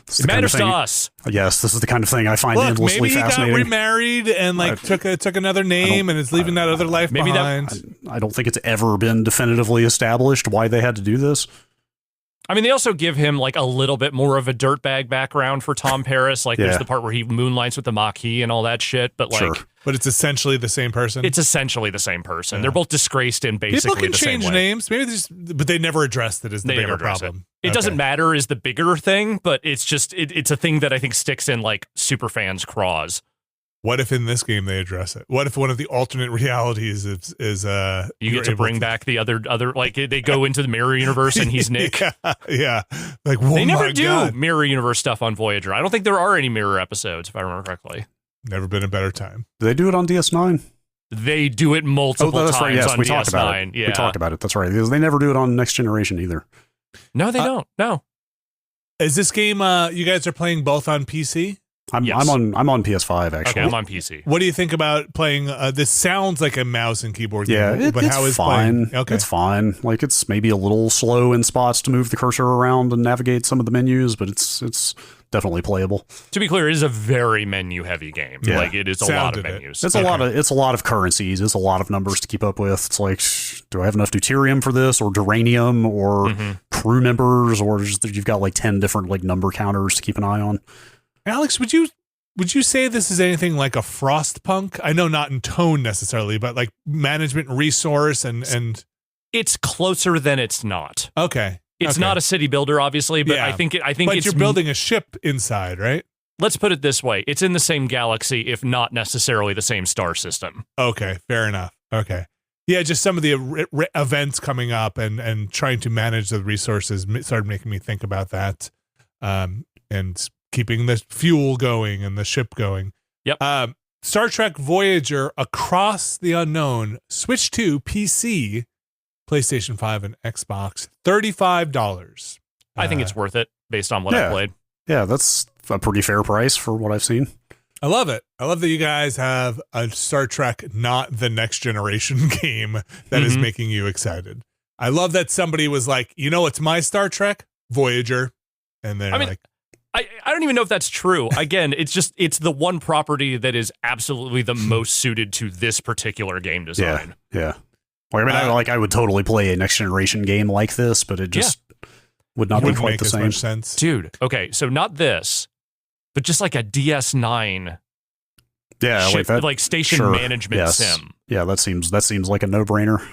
it matters to us. Yes, this is the kind of thing I find endlessly fascinating. Maybe he got remarried and like took another name and is leaving that other life behind. I don't think it's ever been definitively established why they had to do this. I mean, they also give him like a little bit more of a dirtbag background for Tom Paris. Like there's the part where he moonlights with the Maquis and all that shit. But like, but it's essentially the same person. It's essentially the same person. They're both disgraced in basically the same way. People can change names, maybe, but they never addressed it as the bigger problem. It doesn't matter is the bigger thing, but it's just it's a thing that I think sticks in like super fans' craws. What if in this game they address it? What if one of the alternate realities is you get to bring back the other like they go into the mirror universe and he's Nick? Yeah. Like they never do mirror universe stuff on Voyager. I don't think there are any mirror episodes, if I remember correctly. Never been a better time. Do they do it on DS9? They do it multiple times right. Yes, on we DS9. talked about it. Yeah. We talked about it. That's right. Because they never do it on Next Generation either. No, they don't. No. Is this game you guys are playing both on PC? I'm on PS5 actually. Okay, I'm on PC. What do you think about playing? This sounds like a mouse and keyboard game. Yeah, but how is fine. Playing? Okay, it's fine. Like it's maybe a little slow in spots to move the cursor around and navigate some of the menus, but it's definitely playable. To be clear, it is a very menu heavy game. Yeah. Like it is a lot of menus. It's a lot of currencies. It's a lot of numbers to keep up with. It's like, do I have enough deuterium for this, or duranium, or crew members, or just you've got like 10 different like number counters to keep an eye on. Alex, would you say this is anything like a Frostpunk? I know not in tone necessarily, but like management resource and it's closer than it's not. Okay. It's not a city builder, obviously, but I think but it's you're building a ship inside, right? Let's put it this way. It's in the same galaxy, if not necessarily the same star system. Okay, fair enough. Okay. Yeah, just some of the events coming up and trying to manage the resources started making me think about that. And keeping the fuel going and the ship going. Yep. Star Trek Voyager Across the Unknown, Switch 2, PC, PlayStation 5, and Xbox, $35. I think it's worth it based on what I played. Yeah, that's a pretty fair price for what I've seen. I love it. I love that you guys have a Star Trek, not the Next Generation game that is making you excited. I love that somebody was like, you know what's my Star Trek? Voyager. And they're like, I don't even know if that's true. Again, it's the one property that is absolutely the most suited to this particular game design. Yeah. Well, I mean, I would totally play a Next Generation game like this, but it just would not be quite the same. Much sense. Dude, okay, so not this, but just like a DS9 ship, like station management sim. Yeah, that seems like a no-brainer.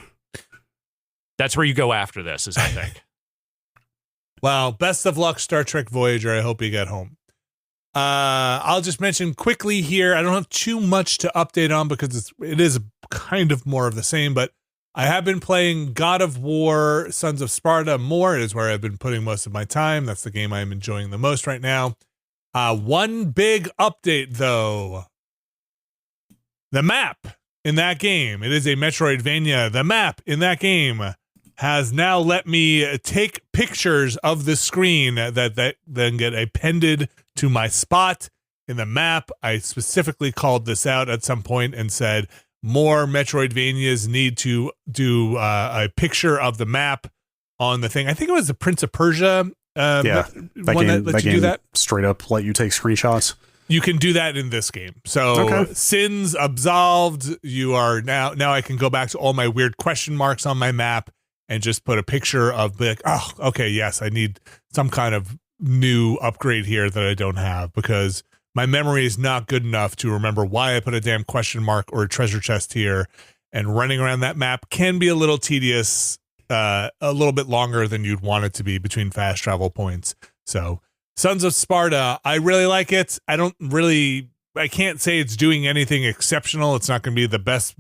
That's where you go after this, I think. Well, best of luck, Star Trek Voyager. I hope you get home. I'll just mention quickly here, I don't have too much to update on because it is kind of more of the same, but I have been playing God of War, Sons of Sparta more. It is where I've been putting most of my time. That's the game I'm enjoying the most right now. One big update, though. The map in that game, it is a Metroidvania. The map in that game has now let me take pictures of the screen that then get appended to my spot in the map. I specifically called this out at some point and said more Metroidvanias need to do a picture of the map on the thing. I think it was the Prince of Persia one that lets you do that. Straight up let you take screenshots. You can do that in this game. So sins absolved. You are now I can go back to all my weird question marks on my map and just put a picture of like, oh, okay, yes, I need some kind of new upgrade here that I don't have because my memory is not good enough to remember why I put a damn question mark or a treasure chest here. And running around that map can be a little tedious, a little bit longer than you'd want it to be between fast travel points. So Sons of Sparta, I really like it. I can't say it's doing anything exceptional. It's not going to be the best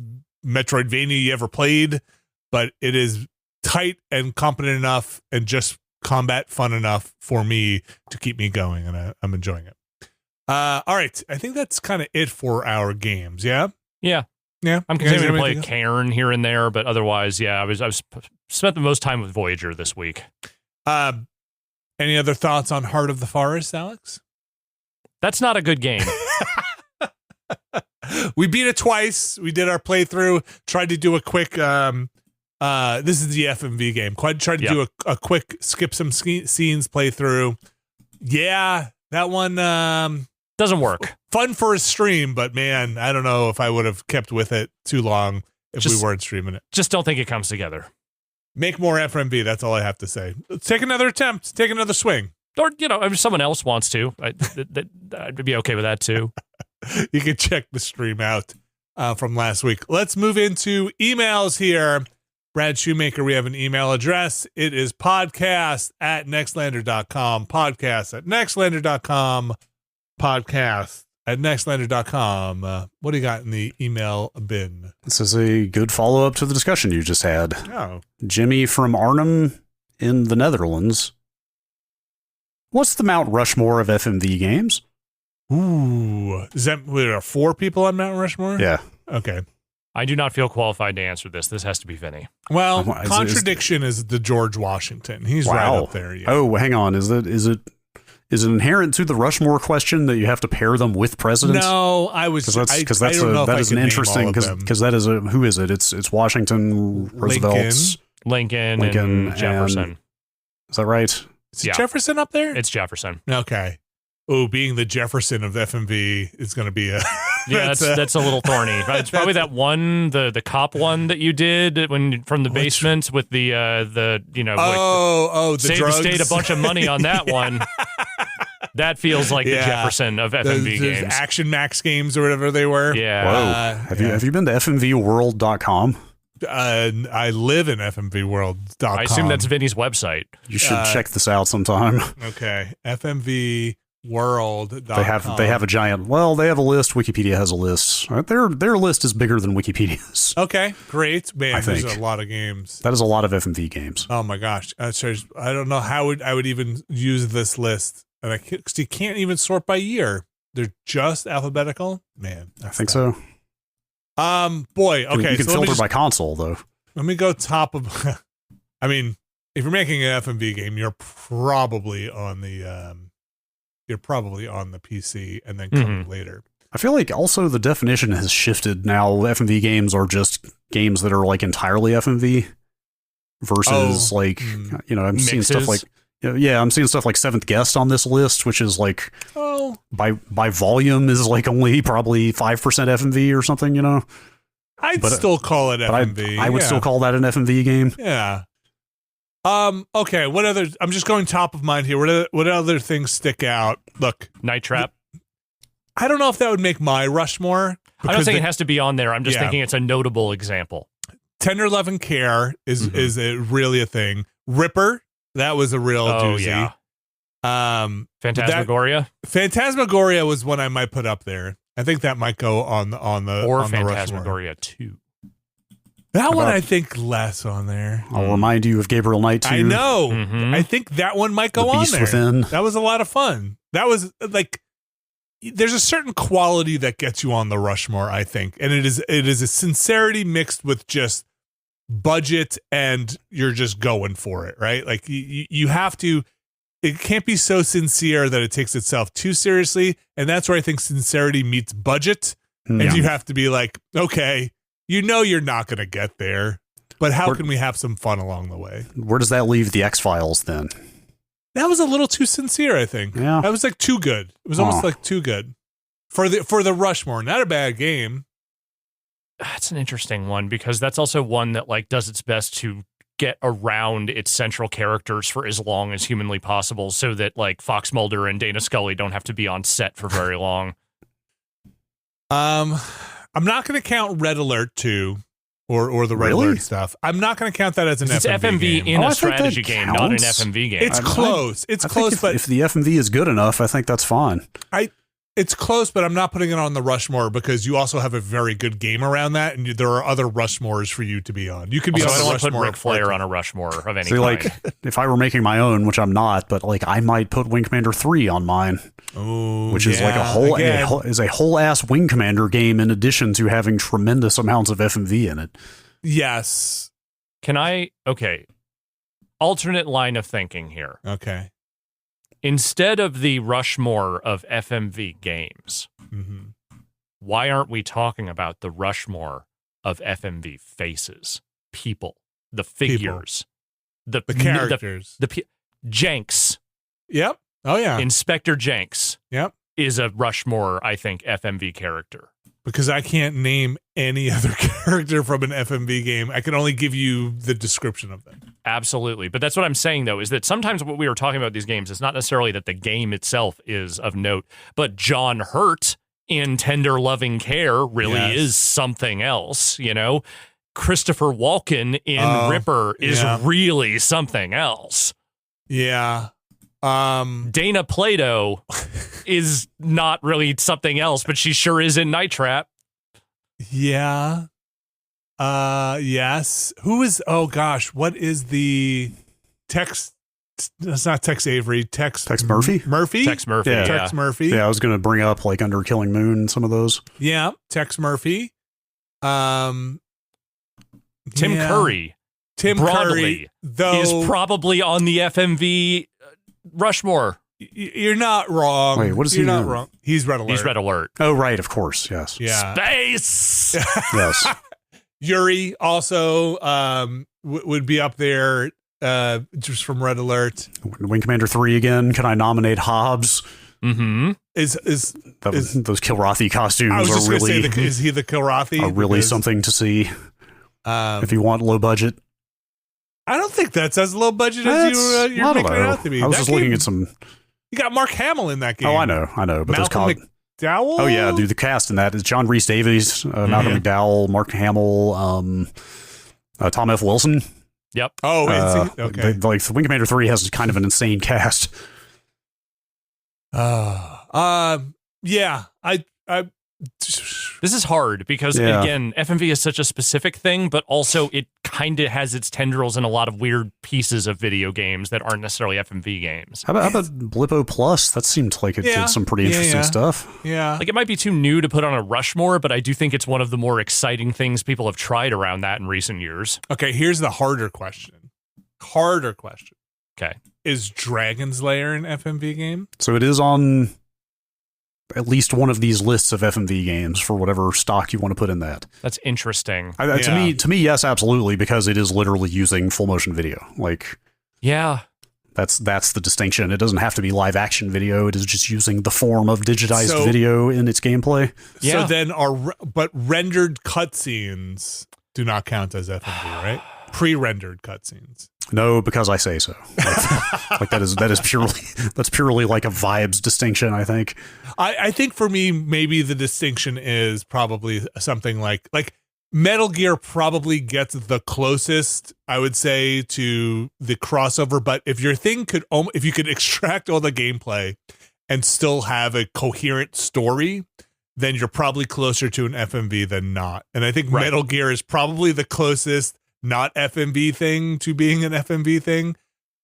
Metroidvania you ever played, but it is tight and competent enough and just combat fun enough for me to keep me going, and I'm enjoying it. All right, I think that's kind of it for our games. Yeah. I'm continuing to play Cairn here and there, but otherwise, I was spent the most time with Voyager this week. Any other thoughts on Heart of the Forest, Alex? That's not a good game. We beat it twice. We did our playthrough. Tried to do a quick. This is the FMV game. Tried to do a quick skip some scenes playthrough. Yeah, that one doesn't work. Fun for a stream, but man, I don't know if I would have kept with it too long if we weren't streaming it. Just don't think it comes together. Make more FMV. That's all I have to say. Let's take another attempt. Take another swing. Or, if someone else wants to, I'd be okay with that too. You can check the stream out from last week. Let's move into emails here. Brad Shoemaker, we have an email address. It is podcast@nextlander.com. Podcast@nextlander.com. Podcast@nextlander.com. What do you got in the email bin? This is a good follow-up to the discussion you just had. Oh. Jimmy from Arnhem in the Netherlands. What's the Mount Rushmore of FMV games? Ooh. Is that, there are 4 people on Mount Rushmore? Yeah. Okay. I do not feel qualified to answer this. This has to be Vinny. Well, contradiction is the George Washington. He's right up there. Yeah. Oh, hang on. Is it inherent to the Rushmore question that you have to pair them with presidents? No, I was because that is an interesting because that is who is it? It's Washington, Roosevelt, Lincoln, and Jefferson. Is that right? Is Jefferson up there? It's Jefferson. Okay. Oh, being the Jefferson of FMV is going to be a that's a little thorny. It's probably that one, the cop one that you did from the basement with the the drugs. State a bunch of money on that one. That feels like the Jefferson of FMV games. Action Max games or whatever they were. Yeah. Whoa. Have you been to FMVworld.com? I live in FMVworld.com. I assume that's Vinny's website. You should check this out sometime. Okay. FMVworld.com. They have a giant. Well, they have a list. Wikipedia has a list. Their list is bigger than Wikipedia's. Okay, great. Man, there's think a lot of games. That is a lot of FMV games. Oh my gosh. I don't know how I would even use this list. And because you can't even sort by year. They're just alphabetical. Man, I think so. Boy, okay. You can filter by console, though. Let me go top of. I mean, if you're making an FMV game, you're probably on the PC and then coming later. I feel like also the definition has shifted now. FMV games are just games that are like entirely FMV versus I'm seeing stuff like. Yeah, I'm seeing stuff like Seventh Guest on this list, which is like by volume is like only probably 5% FMV or something, I'd still call it FMV. I would still call that an FMV game. Yeah. Okay, what other I'm just going top of mind here. What other things stick out? Look, Night Trap. I don't know if that would make my Rushmore. I don't think it has to be on there. I'm just thinking it's a notable example. Tender Love and Care is really a thing. Ripper. That was a real doozy. Yeah. Phantasmagoria. Phantasmagoria was one I might put up there. I think that might go on the Phantasmagoria 2. That one I think less on there. I'll remind you of Gabriel Knight 2. I know. I think that one might go on there. Within. That was a lot of fun. That was like there's a certain quality that gets you on the Rushmore, I think. And it is a sincerity mixed with just budget and you're just going for it, right? Like you have to, it can't be so sincere that it takes itself too seriously. And that's where I think sincerity meets budget. And you have to be like, okay, you're not going to get there, but how can we have some fun along the way? Where does that leave the X-Files then? That was a little too sincere, I think. Yeah. That was like too good. It was almost like too good for the Rushmore. Not a bad game. That's an interesting one because that's also one that like does its best to get around its central characters for as long as humanly possible so that like Fox Mulder and Dana Scully don't have to be on set for very long. I'm not going to count Red Alert 2 or the Red Alert stuff. I'm not going to count that as an it's FMV game. in a strategy game, not an FMV game. It's close. It's close, but if the FMV is good enough, I think that's fine. It's close, but I'm not putting it on the Rushmore because you also have a very good game around that, and there are other Rushmores for you to be on. You could be also, on I a don't want to Rushmore. put Ric Flair on a Rushmore of any See, kind. like, if I were making my own, which I'm not, but like I might put Wing Commander 3 on mine, which is like a whole ass Wing Commander game in addition to having tremendous amounts of FMV in it. Yes. Okay. Alternate line of thinking here. Okay. Instead of the Rushmore of FMV games, why aren't we talking about the Rushmore of FMV faces, people, the figures, the characters, Jenks? Yep. Oh yeah. Inspector Jenks. Yep. Is a Rushmore, I think, FMV character. Because I can't name any other character from an FMV game. I can only give you the description of them. Absolutely. But that's what I'm saying, though, is that sometimes what we were talking about these games is not necessarily that the game itself is of note, but John Hurt in Tender Loving Care really is something else, you know? Christopher Walken in Ripper is really something else. Yeah. Dana Plato is not really something else, but she sure is in Night Trap. Yeah. Yes. Who is? Oh gosh, what is the Tex? That's not Tex Avery. Tex Murphy. Tex Murphy. Yeah. Tex Murphy. Yeah, I was going to bring up like Under Killing Moon, some of those. Yeah. Tex Murphy. Tim Curry. Tim Broadly Curry is probably on the FMV Rushmore. You're not wrong. Wait, what is he? You're not wrong. He's Red Alert. He's Red Alert. Oh, right, of course, yes. Yeah. Space. Yes. Yuri also would be up there just from Red Alert. Wing Commander 3 again. Can I nominate Hobbs? Mm-hmm. Is those Kilrathi costumes I was just are really gonna say is he the Kilrathi? are really something to see if you want low budget. I don't think that's as low budget as you're making it out to be. I was just looking at some. You got Mark Hamill in that game. Oh, I know. But Malcolm McDowell. Oh yeah, dude. The cast in that is John Rhys Davies, Malcolm McDowell, Mark Hamill, Tom F. Wilson. Yep. Oh, is he? Okay. Like Wing Commander 3 has kind of an insane cast. Yeah. This is hard because, again, FMV is such a specific thing, but also it kind of has its tendrils in a lot of weird pieces of video games that aren't necessarily FMV games. How about Blippo Plus? That seemed like it did some pretty interesting stuff. Yeah. Like, it might be too new to put on a Rushmore, but I do think it's one of the more exciting things people have tried around that in recent years. Okay, here's the harder question. Okay. Is Dragon's Lair an FMV game? So it is on at least one of these lists of FMV games for whatever stock you want to put in that. That's interesting. To me, yes, absolutely, because it is literally using full motion video. Like, yeah, that's the distinction. It doesn't have to be live action video. It is just using the form of digitized video in its gameplay. Yeah. So then but rendered cutscenes do not count as FMV, right? Pre-rendered cutscenes. No, because I say so. Like that is purely like a vibes distinction, I think. I think for me, maybe the distinction is probably something like Metal Gear probably gets the closest, I would say, to the crossover. But if your thing if you could extract all the gameplay and still have a coherent story, then you're probably closer to an FMV than not. And I think Metal Gear is probably the closest not FMV thing to being an FMV thing.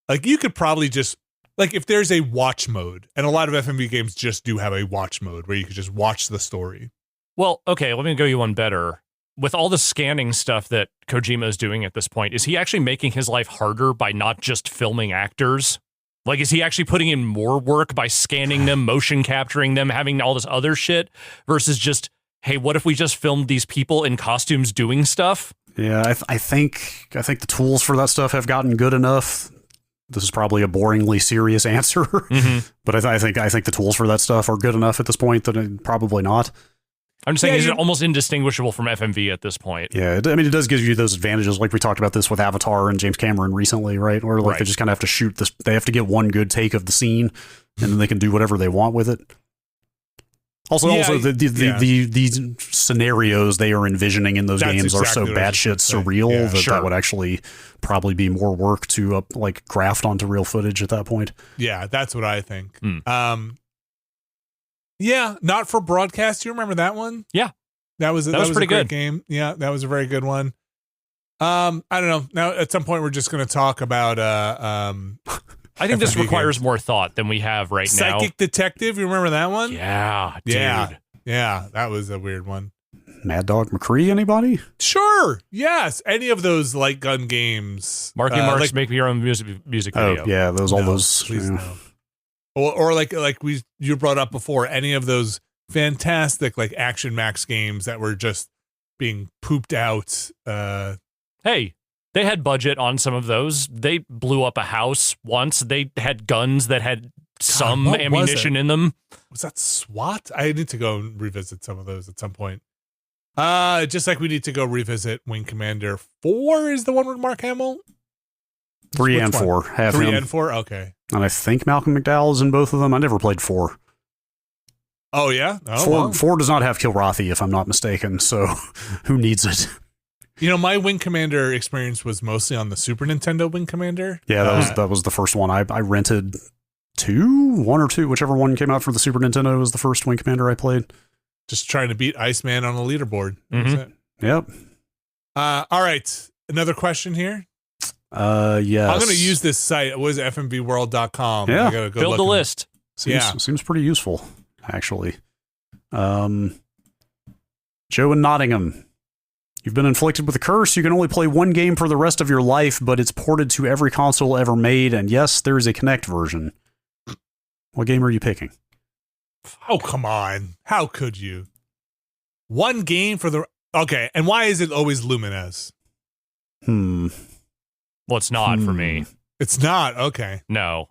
Like, you could probably just, like, if there's a watch mode, and a lot of FMV games just do have a watch mode where you could just watch the story. Well, okay, let me go you one better. With all the scanning stuff that Kojima is doing at this point, is he actually making his life harder by not just filming actors? Like, is he actually putting in more work by scanning them, motion capturing them, having all this other shit, versus just, hey, what if we just filmed these people in costumes doing stuff? Yeah, I think the tools for that stuff have gotten good enough. This is probably a boringly serious answer, but I think the tools for that stuff are good enough at this point that probably not. I'm just saying, Yeah, is you- it almost indistinguishable from FMV at this point? Yeah, I mean, it does give you those advantages. Like we talked about this with Avatar and James Cameron recently, right? Where like Right. they just kind of have to shoot this. They have to get one good take of the scene, and then they can do whatever they want with it. Also, Yeah, these scenarios they are envisioning in those That's games exactly are so what I was batshit just gonna say. surreal Yeah. that Sure. that would actually probably be more work to like graft onto real footage at that point. Yeah, that's what I think. Hmm. Yeah, not for broadcast. You remember that one? Yeah. That was was pretty a great good. game. Yeah, that was a very good one. I don't know. Now at some point we're just going to talk about I think this FMV requires games. more thought than we have right now. Psychic Detective. You remember that one? Yeah, dude. Yeah, that was a weird one. Mad Dog McCree, anybody? Sure. Yes. Any of those light gun games. Marky Marks, like, make your own music video. Oh yeah, all no, those. please yeah. no. Or like you brought up before, any of those fantastic like Action Max games that were just being pooped out. Hey, they had budget on some of those. They blew up a house once. They had guns that had some what was ammunition it? in them. Was that SWAT? I need to go and revisit some of those at some point. Just like we need to go revisit Wing Commander 4 is the one with Mark Hamill. 3 Which and one? 4 have 3 him, and 4. Okay. and I think Malcolm McDowell is in both of them. I never played 4. Oh yeah. Oh, 4, well. 4 does not have Kilrathi, if I'm not mistaken. So who needs it? You know, my Wing Commander experience was mostly on the Super Nintendo Wing Commander. Yeah, that was the first one. I rented 1 or 2, whichever one came out for the Super Nintendo was the first Wing Commander I played. Just trying to beat Iceman on a leaderboard. That's Mhm. it. Yep. All right. Another question here. Yes. I'm going to use this site. What is it? FMVworld.com. Yeah. I gotta go Build look the and- list. Seems pretty useful, actually. Joe in Nottingham. You've been inflicted with a curse. You can only play one game for the rest of your life, but it's ported to every console ever made, and yes, there is a Kinect version. What game are you picking? Oh, come on. How could you? One game for the... Okay, and why is it always Lumines? Well, it's not for me. It's not. Okay. No.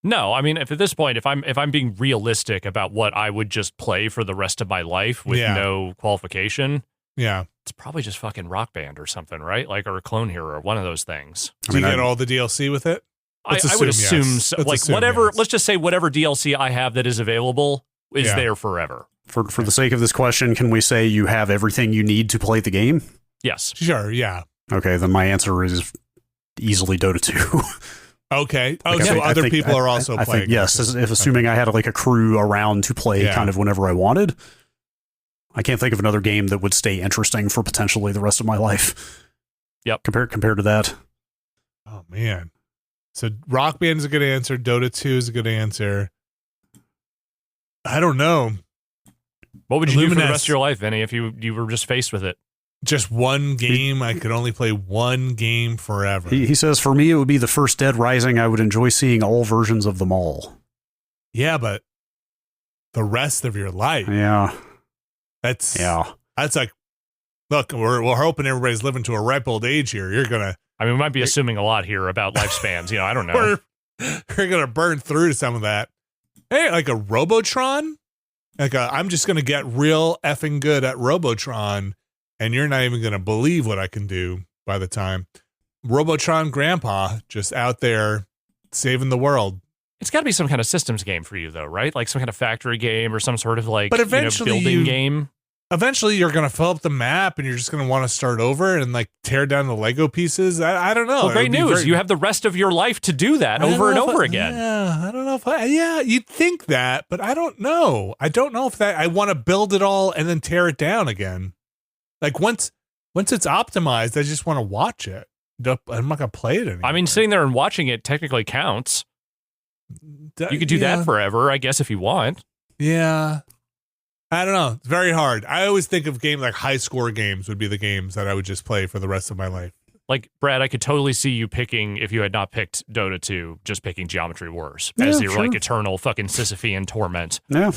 I mean, if at this point, if I'm being realistic about what I would just play for the rest of my life with Yeah. no qualification, Yeah. it's probably just fucking Rock Band or something, right? Like, or a Clone Hero or one of those things. Do you get all the DLC with it? Let's I would assume assume yes. so. Let's Like assume whatever. yes. Let's just say whatever DLC I have that is available is Yeah. there forever. For the sake of this question, can we say you have everything you need to play the game? Yes. Sure, yeah. Okay, then my answer is easily Dota 2. Okay. Oh, Like, I so think- I other think- people I- are also I playing. think, yes, it. if assuming I had like a crew around to play Yeah. kind of whenever I wanted. I can't think of another game that would stay interesting for potentially the rest of my life. Yep. Compared to that. Oh, man. So Rock Band is a good answer. Dota 2 is a good answer. I don't know. What would you do for the Lumines. rest of your life, Vinny, if you were just faced with it? Just one game. I could only play one game forever. He says, for me, it would be the first Dead Rising. I would enjoy seeing all versions of them all. Yeah, but the rest of your life. Yeah. That's like, look, we're hoping everybody's living to a ripe old age here. You're gonna I mean, we might be assuming a lot here about lifespans. I don't know. we're gonna burn through some of that. Hey, like a Robotron. I'm just gonna get real effing good at Robotron, and you're not even gonna believe what I can do by the time. Robotron Grandpa just out there saving the world. It's got to be some kind of systems game for you, though, right? Like some kind of factory game or some sort of like But eventually building game. Eventually, you're going to fill up the map and you're just going to want to start over and like tear down the Lego pieces. I don't know. Well, great news. You have the rest of your life to do that over and over again. Yeah, I don't know if you'd think that, but I don't know. I don't know if that I want to build it all and then tear it down again. Like once it's optimized, I just want to watch it. I'm not going to play it anymore. I mean, sitting there and watching it technically counts. You could do Yeah. that forever, I guess, if you want. Yeah. I don't know. It's very hard. I always think of games like high score games would be the games that I would just play for the rest of my life. Like, Brad, I could totally see you picking, if you had not picked Dota 2, just picking Geometry Wars as your, like, eternal fucking Sisyphean torment. Yeah.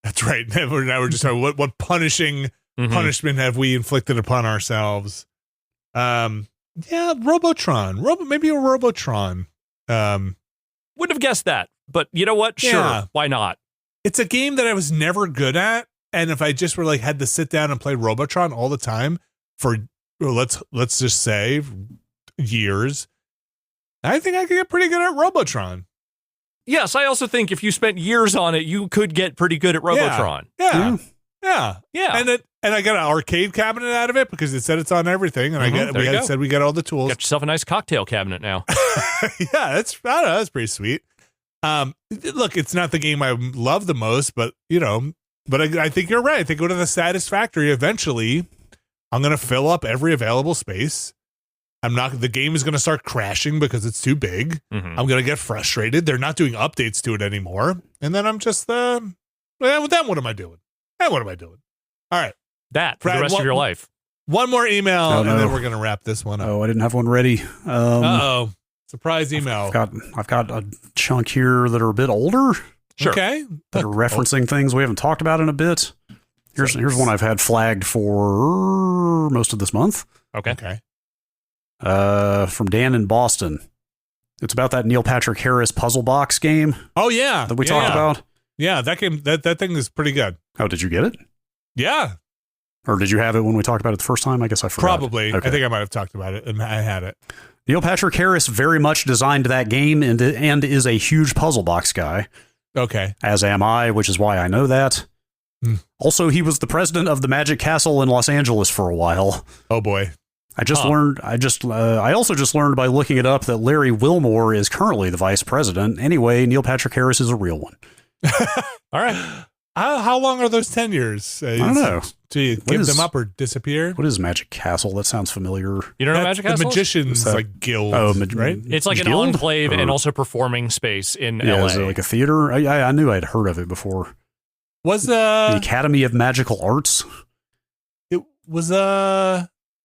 That's right. Now we're just talking what punishing punishment have we inflicted upon ourselves? Yeah, Robotron. Maybe a Robotron. Would have guessed that, but you know what? Sure, Yeah. why not? It's a game that I was never good at, and if I just were like had to sit down and play Robotron all the time for let's just say years, I think I could get pretty good at Robotron. Yes, I also think if you spent years on it, you could get pretty good at Robotron. Yeah. And I got an arcade cabinet out of it because it said it's on everything, and we got all the tools. Got yourself a nice cocktail cabinet now. Yeah, I don't know, that's pretty sweet. Look, it's not the game I love the most, but I think you're right. I think go to the Satisfactory eventually. I'm gonna fill up every available space. The game is gonna start crashing because it's too big. Mm-hmm. I'm gonna get frustrated. They're not doing updates to it anymore, and then I'm just then what am I doing? Then what am I doing? All right. That for Brad, the rest of your life. One more email, Oh, no. and then we're going to wrap this one up. Oh, I didn't have one ready. Surprise email. I've got a chunk here that are a bit older. Sure. Okay. That are referencing things we haven't talked about in a bit. Here's one I've had flagged for most of this month. Okay. From Dan in Boston. It's about that Neil Patrick Harris puzzle box game Oh, yeah. that we talked about. Yeah, that game, that thing is pretty good. Oh, did you get it? Yeah, Or did you have it when we talked about it the first time? I guess I forgot. probably. Okay. I think I might have talked about it, and I had it. Neil Patrick Harris very much designed that game and is a huge puzzle box guy, Okay. as am I, which is why I know that. Also, he was the president of the Magic Castle in Los Angeles for a while. Oh, boy. I also just learned by looking it up that Larry Wilmore is currently the vice president. Anyway, Neil Patrick Harris is a real one. All right. How long are those tenures? I don't know. Do you give them up or disappear? What is Magic Castle? That sounds familiar. You don't know That's Magic Castle? The Magicians guild, right? It's like an Guild? enclave Or- and also performing space in Yeah, LA. is it like a theater? I knew I'd heard of it before. Was The Academy of Magical Arts. it was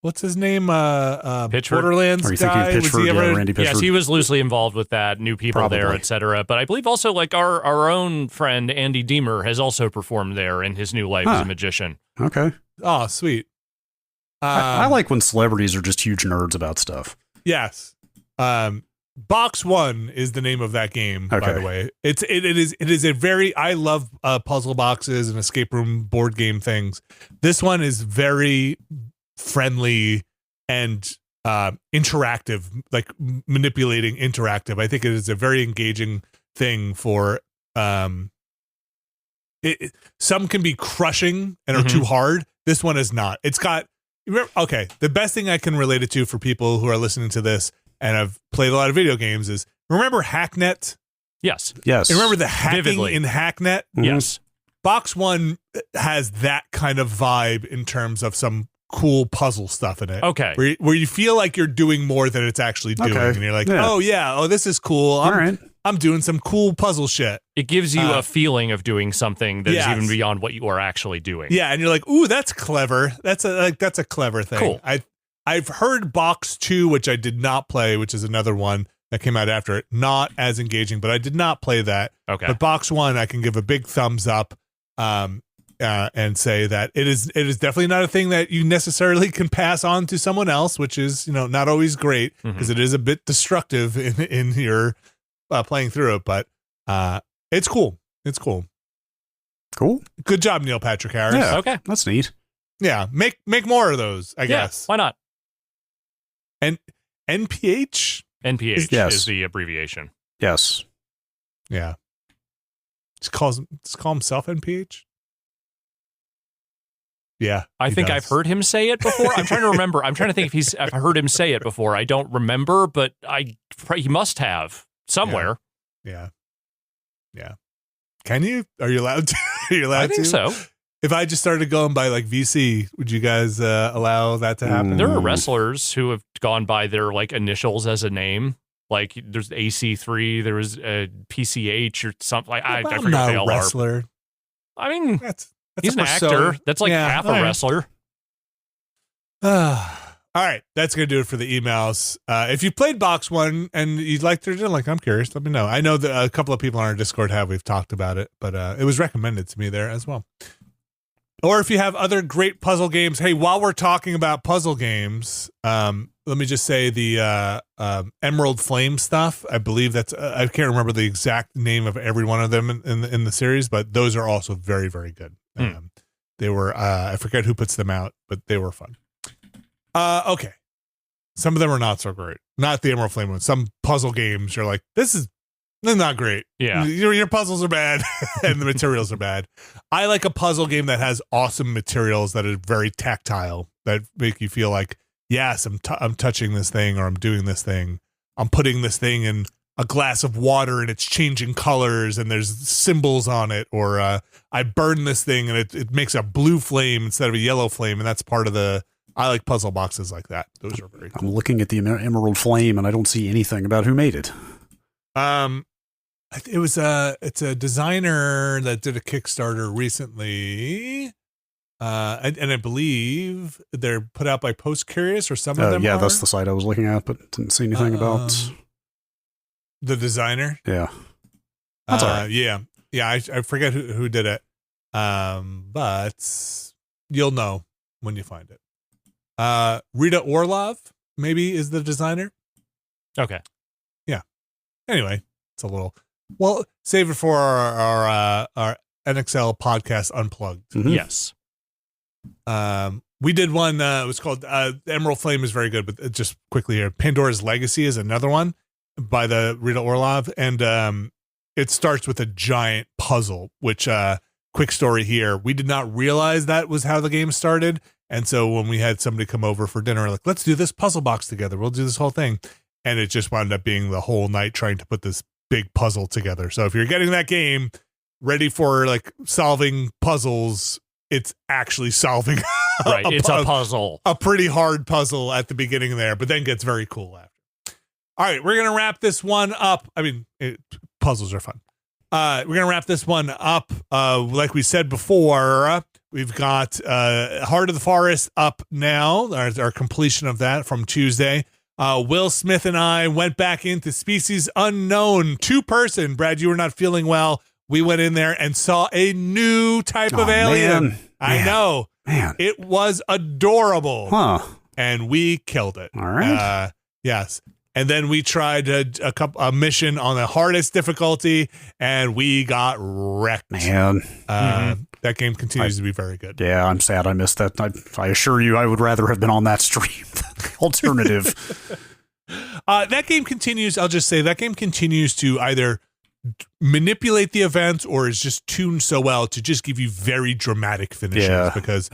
what's his name? Pitchford? Borderlands Are you thinking guy. of Was Pitchford? he ever? Yeah, Randy Pitchford. Yes, he was loosely involved with that, new people there, Probably. etc. But I believe also like our own friend Andy Deemer has also performed there in his new life as a magician. Okay. Oh, sweet. I like when celebrities are just huge nerds about stuff. Yes. Box One is the name of that game, by Okay. the way. It is a very, I love puzzle boxes and escape room board game things. This one is very friendly and interactive, like manipulating interactive. I think it is a very engaging thing for some can be crushing and are too hard. This one is not. It's got the best thing I can relate it to for people who are listening to this and I've played a lot of video games is remember Hacknet? Yes. Yes. You remember the hacking Vividly. in Hacknet? Yes. Box One has that kind of vibe in terms of some cool puzzle stuff in it. Okay. Where you feel like you're doing more than it's actually doing. Okay. And you're like, Yeah. oh, this is cool. All right. I'm doing some cool puzzle shit. It gives you a feeling of doing something that is Yes. even beyond what you are actually doing. Yeah, and you're like, ooh, that's clever. That's a clever thing. Cool. I've heard Box 2, which I did not play, which is another one that came out after it. Not as engaging, but I did not play that. Okay. But Box 1, I can give a big thumbs up and say that it is definitely not a thing that you necessarily can pass on to someone else, which is, not always great because it is a bit destructive in your playing through it, but it's cool. It's cool. Cool. Good job, Neil Patrick Harris. Yeah. Okay. That's neat. Yeah, make more of those, I guess. Why not? And NPH? NPH Yes. is the abbreviation. Yes. Yeah. Just call himself NPH? Yeah. I think I've heard him say it before. I'm trying to remember. I'm trying to think if I've heard him say it before. I don't remember, but he must have somewhere. Yeah. Yeah. Can you? Are you allowed to? Are you allowed I think to? so. If I just started going by like VC, would you guys allow that to happen? There are wrestlers who have gone by their like initials as a name. Like there's AC3, there was PCH or something. Like I forget what not they a all wrestler. are. I mean, That's he's a an persona. actor. That's like Yeah, half a all right. wrestler. All right, that's gonna do it for the emails. If you played Box One and you'd like to do, like, I'm curious, let me know. I know that a couple of people on our Discord have. We've talked about it, but it was recommended to me there as well. Or if you have other great puzzle games, hey, while we're talking about puzzle games, let me just say the Emerald Flame stuff. I believe that's I can't remember the exact name of every one of them in the series, but those are also very, very good. They were I forget who puts them out, but they were fun. Okay. Some of them are not so great. Not the Emerald Flame ones. Some puzzle games, you're like, they're not great. Yeah. Your puzzles are bad and the materials are bad. I like a puzzle game that has awesome materials that are very tactile, that make you feel like, yes, I'm touching this thing, or I'm doing this thing. I'm putting this thing in a glass of water and it's changing colors and there's symbols on it, or I burn this thing and it makes a blue flame instead of a yellow flame, and that's part of the... I like puzzle boxes like that. Those are very cool. I'm looking at the Emerald Flame and I don't see anything about who made it. It's a designer that did a Kickstarter recently. And I believe they're put out by Post Curious, or some of them yeah, are. that's the site I was looking at, but didn't see anything about the designer. Yeah. That's all right. Yeah. I forget who did it. But you'll know when you find it. Rita Orlov maybe is the designer. Okay. Yeah. Anyway, it's a little. Well, save it for our NXL podcast Unplugged. Mm-hmm. Yes. We did one. It was called Emerald Flame is very good, but just quickly here, Pandora's Legacy is another one by the Rita Orlov, and it starts with a giant puzzle. Which quick story here, we did not realize that was how the game started. And so when we had somebody come over for dinner, like, let's do this puzzle box together. We'll do this whole thing. And it just wound up being the whole night trying to put this big puzzle together. So if you're getting that game ready for like solving puzzles, it's actually solving right. It's a puzzle. A pretty hard puzzle at the beginning there, but then gets very cool after. All right, we're going to wrap this one up. I mean, puzzles are fun. We're going to wrap this one up. Like we said before, we've got Heart of the Forest up now, our completion of that from Tuesday. Will Smith and I went back into Species Unknown, 2-person. Brad, you were not feeling well. We went in there and saw a new type of alien. Man. I know. Man. It was adorable. Huh. And we killed it. All right. Yes. And then we tried a mission on the hardest difficulty, and we got wrecked. Man. That game continues to be very good. Yeah, I'm sad I missed that. I assure you, I would rather have been on that stream. Alternative. That game continues. I'll just say that game continues to either manipulate the events or is just tuned so well to just give you very dramatic finishes. Yeah, because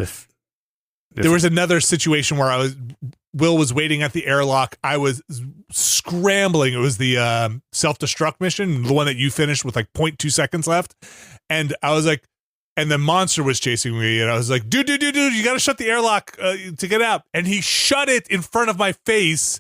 there was another situation where Will was waiting at the airlock. I was scrambling. It was the self-destruct mission, the one that you finished with like 0.2 seconds left. And I was like, and the monster was chasing me, and I was like, dude, you got to shut the airlock to get out. And he shut it in front of my face.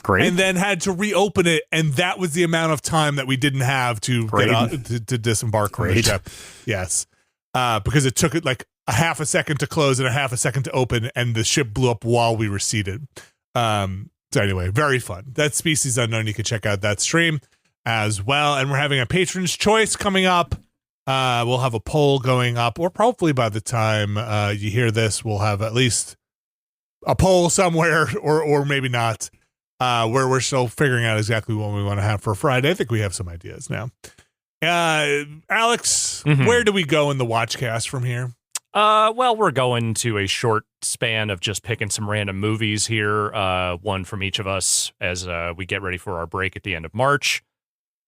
Great. And then had to reopen it, and that was the amount of time that we didn't have to to disembark from the ship. Yes. Because it took it like a half a second to close and a half a second to open, and the ship blew up while we were seated. So anyway, very fun. That's Species Unknown. You can check out that stream as well. And we're having a Patron's Choice coming up. We'll have a poll going up, or probably by the time you hear this, we'll have at least a poll somewhere, or maybe not, where we're still figuring out exactly what we want to have for Friday. I think we have some ideas now. Alex, where do we go in the Watchcast from here? Well, we're going to a short span of just picking some random movies here, one from each of us as we get ready for our break at the end of March.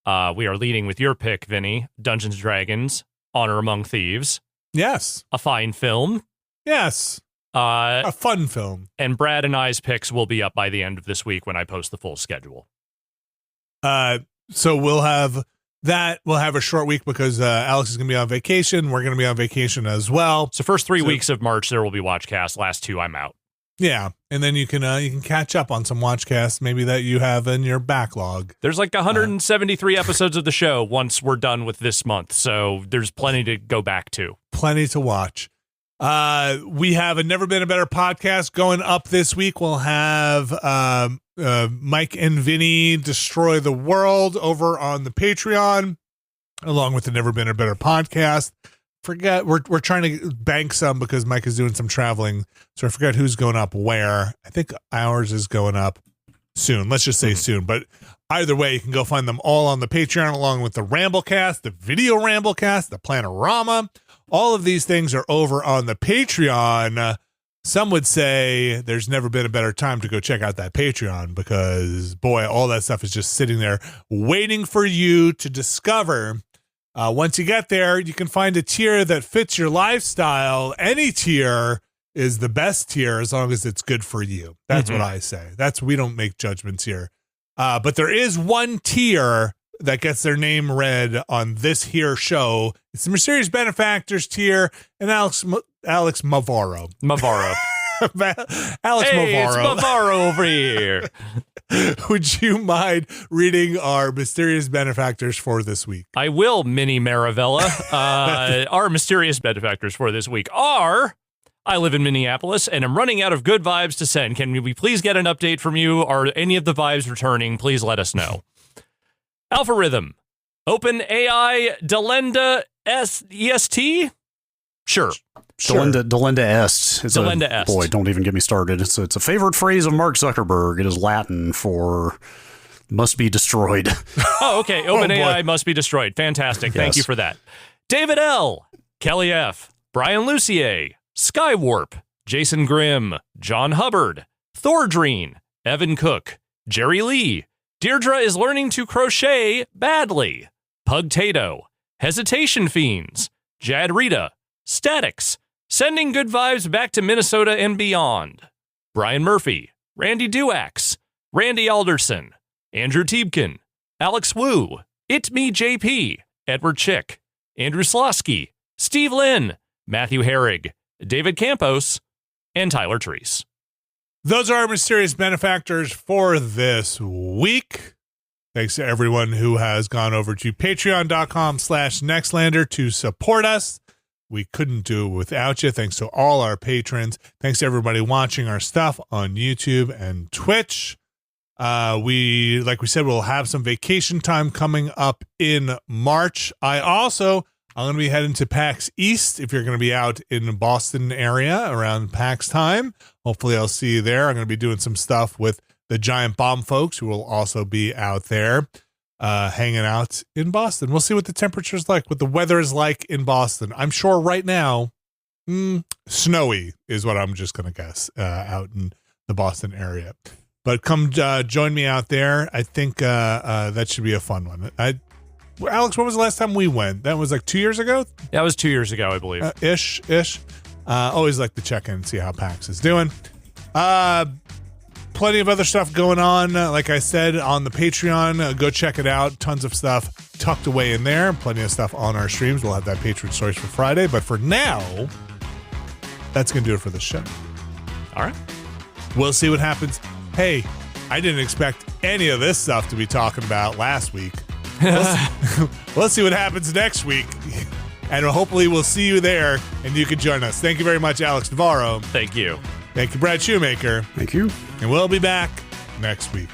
We are leading with your pick, Vinny, Dungeons & Dragons, Honor Among Thieves. Yes. A fine film. Yes. A fun film. And Brad and I's picks will be up by the end of this week when I post the full schedule. So we'll have that. We'll have a short week because Alex is going to be on vacation. We're going to be on vacation as well. So first 3 weeks of March, there will be Watchcast. Last 2, I'm out. Yeah, and then you can catch up on some Watchcasts maybe that you have in your backlog. There's like 173 episodes of the show once we're done with this month, so there's plenty to go back to. Plenty to watch. We have a Never Been a Better podcast going up this week. We'll have Mike and Vinny destroy the world over on the Patreon, along with the Never Been a Better podcast. We're trying to bank some because Mike is doing some traveling, so I forgot who's going up where. I think ours is going up soon. Let's just say soon. But either way, you can go find them all on the Patreon, along with the Ramblecast, the video Ramblecast, the Planorama, All of these things are over on the Patreon. Some would say there's never been a better time to go check out that Patreon because, boy, all that stuff is just sitting there waiting for you to discover. Once you get there, you can find a tier that fits your lifestyle. Any tier is the best tier as long as it's good for you. That's what I say. We don't make judgments here. But there is one tier that gets their name read on this here show. It's the Mysterious Benefactors tier, and Alex Mavaro. Alex Hey, Mavaro. it's Mavaro over here. Would you mind reading our Mysterious Benefactors for this week? I will, Mini Maravella. Our Mysterious Benefactors for this week are... I live in Minneapolis, and I'm running out of good vibes to send. Can we please get an update from you? Are any of the vibes returning? Please let us know. Alpha Rhythm. OpenAI Delenda EST? Sure. Delenda est. Delenda est. Boy, don't even get me started. It's a favorite phrase of Mark Zuckerberg. It is Latin for must be destroyed. Oh, okay. OpenAI must be destroyed. Fantastic. Thank Yes. you for that. David L., Kelly F., Brian Lucier, Skywarp, Jason Grimm, John Hubbard, Thordreen, Evan Cook, Jerry Lee, Deirdre is learning to crochet badly, Pugtato, Hesitation Fiends, Jad Rita, Statics, sending good vibes back to Minnesota and beyond, Brian Murphy, Randy Duax, Randy Alderson, Andrew Tiebkin, Alex Wu, It Me JP, Edward Chick, Andrew Slosky, Steve Lynn, Matthew Herrig, David Campos, and Tyler Treese. Those are our Mysterious Benefactors for this week. Thanks to everyone who has gone over to patreon.com/Nextlander to support us. We couldn't do it without you. Thanks to all our patrons. Thanks to everybody watching our stuff on YouTube and Twitch. Like we said, we'll have some vacation time coming up in March. I'm going to be heading to PAX East if you're going to be out in the Boston area around PAX time. Hopefully I'll see you there. I'm going to be doing some stuff with the Giant Bomb folks who will also be out there hanging out in Boston. We'll see what the temperature's like, what the weather is like in Boston. I'm sure right now, snowy is what I'm just going to guess out in the Boston area. But come join me out there. I think that should be a fun one. Alex, when was the last time we went? That was like 2 years ago? That was 2 years ago, I believe. Ish. Always like to check in and see how PAX is doing. Plenty of other stuff going on. Like I said, on the Patreon, go check it out. Tons of stuff tucked away in there. Plenty of stuff on our streams. We'll have that Patreon stories for Friday. But for now, that's going to do it for the show. All right. We'll see what happens. Hey, I didn't expect any of this stuff to be talking about last week. Let's see what happens next week. And hopefully we'll see you there and you can join us. Thank you very much, Alex Navarro. Thank you. Thank you, Brad Shoemaker. Thank you. And we'll be back next week.